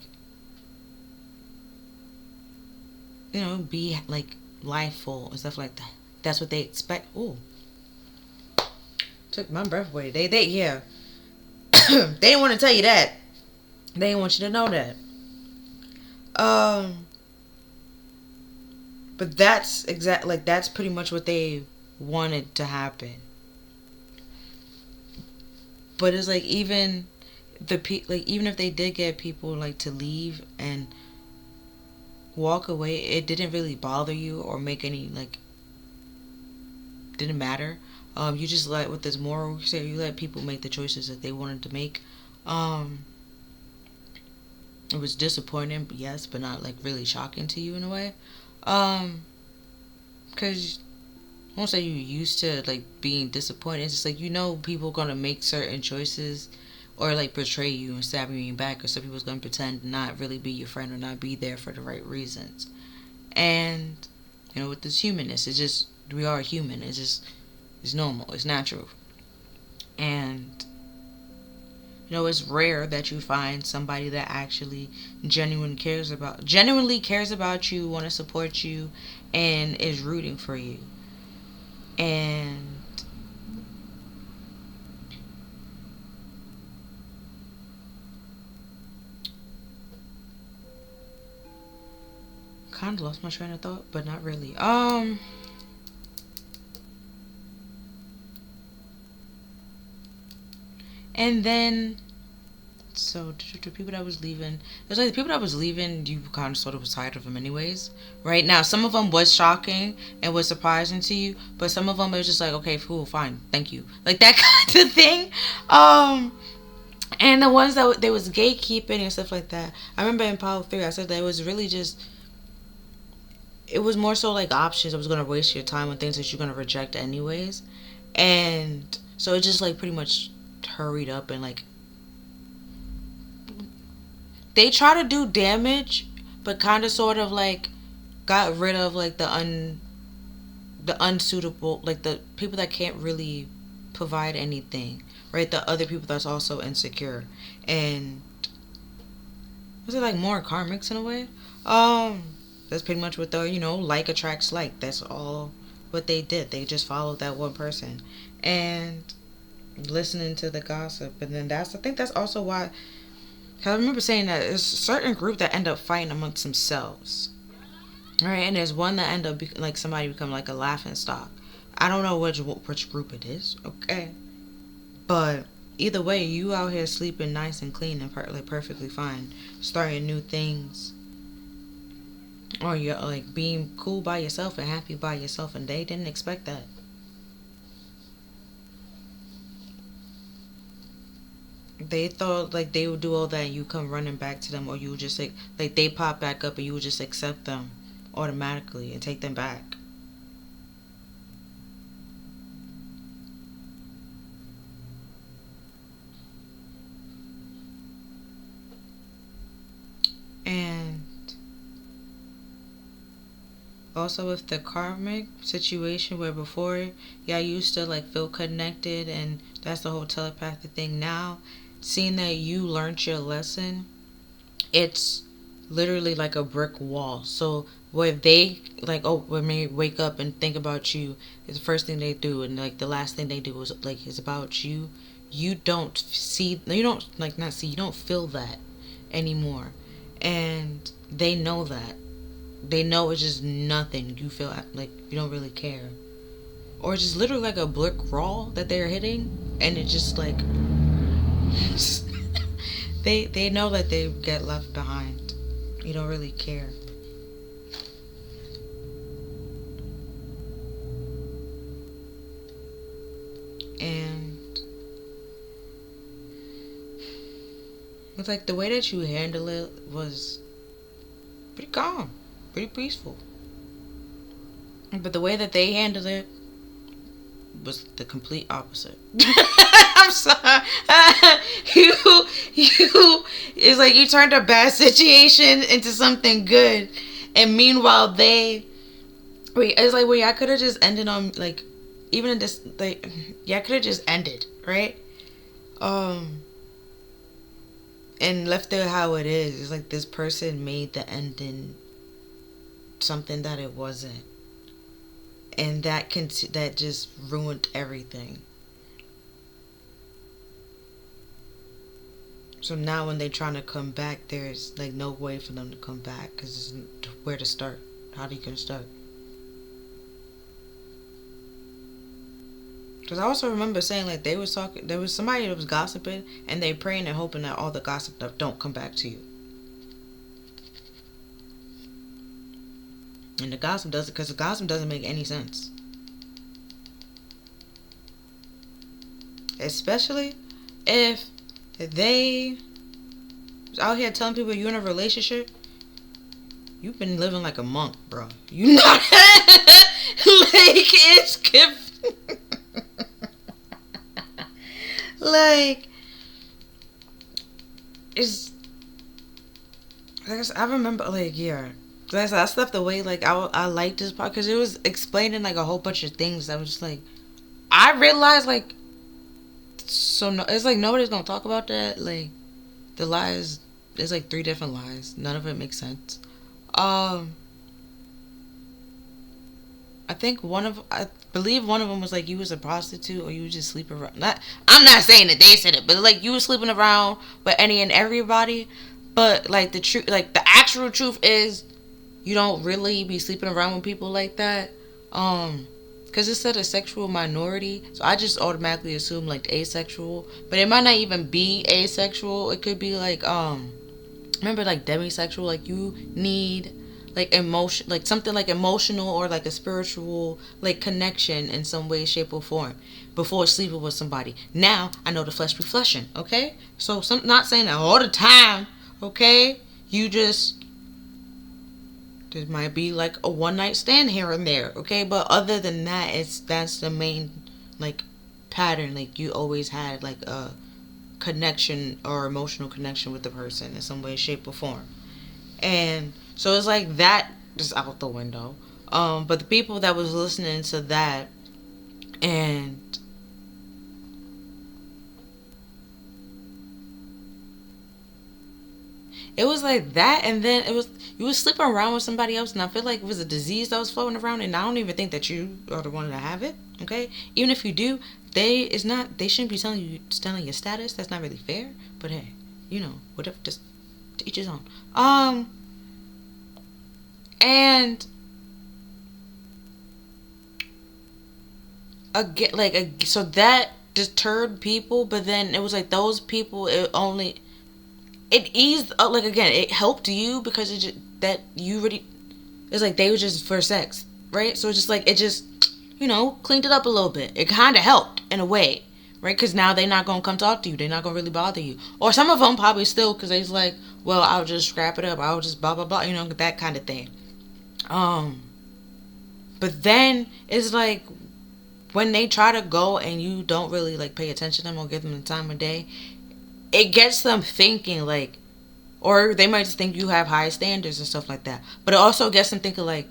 be like lifeful and stuff like that. That's what they expect. Ooh, took my breath away. They yeah. They didn't want to tell you that. They didn't want you to know that. But that's that's pretty much what they wanted to happen. But it's like even even if they did get people like to leave and walk away, it didn't really bother you or make any like, didn't matter. You just let, with this moral, you let people make the choices that they wanted to make. It was disappointing, yes, but not like really shocking to you in a way. Because I won't say you used to like being disappointed. It's just like, people gonna make certain choices or like betray you and stab you back, or some people's gonna pretend to not really be your friend or not be there for the right reasons. And with this humanness, it's just, we are human. It's normal. It's natural. And it's rare that you find somebody that actually genuinely cares about you, want to support you, and is rooting for you. And kind of lost my train of thought, but not really. And then, so the people that was leaving, it's like the people that was leaving, you kind of sort of was tired of them anyways. Right now, some of them was shocking and was surprising to you, but some of them it was just like, okay, cool, fine, thank you, like that kind of thing. And the ones that they was gatekeeping and stuff like that. I remember in Power 3, I said that it was really just, it was more so like options. I was gonna waste your time on things that you're gonna reject anyways, and so it just like pretty much hurried up and like they try to do damage, but kind of sort of like got rid of like the unsuitable, like the people that can't really provide anything, right? The other people that's also insecure. And was it like more karmics in a way? That's pretty much what the like attracts like. That's all what they did. They just followed that one person and listening to the gossip. And then I think that's also why, I remember saying that there's a certain group that end up fighting amongst themselves, right? And there's one that end up like somebody become like a laughing stock. I don't know which group it is, okay? But either way, you out here sleeping nice and clean and like perfectly fine, starting new things, or you're like being cool by yourself and happy by yourself, and they didn't expect that. They thought like they would do all that and you come running back to them, or you would just like they pop back up and you would just accept them automatically and take them back. And also with the karmic situation where before, yeah, I used to like feel connected, and that's the whole telepathy thing. Now, seeing that you learned your lesson, it's literally like a brick wall. So where they like, when they wake up and think about you, it's the first thing they do, and like the last thing they do is about you. You don't see, you don't like not see, you don't feel that anymore, and they know that. They know it's just nothing. You feel like you don't really care, or it's just literally like a brick wall that they're hitting, and it's just like they know that they get left behind. You don't really care. And it's like the way that you handle it was pretty calm, pretty peaceful. But the way that they handled it was the complete opposite. I'm sorry. you it's like you turned a bad situation into something good, and meanwhile it's like, wait, I could have just ended on like, even in this, like, yeah, I could have just ended, right? and left it how it is. It's like this person made the ending something that it wasn't, and that just ruined everything. So now when they're trying to come back, there's like no way for them to come back because where to start? How do you gonna start? Because I also remember saying like they was talking, there was somebody that was gossiping, and they praying and hoping that all the gossip stuff don't come back to you. And the gossip doesn't, because the gossip doesn't make any sense. Especially if they was out here telling people you're in a relationship. You've been living like a monk, bro. You not like it's like it's. I remember like yeah. I slept away like I liked this part because it was explaining like a whole bunch of things. I was just like, I realized like, so no, it's like nobody's gonna talk about that. Like the lies, there's like 3 different lies. None of it makes sense. I believe one of them was like you was a prostitute or you was just sleeping around. I'm not saying that they said it, but like you was sleeping around with any and everybody. But like the truth, like the actual truth is, you don't really be sleeping around with people like that. Because it said a sexual minority, so I just automatically assume like asexual, but it might not even be asexual. It could be like remember like demisexual, like you need like emotion, like something like emotional or like a spiritual like connection in some way, shape, or form before sleeping with somebody. Now I know the flesh be fleshing, okay? So not saying that all the time, okay? You just, there might be like a one night stand here and there, okay? But other than that, that's the main like pattern. Like you always had like a connection or emotional connection with the person in some way, shape, or form. And so it's like that just out the window. But the people that was listening to that, and it was like that, and then it was, you was sleeping around with somebody else, and I feel like it was a disease that was floating around, and I don't even think that you are the one to have it. Okay, even if you do, they shouldn't be telling your status. That's not really fair. But hey, whatever, just to each his own. And again, so that deterred people, but then it was like those people, it eased up, like again, it helped you because it just, that you really, it's like they were just for sex, right? So it's just like, it just, cleaned it up a little bit. It kind of helped in a way, right? Because now they're not going to come talk to you. They're not going to really bother you. Or some of them probably still, because they're like, well, I'll just scrap it up. I'll just blah, blah, blah, that kind of thing. But then it's like, when they try to go and you don't really like pay attention to them or give them the time of day, it gets them thinking like, or they might just think you have high standards and stuff like that. But it also gets them thinking like,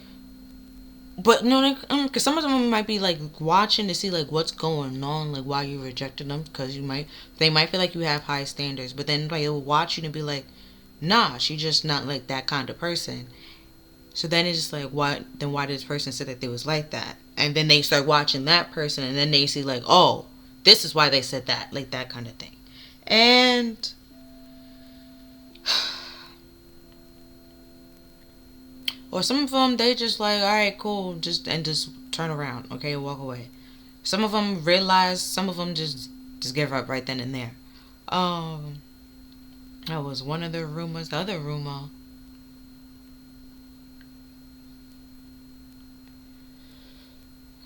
but no, because some of them might be like watching to see like what's going on, like why you rejected them, because they might feel like you have high standards, but then like, they'll watch you and be like, nah, she's just not like that kind of person. So then it's just like, why did this person say that they was like that? And then they start watching that person, and then they see like, oh, this is why they said that, like that kind of thing. And or some of them, they just like, all right, cool, just turn around, okay, and walk away. Some of them realize, some of them just give up right then and there. That was one of the rumors. The other rumor,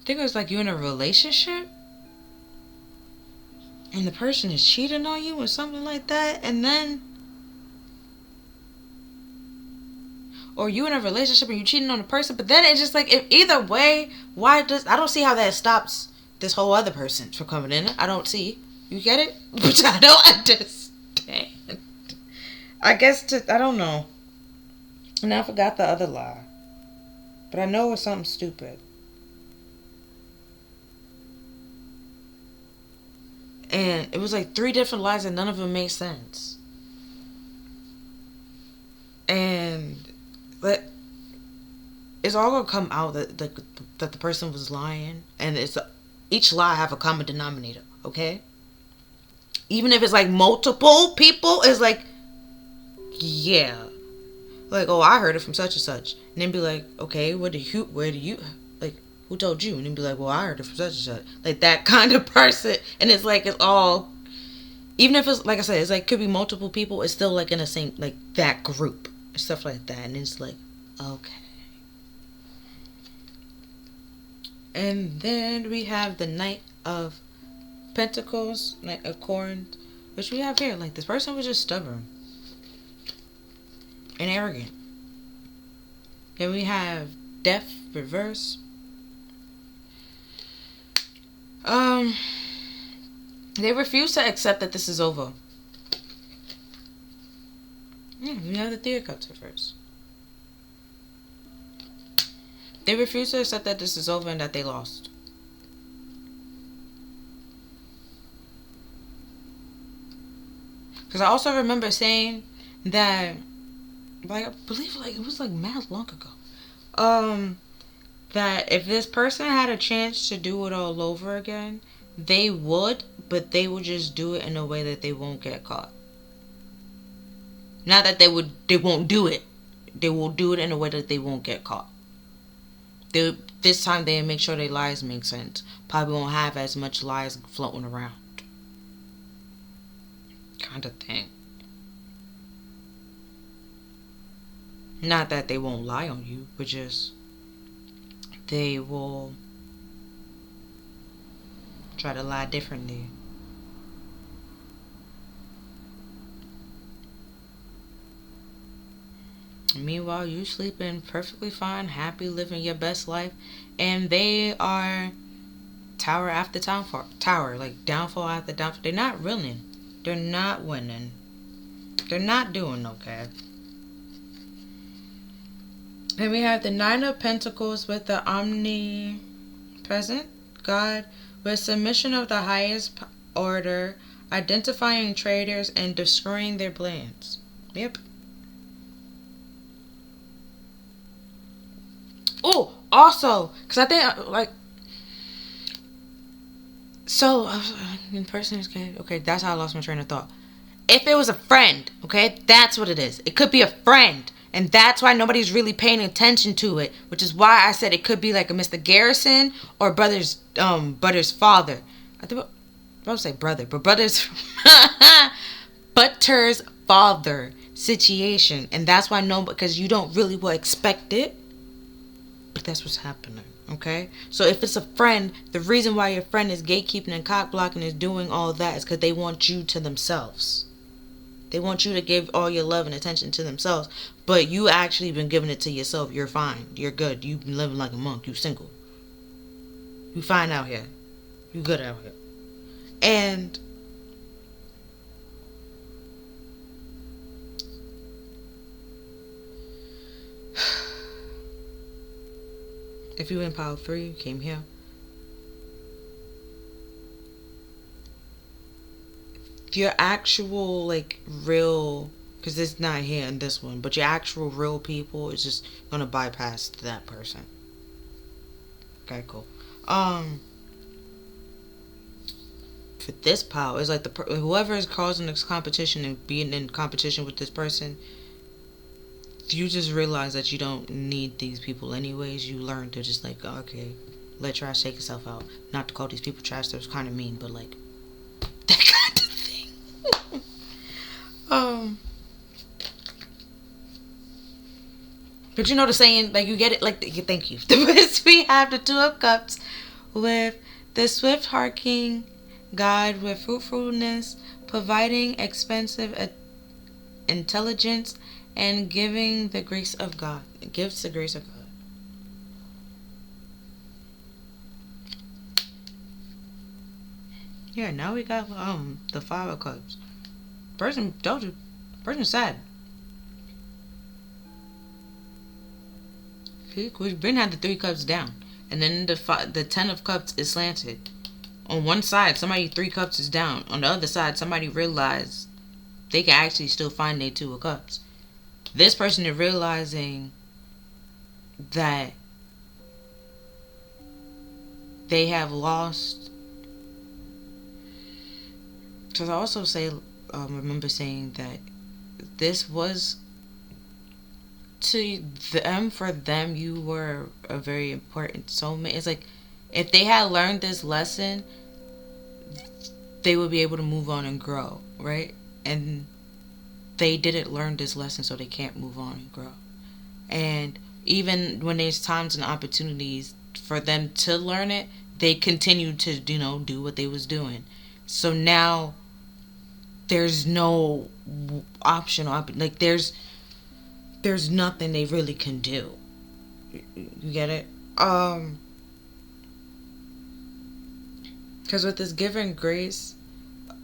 I think it was like you in a relationship and the person is cheating on you or something like that, and then, or you in a relationship and you cheating on a person, but then it's just like, if either way, I don't see how that stops this whole other person from coming in. I don't see. You get it? Which I don't understand. I don't know. And I forgot the other lie. But I know it's something stupid. And it was like 3 different lies and none of them made sense. But it's all gonna come out that the person was lying, and each lie have a common denominator. Okay, even if it's like multiple people, it's like, yeah, like, oh, I heard it from such and such, and then be like, okay, where do you like, who told you? And then be like, well, I heard it from such and such, like that kind of person. And it's like, it's all, even if it's like I said, it's like could be multiple people, it's still like in the same, like that group, stuff like that. And it's like, okay. And then we have the Knight of Pentacles, Knight of Coins, which we have here. Like, this person was just stubborn and arrogant. Then we have Death reverse. They refuse to accept that this is over. Yeah, we have the Three of Cups reverse. They refuse to accept that this is over and that they lost. Because I also remember saying that, like, I believe, like, it was like mad long ago. That if this person had a chance to do it all over again, they would, but they would just do it in a way that they won't get caught. Not that they won't do it. They will do it in a way that they won't get caught. This time they make sure their lies make sense. Probably won't have as much lies floating around. Kind of thing. Not that they won't lie on you, but just they will try to lie differently. Meanwhile, you sleeping perfectly fine, happy, living your best life, and they are tower after tower, like downfall after downfall. They're not winning. They're not winning. They're not doing okay. And we have the Nine of Pentacles with the omnipresent God, with submission of the highest order, identifying traitors and destroying their plans. Yep. Oh, also, because I think, like, so, in person is good. Okay, that's how I lost my train of thought. If it was a friend, okay, that's what it is. It could be a friend. And that's why nobody's really paying attention to it, which is why I said it could be like a Mr. Garrison or Brother's father. I think I would say brother, but Butter's father situation, and that's why because you don't really expect it, but that's what's happening. Okay, so if it's a friend, the reason why your friend is gatekeeping and cock blocking is doing all that is because they want you to themselves. They want you to give all your love and attention to themselves, but you actually been giving it to yourself. You're fine. You're good. You've been living like a monk. You single. You fine out here. You good out here. And if you in pile 3, you came here. Your actual, like, real, because it's not here in this one, but your actual real people is just gonna bypass that person. Okay, cool. For this pile, it's like whoever is causing this competition and being in competition with this person, you just realize that you don't need these people anyways. You learn to just, like, okay, let trash take itself out. Not to call these people trash, that was kind of mean, but, like, that kind of thing. But you know the saying, like, you get it, like, thank you. We have the Two of Cups with the swift harking God with fruitfulness, providing expensive intelligence, and giving the grace of God. It gives the grace of God. Yeah, now we got the Five of Cups. Person sad. We've been had the 3 cups down, and then the 10 of Cups is slanted. On one side, 3 cups is down. On the other side, somebody realized they can actually still find their 2 of Cups. This person is realizing that they have lost. Because I also remember saying that this was to them, for them, you were a very important soulmate. It's like, if they had learned this lesson, they would be able to move on and grow, right? And they didn't learn this lesson, so they can't move on and grow. And even when there's times and opportunities for them to learn it, they continue to, do what they was doing. So now there's no option, like there's nothing they really can do. You get it? Because with this given grace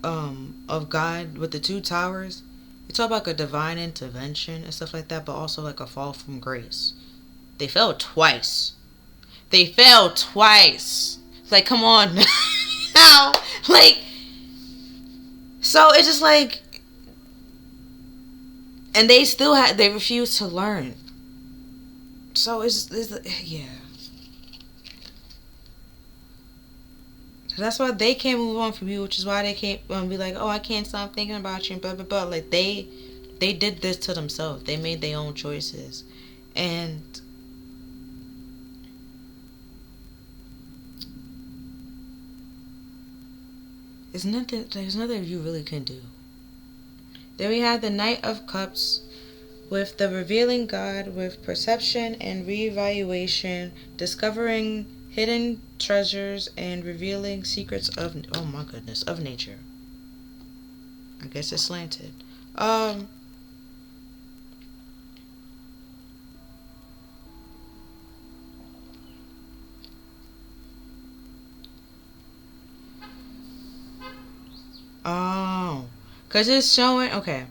of God, with the two towers, it's all about a divine intervention and stuff like that, but also like a fall from grace. They fell twice. It's like, come on now. Like, so it's just like, and they refuse to learn. So it's yeah. So that's why they can't move on from you, which is why they can't be like, oh, I can't stop thinking about you and blah blah blah. Like they did this to themselves. They made their own choices, and there's nothing you really can do. Then we have the Knight of Cups with the revealing God, with perception and reevaluation, discovering hidden treasures and revealing secrets of, oh my goodness, of nature. I guess it's slanted. Oh, because it's showing, okay,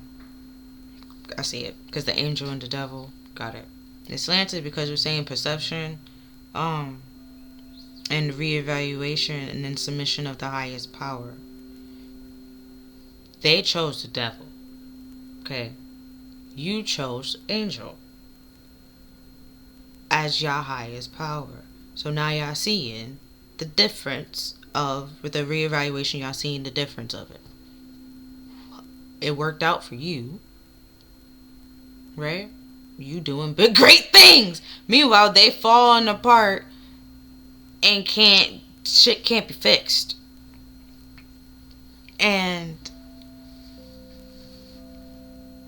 I see it, because the angel and the devil, got it. It's slanted because we're saying perception, and reevaluation, and then submission of the highest power. They chose the devil. Okay. You chose angel as your highest power. So now y'all seeing the difference of, with the reevaluation, y'all seeing the difference of it. It worked out for you, right? You doing big great things. Meanwhile, they falling apart and shit can't be fixed. And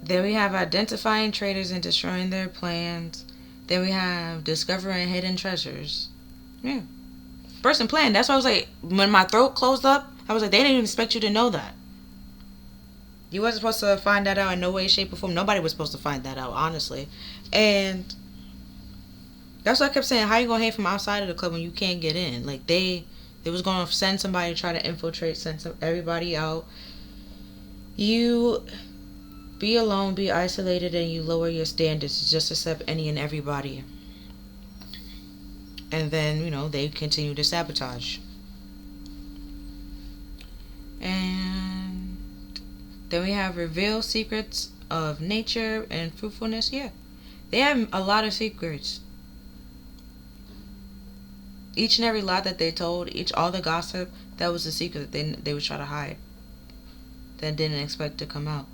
then we have identifying traitors and destroying their plans. Then we have discovering hidden treasures. Yeah. Person plan. That's why I was like, when my throat closed up, I was like, they didn't even expect you to know that. You wasn't supposed to find that out in no way, shape, or form. Nobody was supposed to find that out, honestly. And that's what I kept saying. How you gonna hate from outside of the club when you can't get in? Like, they was gonna send somebody to try to infiltrate, send everybody out. You be alone, be isolated, and you lower your standards to just accept any and everybody. And then, they continue to sabotage. And then we have reveal secrets of nature and fruitfulness. Yeah. They have a lot of secrets. Each and every lie that they told, all the gossip, that was a secret that they would try to hide. That didn't expect to come out.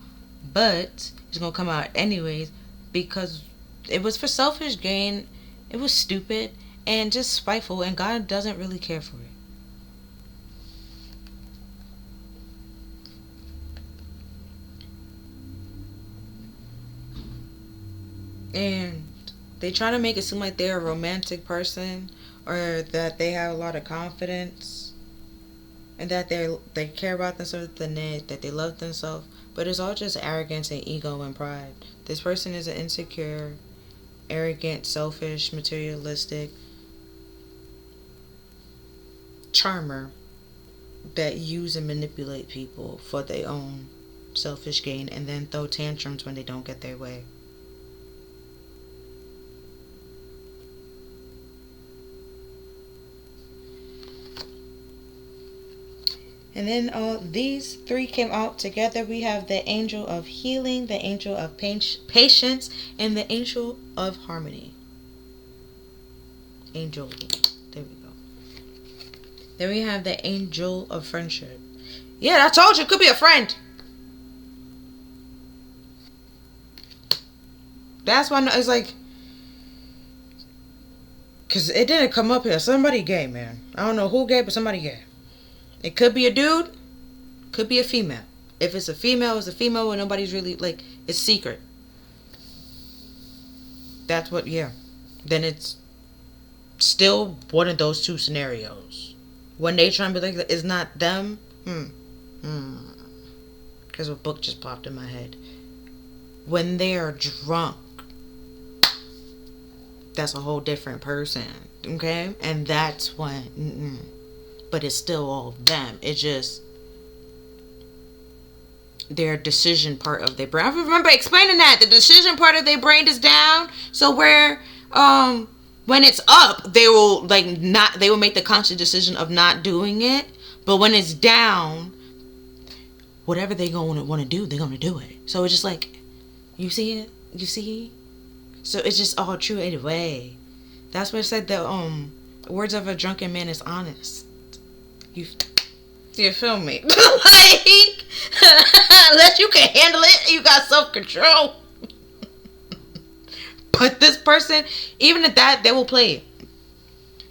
But it's going to come out anyways because it was for selfish gain. It was stupid and just spiteful, and God doesn't really care for it. And they try to make it seem like they're a romantic person, or that they have a lot of confidence, and that they care about themselves, that they love themselves. But it's all just arrogance and ego and pride. This person is an insecure, arrogant, selfish, materialistic charmer that use and manipulate people for their own selfish gain, and then throw tantrums when they don't get their way. And then these three came out together. We have the angel of healing, the angel of patience, and the angel of harmony. Angel. There we go. Then we have the angel of friendship. Yeah, I told you, it could be a friend. That's why it's like, because it didn't come up here. Somebody gay, man. I don't know who gay, but somebody gay. It could be a dude, could be a female. If it's a female, it's a female and nobody's really, like, it's secret. That's what, yeah. Then it's still one of those two scenarios. When they try and be like, it's not them. Because a book just popped in my head. When they're drunk, that's a whole different person. Okay? And that's when, but it's still all them. It's just their decision part of their brain. I remember explaining that. The decision part of their brain is down. So where, when it's up, they will they will make the conscious decision of not doing it. But when it's down, whatever they're going to want to do, they're going to do it. So it's just like, you see it? You see? So it's just all true anyway. That's what it said, the words of a drunken man is honest. You feel me? Like, unless you can handle it, you got self-control. But this person, even at that, they will play it.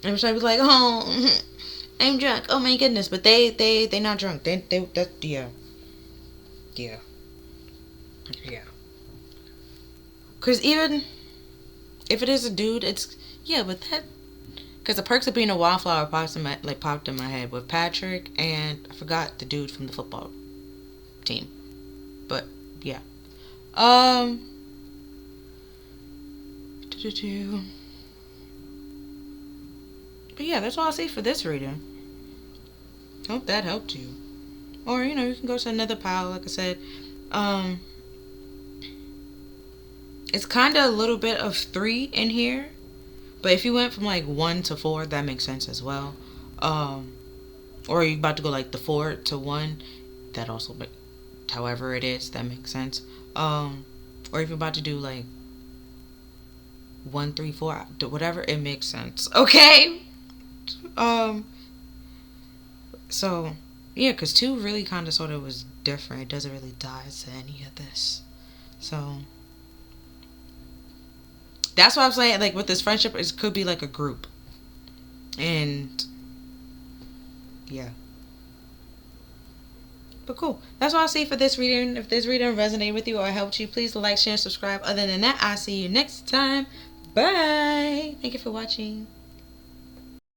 And so I be like, oh, I'm drunk. Oh my goodness. But they not drunk. Yeah. Cause even if it is a dude, it's, yeah, but that, because the perks of being a wallflower popped in my head with Patrick and I forgot the dude from the football team. But yeah. But yeah, that's all I'll say for this reading. Hope that helped you. Or, you can go to another pile, like I said. It's kind of a little bit of 3 in here. But if you went from 1 to 4, that makes sense as well. Or you're about to go the 4 to 1, that also, however it is, that makes sense. Or if you're about to do 1, 3, 4, whatever, it makes sense. Okay? So, yeah, because 2 really kind of sort of was different. It doesn't really tie to any of this. So, that's what I'm saying, with this friendship, it could be a group. And, yeah. But cool. That's all I see for this reading. If this reading resonated with you or helped you, please like, share, and subscribe. Other than that, I'll see you next time. Bye. Thank you for watching.